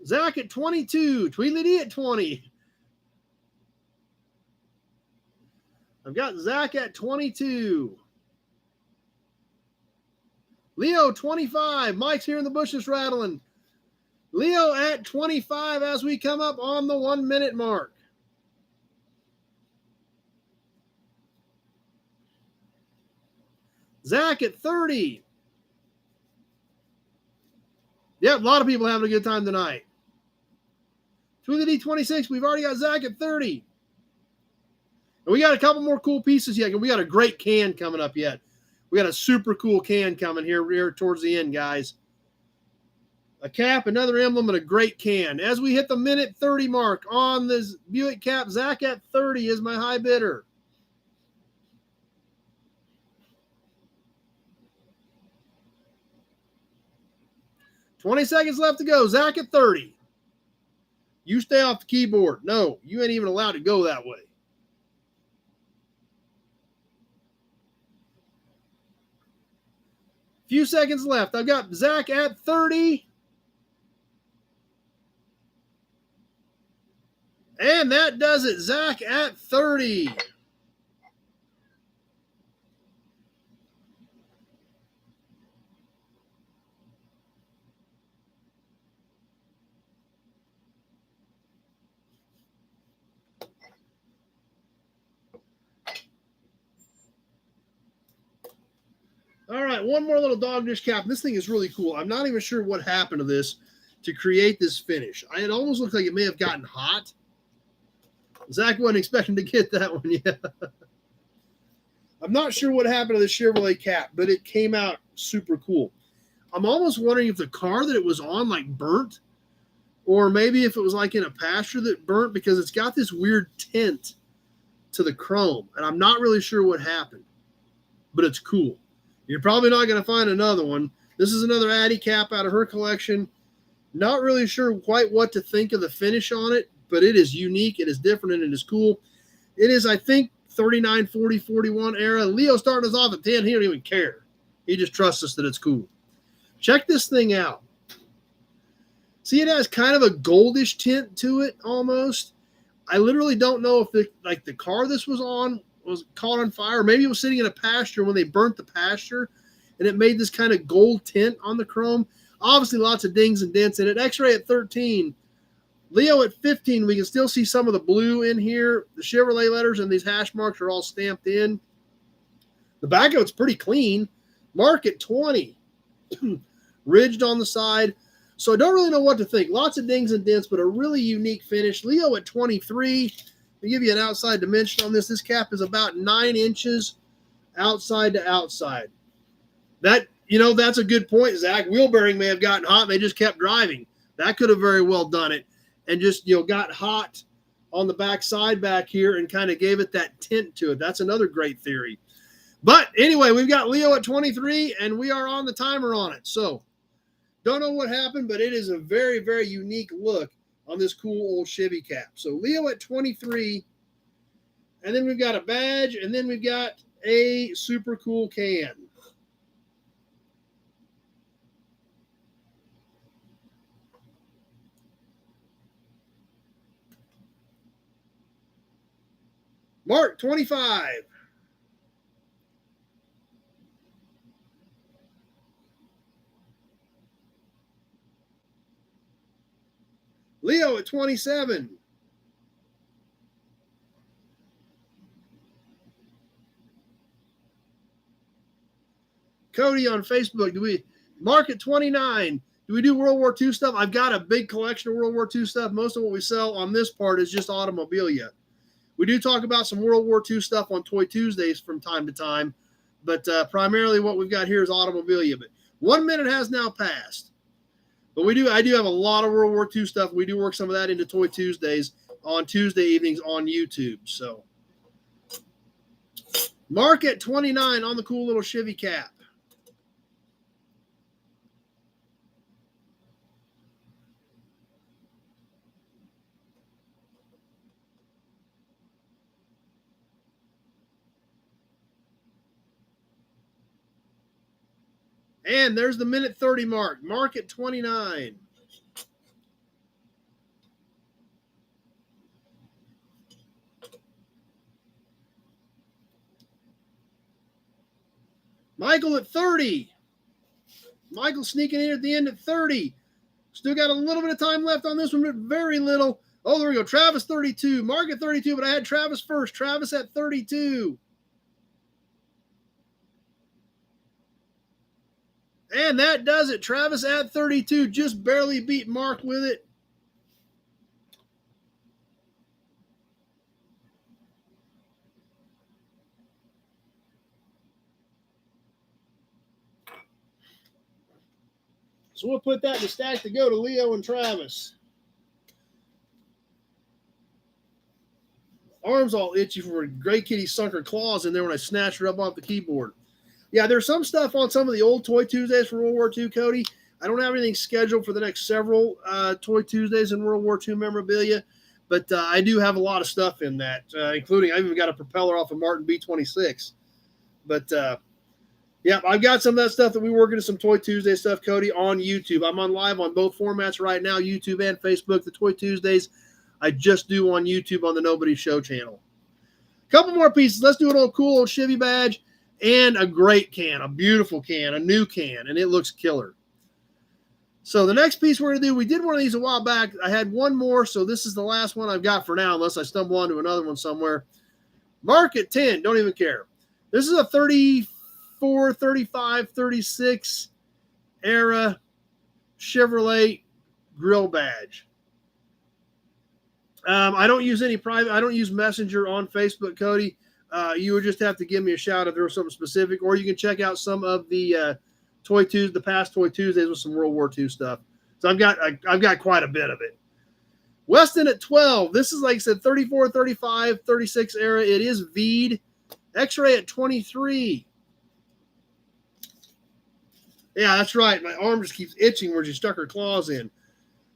Zach at 22. Tweedledee at 20. I've got Zach at 22. Leo, 25. Mike's here in the bushes rattling. Leo at 25 as we come up on the 1 minute mark. Zach at 30. Yep, a lot of people having a good time tonight. Tweedledee 26. We've already got Zach at 30. And we got a couple more cool pieces yet. We got a great can coming up yet. We got a super cool can coming here towards the end, guys. A cap, another emblem, and a great can. As we hit the minute 30 mark on this Buick cap, Zach at 30 is my high bidder. $20 seconds left to go. Zach at 30. You stay off the keyboard. No, you ain't even allowed to go that way. Few seconds left. I've got Zach at 30. And that does it. Zach at 30. All right, one more little dog dish cap. This thing is really cool. I'm not even sure what happened to this to create this finish. It almost looked like it may have gotten hot. Zach wasn't expecting to get that one yet. I'm not sure what happened to the Chevrolet cap, but it came out super cool. I'm almost wondering if the car that it was on like burnt, or maybe if it was like in a pasture that burnt, because it's got this weird tint to the chrome, and I'm not really sure what happened, but it's cool. You're probably not going to find another one. This is another Addie cap out of her collection. Not really sure quite what to think of the finish on it, but it is unique, it is different, and it is cool. It is, I think, 39, 40, 41 era. Leo starting us off at 10. He don't even care. He just trusts us that it's cool. Check this thing out. See, it has kind of a goldish tint to it almost. I literally don't know if the car this was on was caught on fire. Maybe it was sitting in a pasture when they burnt the pasture, and it made this kind of gold tint on the chrome. Obviously, lots of dings and dents in it. X-ray at 13. Leo at 15. We can still see some of the blue in here. The Chevrolet letters and these hash marks are all stamped in. The back of it's pretty clean. Mark at 20. Ridged on the side. So I don't really know what to think. Lots of dings and dents, but a really unique finish. Leo at 23. To give you an outside dimension on this, this cap is about 9 inches outside to outside. That's a good point, Zach. Wheel bearing may have gotten hot and they just kept driving. That could have very well done it. And just, got hot on the back side back here and kind of gave it that tint to it. That's another great theory. But anyway, we've got Leo at 23 and we are on the timer on it. So don't know what happened, but it is a very, very unique look on this cool old Chevy cap. So Leo at 23, and then we've got a badge, and then we've got a super cool can. Mark, 25. Leo at 27. Cody on Facebook, Mark at 29. Do we do World War II stuff? I've got a big collection of World War II stuff. Most of what we sell on this part is just automobilia. We do talk about some World War II stuff on Toy Tuesdays from time to time, but primarily what we've got here is automobilia. But 1 minute has now passed. But I do have a lot of World War II stuff. We do work some of that into Toy Tuesdays on Tuesday evenings on YouTube. So Mark at 29 on the cool little Chevy cap. And there's the minute 30 mark. Mark at 29. Michael at 30. Michael sneaking in at the end at 30. Still got a little bit of time left on this one, but very little. Oh, there we go. Travis 32. Mark at 32, but I had Travis first. Travis at 32. And that does it. Travis at 32. Just barely beat Mark with it. So we'll put that in the stack to go to Leo and Travis. Arms all itchy for Gray Kitty sunk her claws in there when I snatched her up off the keyboard. Yeah, there's some stuff on some of the old Toy Tuesdays from World War II, Cody. I don't have anything scheduled for the next several Toy Tuesdays in World War II memorabilia, but I do have a lot of stuff in that, including I've even got a propeller off of Martin B-26. But, yeah, I've got some of that stuff that we work into some Toy Tuesday stuff, Cody, on YouTube. I'm on live on both formats right now, YouTube and Facebook. The Toy Tuesdays I just do on YouTube on the Nobody Show channel. Couple more pieces. Let's do an old cool old Chevy badge and a great can, a beautiful can, a new can, and it looks killer. So the next piece we're going to do, we did one of these a while back. I had one more, so this is the last one I've got for now, unless I stumble onto another one somewhere. Mark at 10, don't even care. This is a 34, 35, 36 era Chevrolet grill badge. I don't use any private. I don't use Messenger on Facebook, Cody. You would just have to give me a shout if there was something specific, or you can check out some of the Toy Tuesdays, the past Toy Tuesdays with some World War II stuff. So I've got quite a bit of it. Weston at 12. This is, like I said, 34, 35, 36 era. It is V'd. X-Ray at 23. Yeah, that's right. My arm just keeps itching where she stuck her claws in.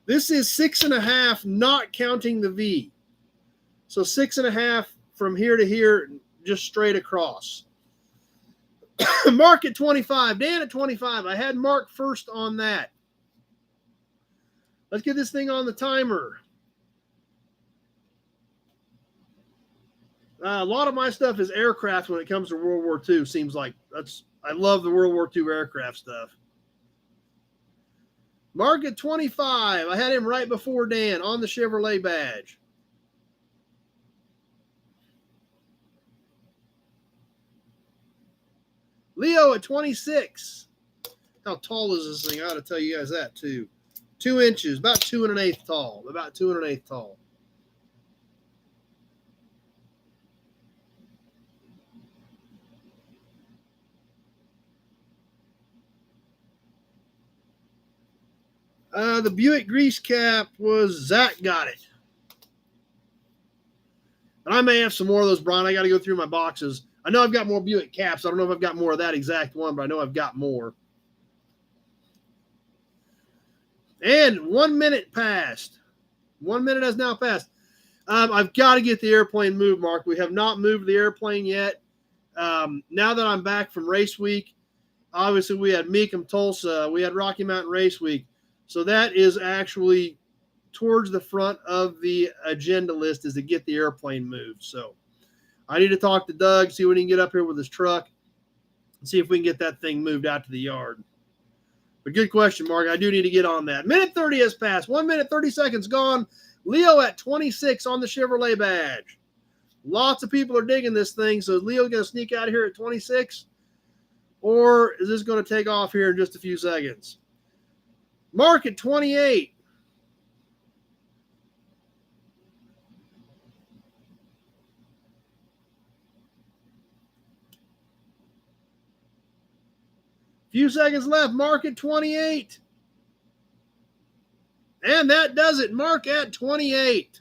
This is 6.5, not counting the V. So 6.5 from here to here, just straight across. Mark at 25. Dan at 25. I had Mark first on that. Let's get this thing on the timer. A lot of my stuff is aircraft when it comes to World War II. Seems like I love the World War II aircraft stuff. Mark at 25. I had him right before Dan on the Chevrolet badge. Leo at 26. How tall is this thing? I ought to tell you guys that too. 2 inches, about 2 1/8 tall. About 2 1/8 tall. The Buick grease cap was Zach got it. And I may have some more of those, Brian. I got to go through my boxes. I know I've got more Buick caps. I don't know if I've got more of that exact one, but I know I've got more. And 1 minute passed. 1 minute has now passed. I've got to get the airplane moved, Mark. We have not moved the airplane yet. Now that I'm back from race week, obviously we had Mecum, Tulsa. We had Rocky Mountain Race Week. So that is actually towards the front of the agenda list, is to get the airplane moved. So I need to talk to Doug, see when he can get up here with his truck, and see if we can get that thing moved out to the yard. But good question, Mark. I do need to get on that. Minute 30 has passed. 1 minute, 30 seconds gone. Leo at 26 on the Chevrolet badge. Lots of people are digging this thing. So is Leo going to sneak out of here at 26? Or is this going to take off here in just a few seconds? Mark at 28. Few seconds left. Mark at 28. And that does it. Mark at 28.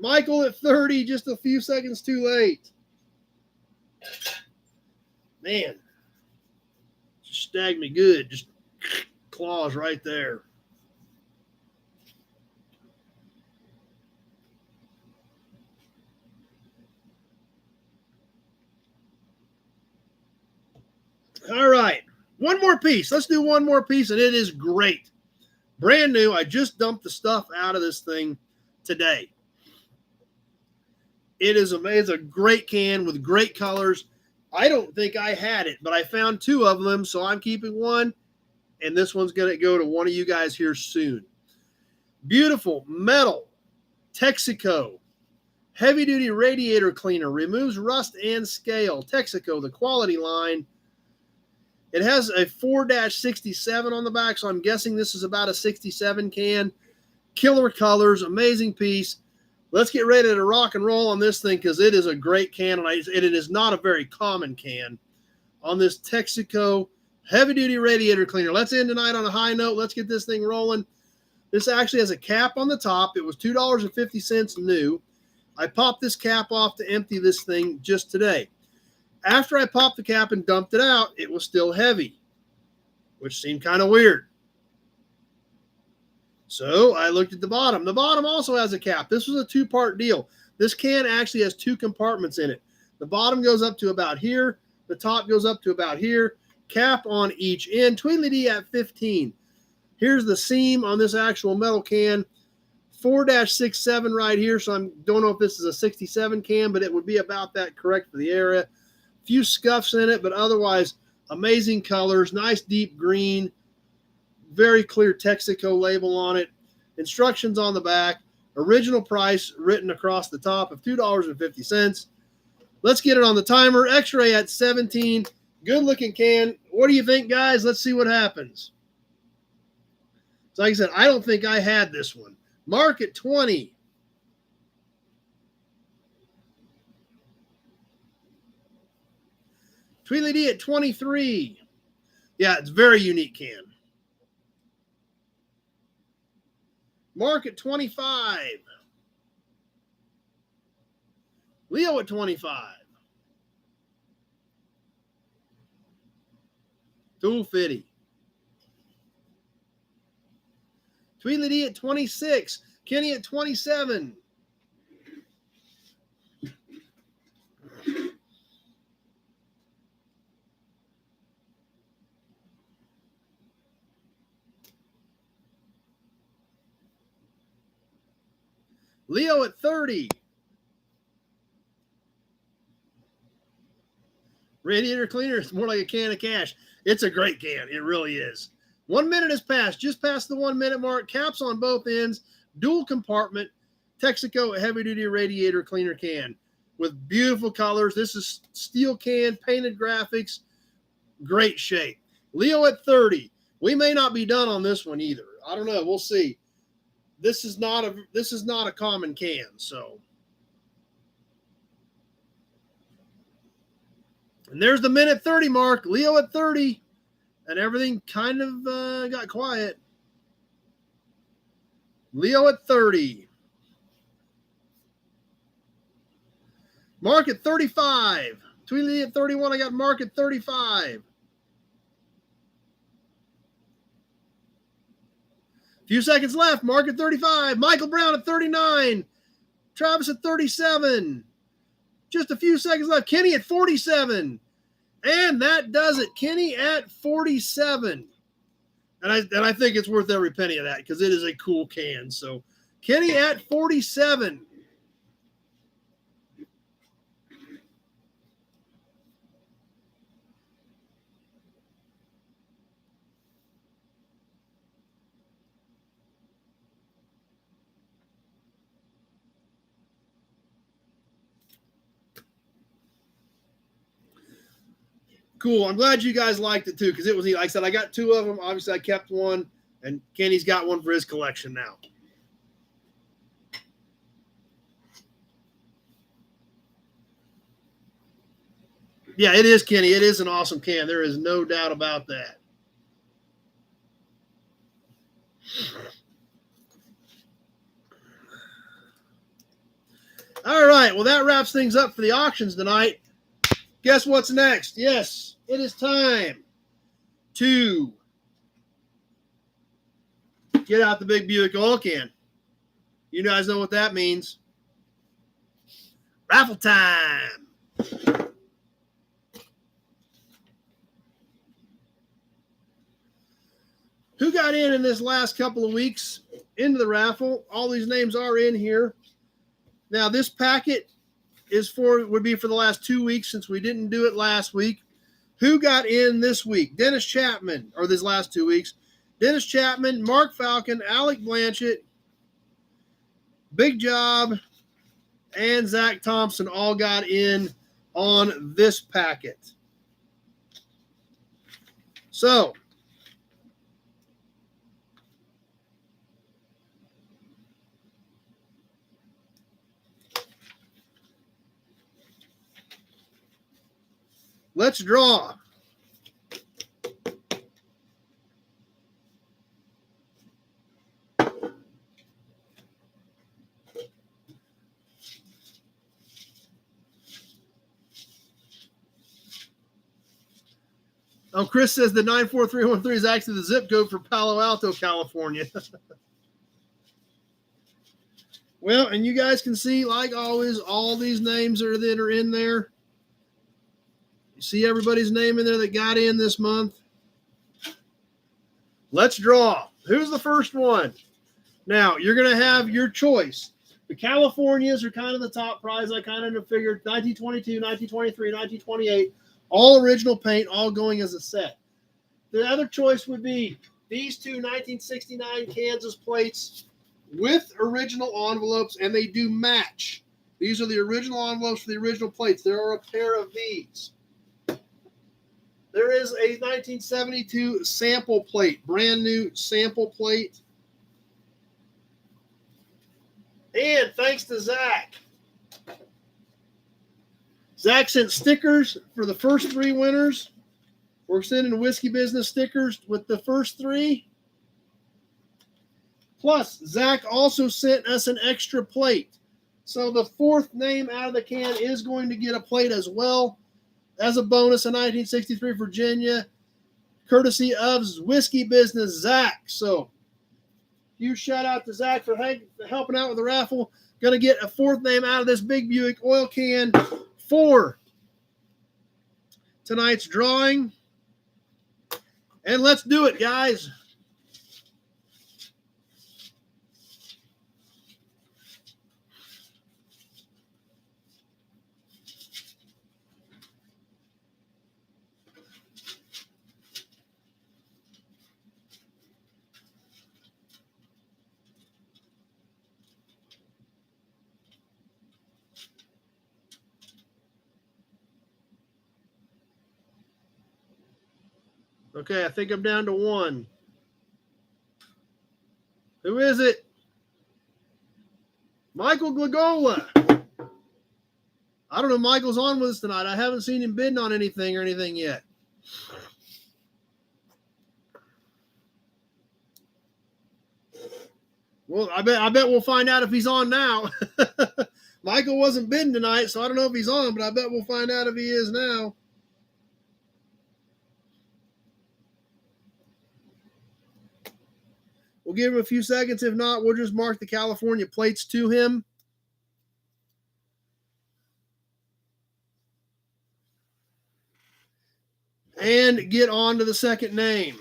Michael at 30, just a few seconds too late. Man, just snagged me good. Just claws right there. All right. One more piece. Let's do one more piece, and it is great. Brand new. I just dumped the stuff out of this thing today. It is amazing. It's a great can with great colors. I don't think I had it, but I found two of them, so I'm keeping one, and this one's going to go to one of you guys here soon. Beautiful metal Texaco heavy-duty radiator cleaner. Removes rust and scale. Texaco, the quality line. It has a 4-67 on the back, so I'm guessing this is about a 67 can. Killer colors, amazing piece. Let's get ready to rock and roll on this thing because it is a great can, and it is not a very common can on this Texaco heavy-duty radiator cleaner. Let's end tonight on a high note. Let's get this thing rolling. This actually has a cap on the top. It was $2.50 new. I popped this cap off to empty this thing just today. After I popped the cap and dumped it out, it was still heavy, which seemed kind of weird. So I looked at the bottom. The bottom also has a cap. This was a two-part deal. This can actually has two compartments in it. The bottom goes up to about here. The top goes up to about here. Cap on each end. Tweedledee at 15. Here's the seam on this actual metal can. 4-67 right here. So I don't know if this is a 67 can, but it would be about that correct for the area. Few scuffs in it, but otherwise amazing colors. Nice deep green. Very clear Texaco label on it. Instructions on the back. Original price written across the top of $2.50. Let's get it on the timer. X-ray at 17. Good looking can. What do you think, guys? Let's see what happens. So like I said, I don't think I had this one. Mark at 20. Tweedledee at 23. Yeah, it's a very unique can. Mark at 25. Leo at 25. Tool Fitty. Tweedledee at 26. Kenny at 27. Leo at 30. Radiator cleaner is more like a can of cash. It's a great can. It really is. 1 minute has passed. Just past the 1 minute mark. Caps on both ends. Dual compartment. Texaco heavy-duty radiator cleaner can with beautiful colors. This is steel can, painted graphics. Great shape. Leo at 30. We may not be done on this one either. I don't know. We'll see. This is not a common can, so. And there's the minute 30 mark. Leo at 30. And everything kind of got quiet. Leo at 30. Mark at 35. Tweedledee at 31. I got Mark at 35. Few seconds left. Mark at 35. Michael Brown at 39. Travis at 37. Just a few seconds left. Kenny at 47. And that does it. Kenny at 47. And I think it's worth every penny of that because it is a cool can. So Kenny at 47. Cool. I'm glad you guys liked it too because it was, like I said, I got two of them. Obviously, I kept one, and Kenny's got one for his collection now. Yeah, it is, Kenny. It is an awesome can. There is no doubt about that. All right. Well, that wraps things up for the auctions tonight. Guess what's next? Yes, it is time to get out the big Buick oil can. You guys know what that means. Raffle time. Who got in this last couple of weeks into the raffle? All these names are in here. Now, this packet would be for the last 2 weeks since we didn't do it last week. Who got in this week? Dennis Chapman, or these last 2 weeks. Dennis Chapman, Mark Falcon, Alec Blanchett, Big Job, and Zach Thompson all got in on this packet. So, let's draw. Oh, Chris says the 94313 is actually the zip code for Palo Alto, California. Well, and you guys can see, like always, all these names that are in there. You see everybody's name in there that got in this month. Let's draw. Who's the first one? Now, you're going to have your choice. The Californias are kind of the top prize. I kind of figured 1922, 1923, 1928, all original paint, all going as a set. The other choice would be these two 1969 Kansas plates with original envelopes, and they do match. These are the original envelopes for the original plates. There are a pair of these. There is a 1972 sample plate, brand new sample plate. And thanks to Zach. Zach sent stickers for the first 3 winners. We're sending Whiskey Business stickers with the first 3. Plus, Zach also sent us an extra plate. So the 4th name out of the can is going to get a plate as well as a bonus in 1963 Virginia, courtesy of Whiskey Business Zach. So, huge shout out to Zach for helping out with the raffle. Going to get a 4th name out of this big Buick oil can for tonight's drawing. And let's do it, guys. Okay, I think I'm down to 1. Who is it? Michael Glagola. I don't know if Michael's on with us tonight. I haven't seen him bidding on anything yet. Well, I bet we'll find out if he's on now. Michael wasn't bidding tonight, so I don't know if he's on, but I bet we'll find out if he is now. We'll give him a few seconds. If not, we'll just mark the California plates to him. And get on to the second name.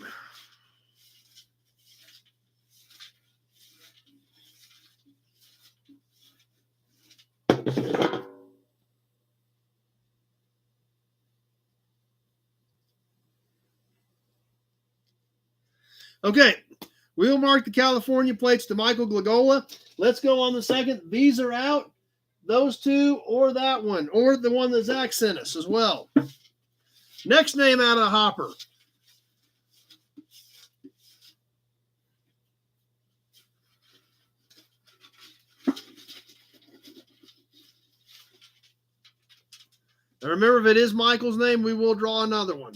Okay, we'll mark the California plates to Michael Glagola. Let's go on the second. These are out. Those 2 or that one, or the one that Zach sent us as well. Next name out of the hopper. And remember, if it is Michael's name, we will draw another one.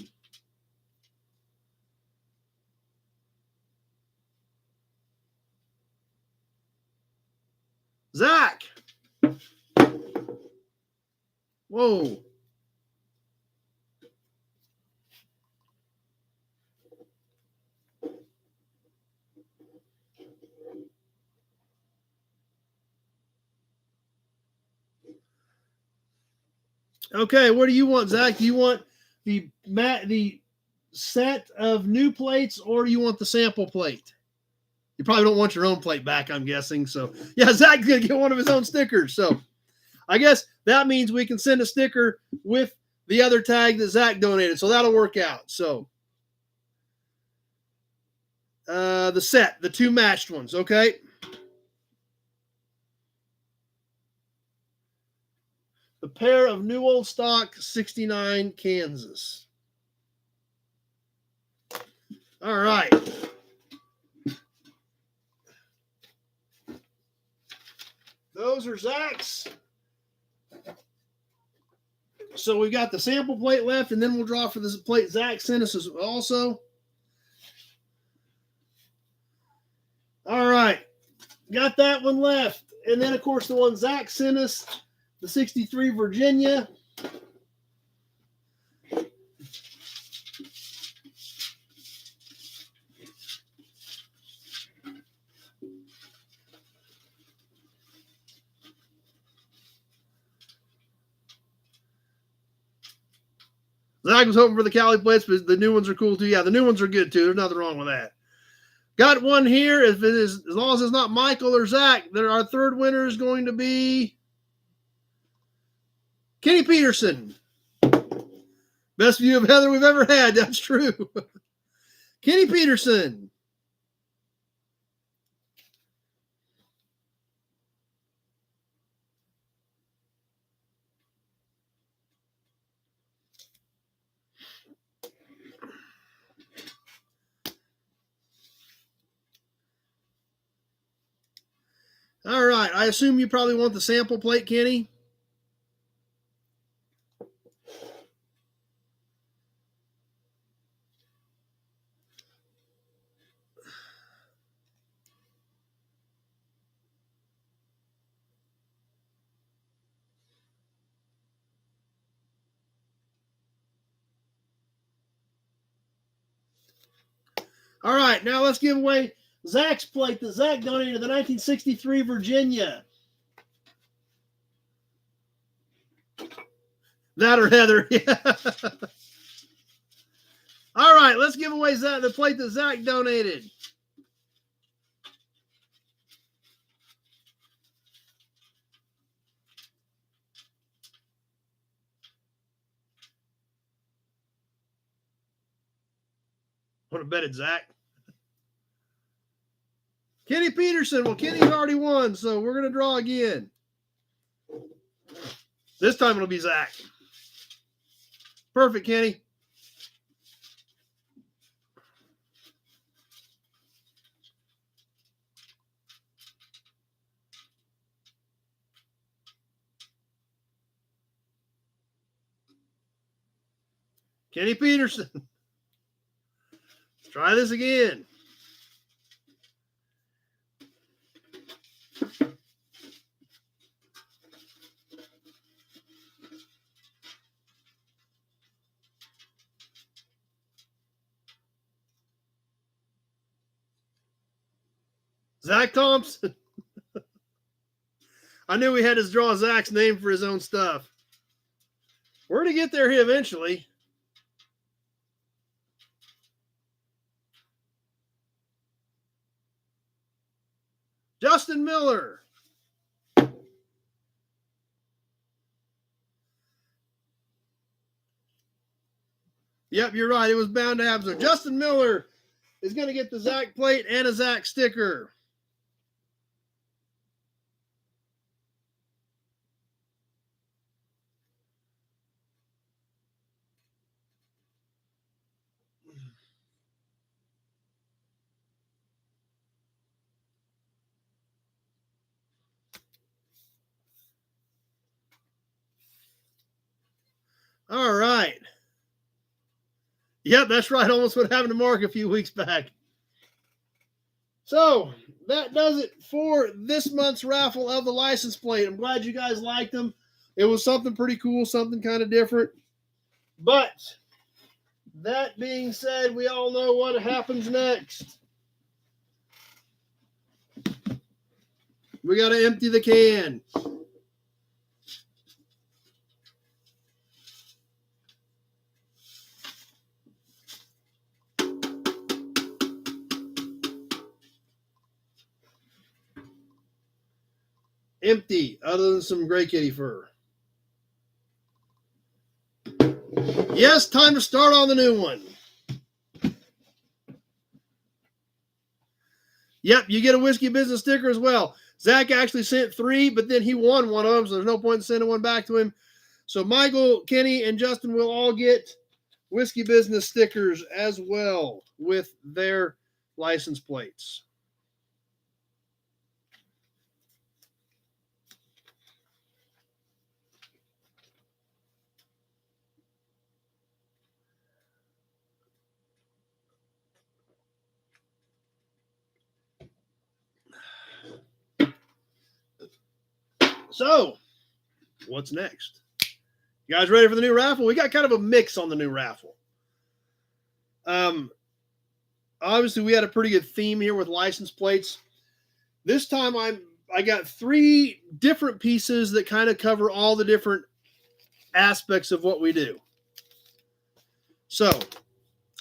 Zach. Whoa. Okay, what do you want, Zach? Do you want the set of new plates, or do you want the sample plate? You probably don't want your own plate back, I'm guessing. So, yeah, Zach's going to get one of his own stickers. So, I guess that means we can send a sticker with the other tag that Zach donated. So, that'll work out. So, the set, the two matched ones, okay? The pair of new old stock 69 Kansas. All right. Those are Zach's. So we've got the sample plate left, and then we'll draw for this plate Zach sent us also. All right. Got that one left. And then, of course, the one Zach sent us, the 63 Virginia. Zach was hoping for the Cali plates, but the new ones are cool too. Yeah, the new ones are good too. There's nothing wrong with that. Got one here. If it is, as long as it's not Michael or Zach, then our third winner is going to be Kenny Peterson. Best view of Heather we've ever had. That's true. Kenny Peterson. All right. I assume you probably want the sample plate, Kenny. All right. Now let's give away Zach's plate that Zach donated, the 1963 Virginia. That or Heather. Yeah. All right, let's give away Zach, the plate that Zach donated. I want to bet it's Zach. Kenny Peterson. Well, Kenny's already won, so we're going to draw again. This time it'll be Zach. Perfect, Kenny. Kenny Peterson. Let's try this again. Zach Thompson. I knew we had to draw Zach's name for his own stuff. We're going to get there eventually. Justin Miller. Yep, you're right. It was bound to happen. So Justin Miller is going to get the Zach plate and a Zach sticker. All right. Yep, that's right. Almost what happened to Mark a few weeks back. So that does it for this month's raffle of the license plate. I'm glad you guys liked them. It was something pretty cool, something kind of different. But that being said, we all know what happens next. We got to empty the can. Empty, other than some gray kitty fur. Yes, time to start on the new one. Yep, you get a Whiskey Business sticker as well. Zach actually sent 3, but then he won one of them, so there's no point in sending one back to him. So Michael, Kenny, and Justin will all get Whiskey Business stickers as well with their license plates. So, what's next? You guys ready for the new raffle? We got kind of a mix on the new raffle. Obviously, we had a pretty good theme here with license plates. This time, I got 3 different pieces that kind of cover all the different aspects of what we do. So,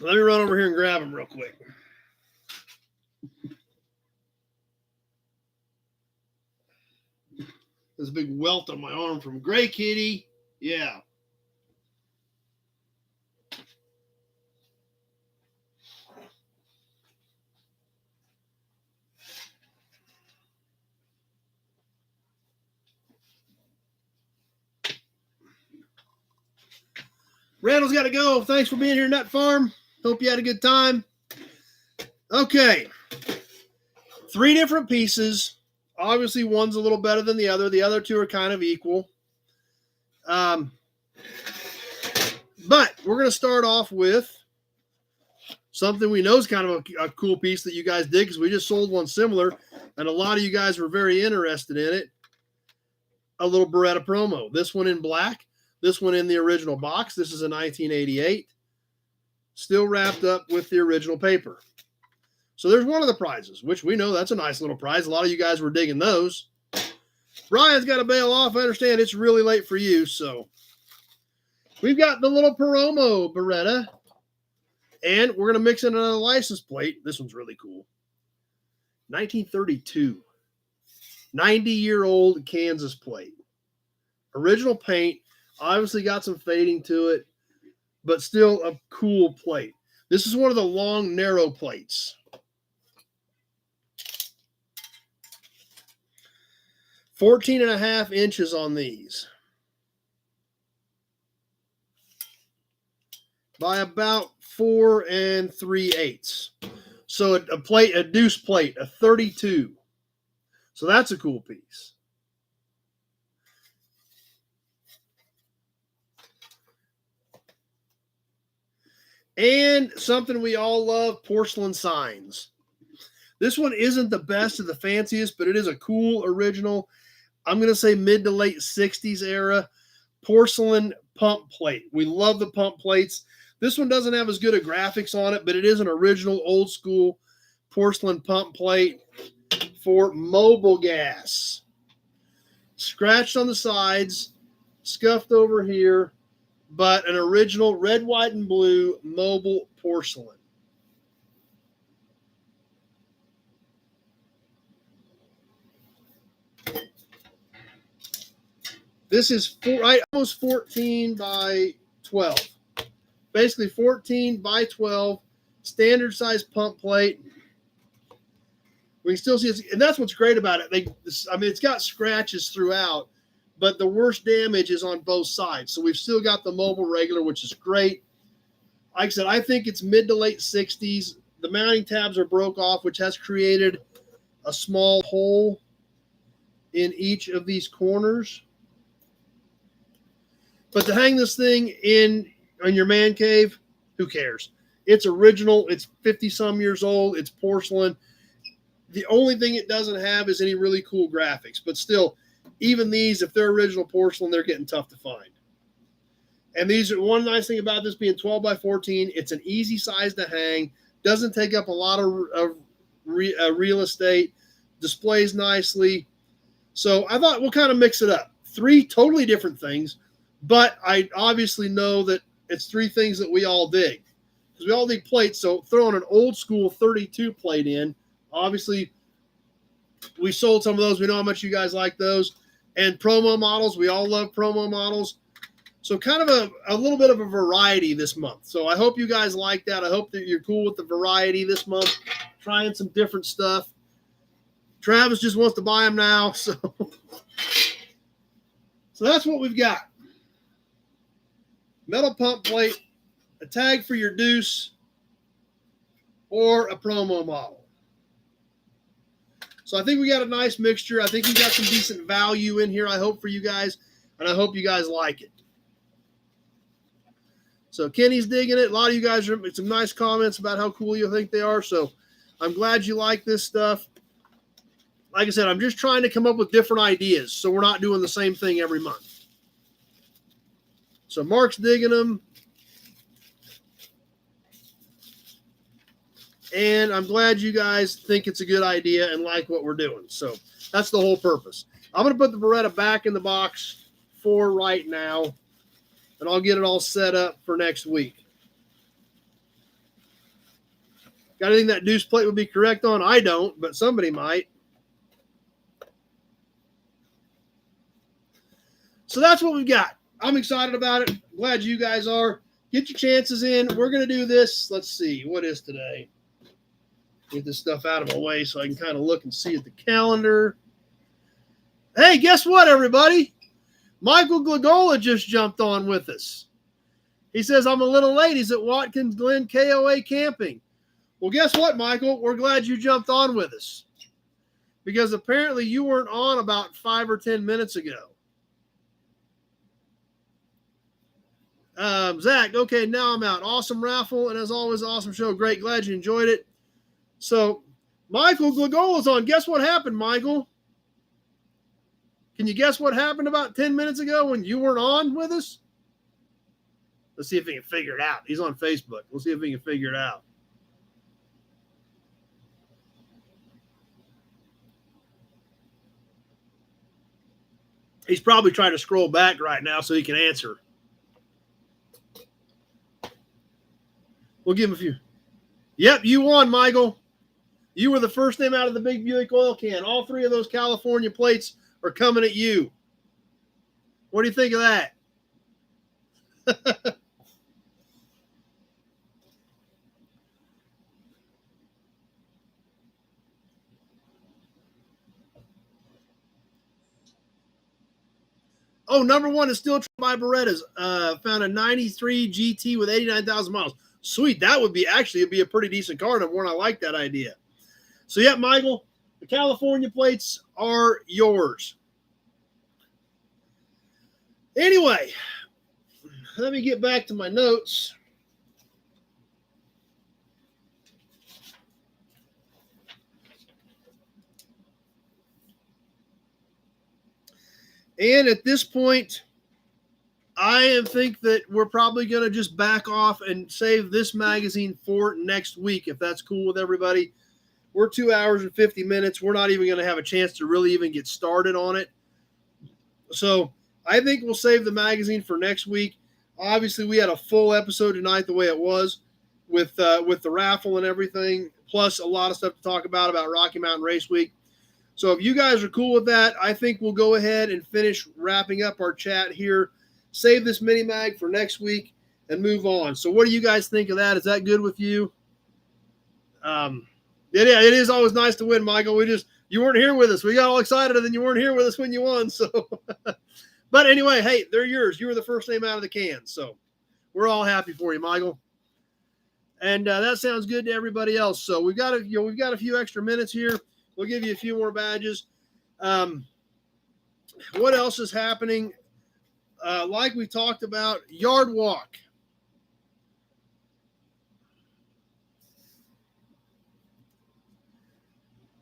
let me run over here and grab them real quick. There's a big welt on my arm from Gray Kitty. Yeah. Randall's got to go. Thanks for being here, Nut Farm. Hope you had a good time. Okay. 3 different pieces. Obviously, one's a little better than the other. The other 2 are kind of equal. But we're going to start off with something we know is kind of a cool piece that you guys did, because we just sold one similar, and a lot of you guys were very interested in it. A little Beretta promo. This one in black. This one in the original box. This is a 1988. Still wrapped up with the original paper. So there's one of the prizes, which we know that's a nice little prize. A lot of you guys were digging those. Brian's got to bail off. I understand it's really late for you. So we've got the little Peromo Beretta. And we're going to mix in another license plate. This one's really cool. 1932. 90-year-old Kansas plate. Original paint. Obviously got some fading to it, but still a cool plate. This is one of the long, narrow plates. 14.5 inches on these. By about 4 3/8. So a deuce plate, a 32. So that's a cool piece. And something we all love, porcelain signs. This one isn't the best of the fanciest, but it is a cool original, I'm going to say mid to late 60s era porcelain pump plate. We love the pump plates. This one doesn't have as good of graphics on it, but it is an original old school porcelain pump plate for Mobil gas. Scratched on the sides, scuffed over here, but an original red, white, and blue Mobil porcelain. This is almost 14 by 12. Basically 14 by 12, standard size pump plate. We can still see it, and that's what's great about it. It's got scratches throughout, but the worst damage is on both sides. So we've still got the Mobil regular, which is great. Like I said, I think it's mid to late 60s. The mounting tabs are broke off, which has created a small hole in each of these corners. But to hang this thing in your man cave, who cares? It's original. It's 50-some years old. It's porcelain. The only thing it doesn't have is any really cool graphics. But still, even these, if they're original porcelain, they're getting tough to find. And these are one nice thing about this being 12 by 14. It's an easy size to hang. Doesn't take up a lot of real estate. Displays nicely. So I thought we'll kind of mix it up. 3 totally different things. But I obviously know that it's 3 things that we all dig. Because we all dig plates. So throwing an old school 32 plate in, obviously We sold some of those. We know how much you guys like those. And promo models. We all love promo models. So kind of a little bit of a variety this month. So I hope you guys like that. I hope that you're cool with the variety this month. Trying some different stuff. Travis just wants to buy them now. So that's what we've got. Metal pump plate, a tag for your deuce, or a promo model. So I think we got a nice mixture. I think we got some decent value in here, I hope, for you guys. And I hope you guys like it. So Kenny's digging it. A lot of you guys are some nice comments about how cool you think they are. So I'm glad you like this stuff. Like I said, I'm just trying to come up with different ideas so we're not doing the same thing every month. So Mark's digging them. And I'm glad you guys think it's a good idea and like what we're doing. So that's the whole purpose. I'm going to put the Beretta back in the box for right now. And I'll get it all set up for next week. Got anything that deuce plate would be correct on? I don't, but somebody might. So that's what we've got. I'm excited about it. Glad you guys are. Get your chances in. We're going to do this. Let's see. What is today? Get this stuff out of my way so I can kind of look and see at the calendar. Hey, guess what, everybody? Michael Glagola just jumped on with us. He says, I'm a little late. He's at Watkins Glen KOA camping. Well, guess what, Michael? We're glad you jumped on with us. Because apparently you weren't on about 5 or 10 minutes ago. Zach, okay, now I'm out. Awesome raffle, and as always, awesome show. Great, glad you enjoyed it. So, Michael Glagola's on. Guess what happened, Michael? Can you guess what happened about 10 minutes ago when you weren't on with us? Let's see if he can figure it out. He's on Facebook. We'll see if he can figure it out. He's probably trying to scroll back right now so he can answer. We'll give him a few. Yep, you won, Michael. You were the first name out of the big Buick oil can. All 3 of those California plates are coming at you. What do you think of that? Oh, number 1 is still by Berettas. Found a 93 GT with 89,000 miles. Sweet. That would be actually be a pretty decent car. Number 1, I like that idea. So, yeah, Michael, the California plates are yours. Anyway, let me get back to my notes. And at this point, I think that we're probably going to just back off and save this magazine for next week, if that's cool with everybody. We're 2 hours and 50 minutes. We're not even going to have a chance to really even get started on it. So I think we'll save the magazine for next week. Obviously, we had a full episode tonight the way it was with the raffle and everything, plus a lot of stuff to talk about Rocky Mountain Race Week. So if you guys are cool with that, I think we'll go ahead and finish wrapping up our chat here, save this mini mag for next week, and move on. So what do you guys think of that? Is that good with you? It is always nice to win, Michael. You weren't here with us. We got all excited, and then you weren't here with us when you won. So, but anyway, hey, they're yours. You were the first name out of the can, so we're all happy for you, Michael. And that sounds good to everybody else. So we've got a few extra minutes here. We'll give you a few more badges. What else is happening? Like we talked about, yard walk.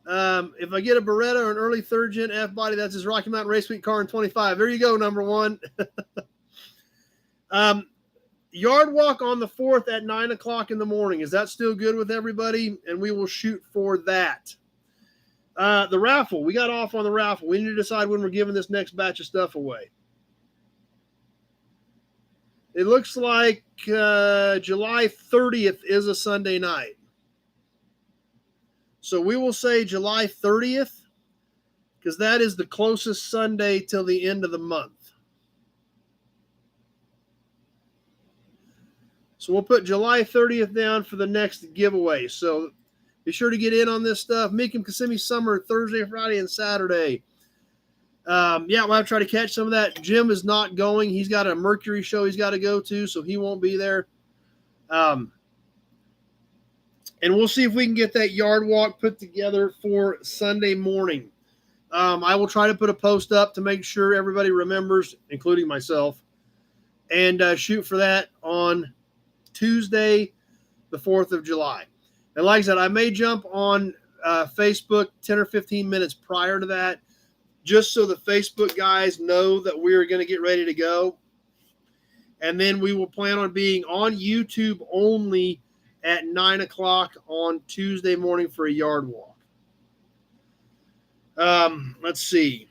If I get a Beretta or an early 3rd gen F body, that's his Rocky Mountain Race Week car in 25. There you go, number 1. Yard walk on the 4th at 9 o'clock in the morning. Is that still good with everybody? And we will shoot for that. The raffle. We got off on the raffle. We need to decide when we're giving this next batch of stuff away. It looks like July 30th is a Sunday night. So we will say July 30th. because that is the closest Sunday till the end of the month. So we'll put July 30th down for the next giveaway. So be sure to get in on this stuff. Mecham Kissimmee Summer, Thursday, Friday, and Saturday. Yeah, we'll have to try to catch some of that. Jim is not going. He's got a Mercury show he's got to go to, so he won't be there. And we'll see if we can get that yard walk put together for Sunday morning. I will try to put a post up to make sure everybody remembers, including myself, and shoot for that on Tuesday, the 4th of July. And like I said, I may jump on Facebook 10 or 15 minutes prior to that, just so the Facebook guys know that we're going to get ready to go. And then we will plan on being on YouTube only at 9 o'clock on Tuesday morning for a yard walk. Let's see.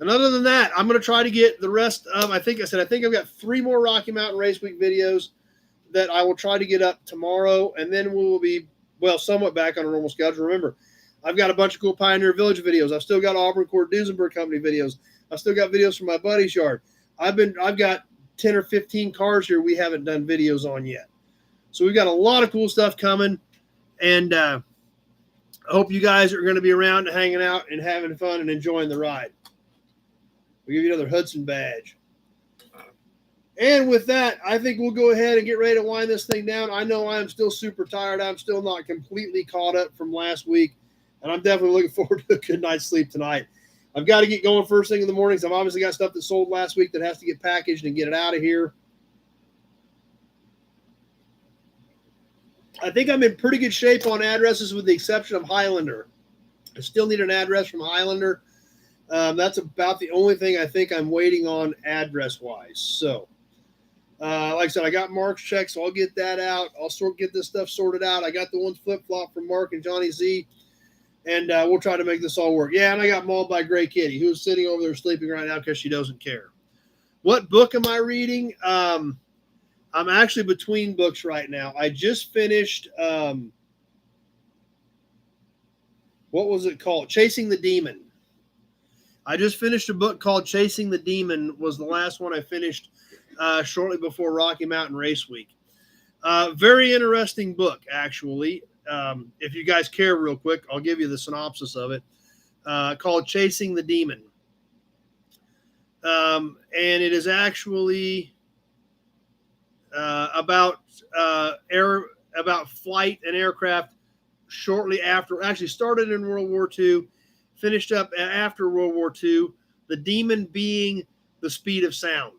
And other than that, I'm going to try to get the rest of, I think I've got 3 more Rocky Mountain Race Week videos that I will try to get up tomorrow. And then we will be, somewhat back on a normal schedule. Remember, I've got a bunch of cool Pioneer Village videos. I've still got Auburn Court Duesenberg Company videos. I've still got videos from my buddy's yard. I've got 10 or 15 cars here we haven't done videos on yet. So we've got a lot of cool stuff coming. And I hope you guys are going to be around and hanging out and having fun and enjoying the ride. We'll give you another Hudson badge. And with that, I think we'll go ahead and get ready to wind this thing down. I know I'm still super tired. I'm still not completely caught up from last week. And I'm definitely looking forward to a good night's sleep tonight. I've got to get going first thing in the morning. I've obviously got stuff that sold last week that has to get packaged and get it out of here. I think I'm in pretty good shape on addresses with the exception of Highlander. I still need an address from Highlander. That's about the only thing I think I'm waiting on address-wise. So, like I said, I got Mark's check, so I'll get that out. I'll get this stuff sorted out. I got the ones flip-flop from Mark and Johnny Z, and we'll try to make this all work. Yeah, and I got mauled by Gray Kitty, who's sitting over there sleeping right now because she doesn't care. What book am I reading? I'm actually between books right now. I just finished, what was it called? Chasing the Demon. I just finished a book called Chasing the Demon, was the last one I finished shortly before Rocky Mountain Race Week. Very interesting book, actually. If you guys care real quick, I'll give you the synopsis of it, called Chasing the Demon. And it is actually about flight and aircraft shortly after, actually started in World War II, finished up after World War II, the demon being the speed of sound.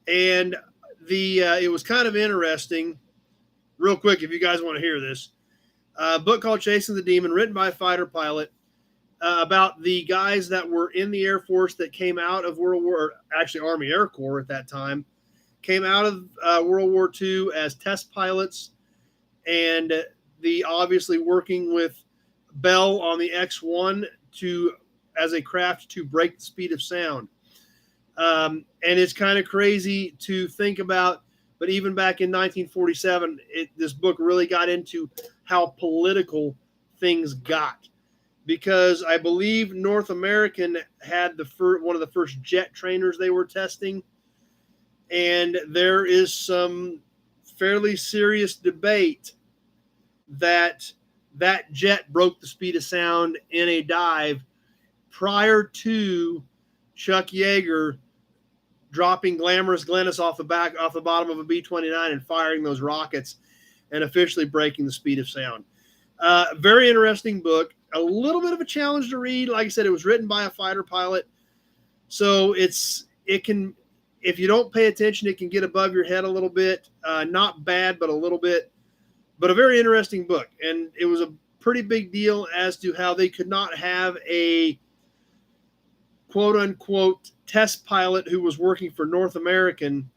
And it was kind of interesting, real quick, if you guys want to hear this, a book called Chasing the Demon, written by a fighter pilot, about the guys that were in the Air Force that came out of Army Air Corps at that time, came out of World War II as test pilots, and the obviously working with Bell on the X-1 as a craft to break the speed of sound. And it's kind of crazy to think about, but even back in 1947, this book really got into how political things got, because I believe North American had one of the first jet trainers they were testing, and there is some fairly serious debate that jet broke the speed of sound in a dive prior to Chuck Yeager dropping Glamorous Glennis off the bottom of a B-29 and firing those rockets and officially breaking the speed of sound. Very interesting book. A little bit of a challenge to read. Like I said, it was written by a fighter pilot. So it can, if you don't pay attention, it can get above your head a little bit. Not bad, but a little bit. But a very interesting book. And it was a pretty big deal as to how they could not have a quote-unquote test pilot who was working for North American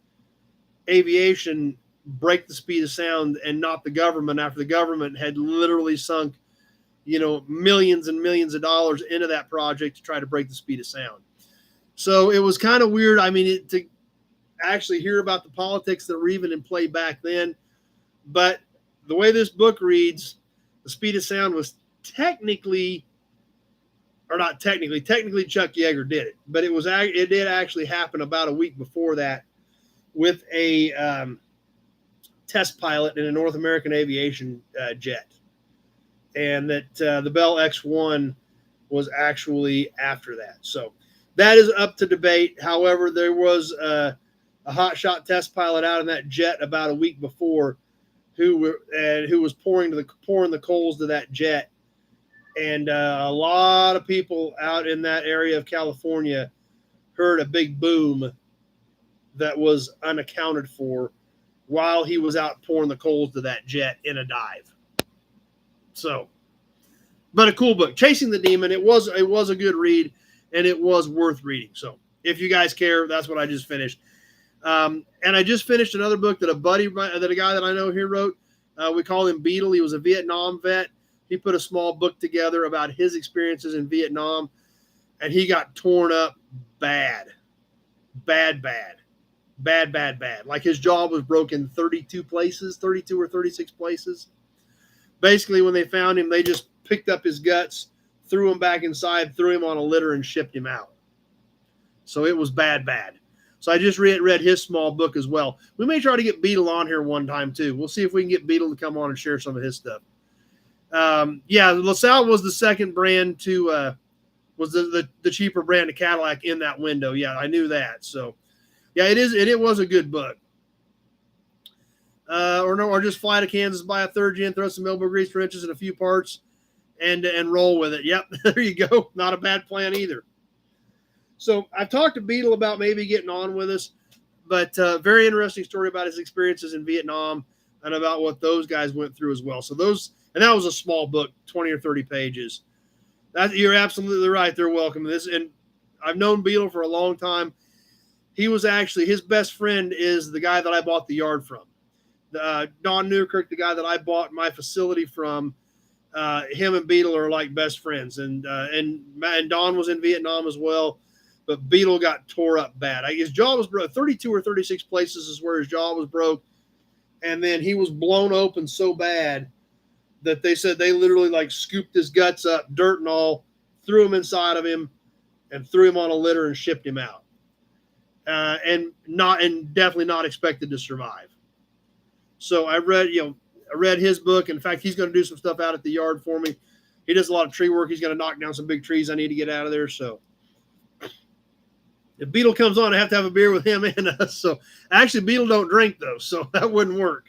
Aviation break the speed of sound and not the government, after the government had literally sunk, millions and millions of dollars into that project to try to break the speed of sound. So it was kind of weird. I mean, to actually hear about the politics that were even in play back then. But the way this book reads, The speed of sound was technically Chuck Yeager did it, but it did actually happen about a week before that with a test pilot in a North American aviation jet, and that the Bell X-1 was actually after that. So that is up to debate. However, there was a hotshot test pilot out in that jet about a week before who was pouring the coals to that jet. And a lot of people out in that area of California heard a big boom that was unaccounted for while he was out pouring the coals to that jet in a dive. So, but a cool book, Chasing the Demon. It was a good read, and it was worth reading. So if you guys care, that's what I just finished. And I just finished another book that a guy that I know here wrote. We call him Beetle. He was a Vietnam vet. He put a small book together about his experiences in Vietnam, and he got torn up bad. Like his jaw was broken 32 or 36 places. Basically, when they found him, they just picked up his guts, threw him back inside, threw him on a litter, and shipped him out. So it was bad. So I just read his small book as well. We may try to get Beetle on here one time too. We'll see if we can get Beetle to come on and share some of his stuff. LaSalle was the second brand to was the cheaper brand of Cadillac in that window. Yeah, I knew that. So yeah, it was a good book. Or just fly to Kansas, buy a third gen, throw some elbow grease, wrenches, and a few parts, and roll with it. Yep, there you go. Not a bad plan either. So I've talked to Beetle about maybe getting on with us, but very interesting story about his experiences in Vietnam and about what those guys went through as well. So that was a small book, 20 or 30 pages. You're absolutely right. They're welcome to this. And I've known Beetle for a long time. He was actually, his best friend is the guy that I bought the yard from. Don Newkirk, the guy that I bought my facility from, him and Beetle are like best friends. And Don was in Vietnam as well, but Beetle got tore up bad. His jaw was broke. 32 or 36 places is where his jaw was broke. And then he was blown open so bad that they said they literally like scooped his guts up, dirt and all, threw him inside of him, and threw him on a litter and shipped him out. And definitely not expected to survive. So I read his book. In fact, he's going to do some stuff out at the yard for me. He does a lot of tree work. He's going to knock down some big trees I need to get out of there. So if Beetle comes on, I have to have a beer with him and us. So actually, Beetle don't drink though, so that wouldn't work.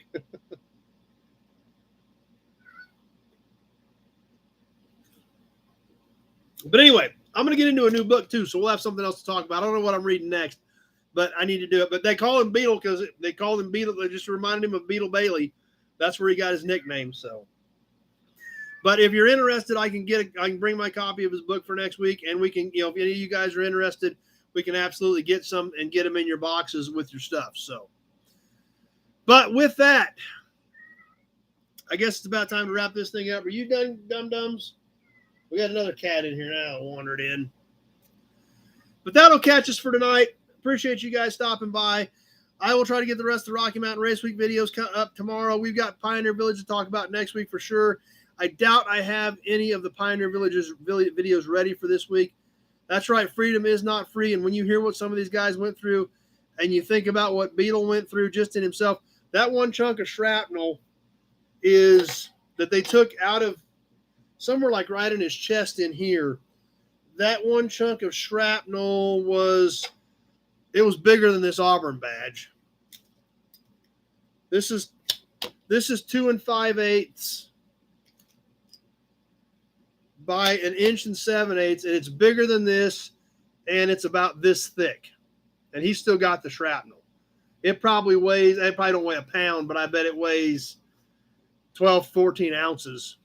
But anyway, I'm going to get into a new book too, so we'll have something else to talk about. I don't know what I'm reading next, but I need to do it. But they call him Beetle because they called him Beetle. They just reminded him of Beetle Bailey. That's where he got his nickname. So, but if you're interested, I can bring my copy of his book for next week, and we can, if any of you guys are interested, we can absolutely get some and get them in your boxes with your stuff. So, but with that, I guess it's about time to wrap this thing up. Are you done, dum-dums? We got another cat in here now wandered in. But that'll catch us for tonight. Appreciate you guys stopping by. I will try to get the rest of the Rocky Mountain Race Week videos up tomorrow. We've got Pioneer Village to talk about next week for sure. I doubt I have any of the Pioneer Villages videos ready for this week. That's right. Freedom is not free. And when you hear what some of these guys went through and you think about what Beetle went through just in himself, that one chunk of shrapnel is that they took out of somewhere like right in his chest in here. That one chunk of shrapnel was bigger than this Auburn badge. This is 2 5/8 by 1 7/8 inches, and it's bigger than this, and it's about this thick. And he's still got the shrapnel. It probably don't weigh a pound, but I bet it weighs 12, 14 ounces.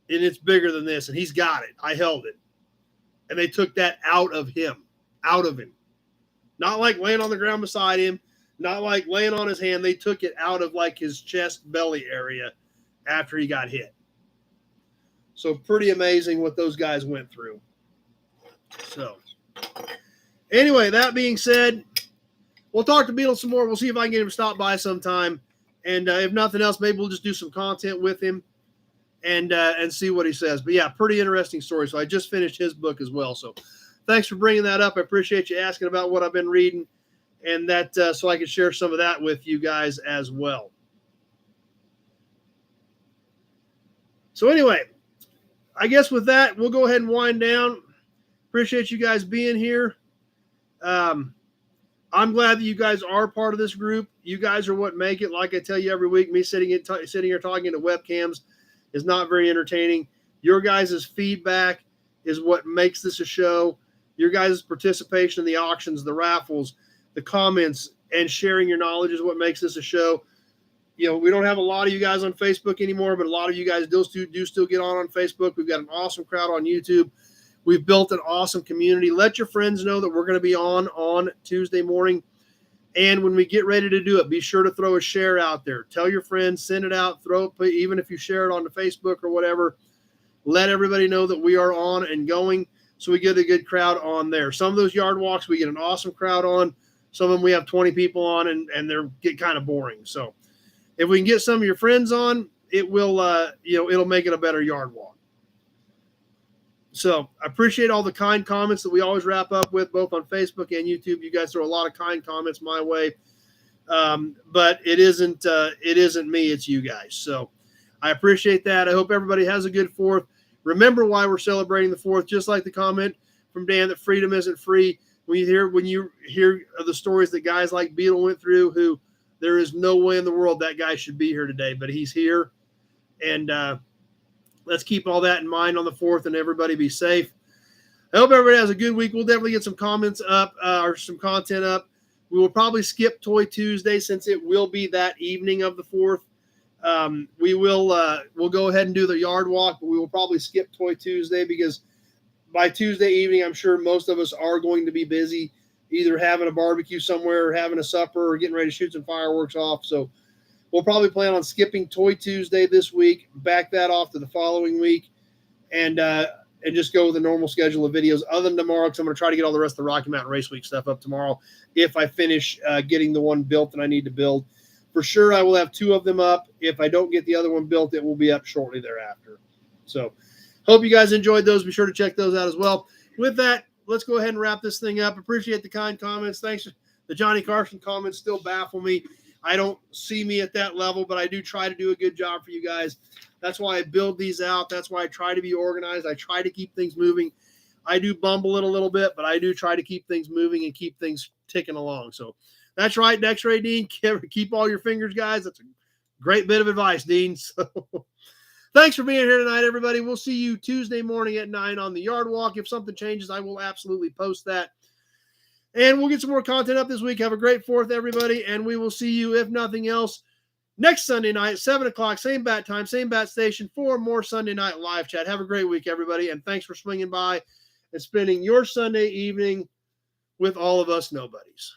And it's bigger than this, and he's got it. I held it. And they took that out of him. Not like laying on the ground beside him, not like laying on his hand. They took it out of like his chest belly area after he got hit. So pretty amazing what those guys went through. So anyway, that being said, we'll talk to Beetle some more. We'll see if I can get him to stop by sometime. And if nothing else, maybe we'll just do some content with him. and see what he says. But yeah, pretty interesting story. So I just finished his book as well. So thanks for bringing that up. I appreciate you asking about what I've been reading, and that so I can share some of that with you guys as well. So anyway, I guess with that, we'll go ahead and wind down. Appreciate you guys being here. I'm glad that you guys are part of this group. You guys are what make it. Like I tell you every week, me sitting here talking to webcams is not very entertaining. Your guys' feedback is what makes this a show. Your guys' participation in the auctions, the raffles, the comments, and sharing your knowledge is what makes this a show. You know, we don't have a lot of you guys on Facebook anymore, but a lot of you guys do still get on Facebook. We've got an awesome crowd on YouTube. We've built an awesome community. Let your friends know that we're going to be on Tuesday morning. And when we get ready to do it, be sure to throw a share out there. Tell your friends, send it out, throw it, even if you share it onto Facebook or whatever. Let everybody know that we are on and going so we get a good crowd on there. Some of those yard walks, we get an awesome crowd on. Some of them we have 20 people on, and they're get kind of boring. So if we can get some of your friends on, it will, it'll make it a better yard walk. So I appreciate all the kind comments that we always wrap up with, both on Facebook and YouTube. You guys throw a lot of kind comments my way, but it isn't me, it's you guys. So I appreciate that. I hope everybody has a good 4th. Remember why we're celebrating the 4th, just like the comment from Dan that freedom isn't free. When you hear the stories that guys like Beetle went through, who there is no way in the world that guy should be here today, but he's here. And let's keep all that in mind on the 4th, and everybody be safe. I hope everybody has a good week. We'll definitely get some comments up or some content up. We will probably skip Toy Tuesday since it will be that evening of the 4th. We'll go ahead and do the yard walk, but we will probably skip Toy Tuesday because by Tuesday evening, I'm sure most of us are going to be busy, either having a barbecue somewhere or having a supper or getting ready to shoot some fireworks off. So we'll probably plan on skipping Toy Tuesday this week, back that off to the following week, and just go with the normal schedule of videos other than tomorrow, because I'm going to try to get all the rest of the Rocky Mountain Race Week stuff up tomorrow if I finish getting the one built that I need to build. For sure, I will have 2 of them up. If I don't get the other one built, it will be up shortly thereafter. So hope you guys enjoyed those. Be sure to check those out as well. With that, let's go ahead and wrap this thing up. Appreciate the kind comments. Thanks. The Johnny Carson comments still baffle me. I don't see me at that level, but I do try to do a good job for you guys. That's why I build these out. That's why I try to be organized. I try to keep things moving. I do bumble it a little bit, but I do try to keep things moving and keep things ticking along. So that's right, X-Ray Dean. Keep all your fingers, guys. That's a great bit of advice, Dean. So thanks for being here tonight, everybody. We'll see you Tuesday morning at 9 on the yard walk. If something changes, I will absolutely post that. And we'll get some more content up this week. Have a great 4th, everybody. And we will see you, if nothing else, next Sunday night, 7 o'clock, same bat time, same bat station, for more Sunday night live chat. Have a great week, everybody. And thanks for swinging by and spending your Sunday evening with all of us nobodies.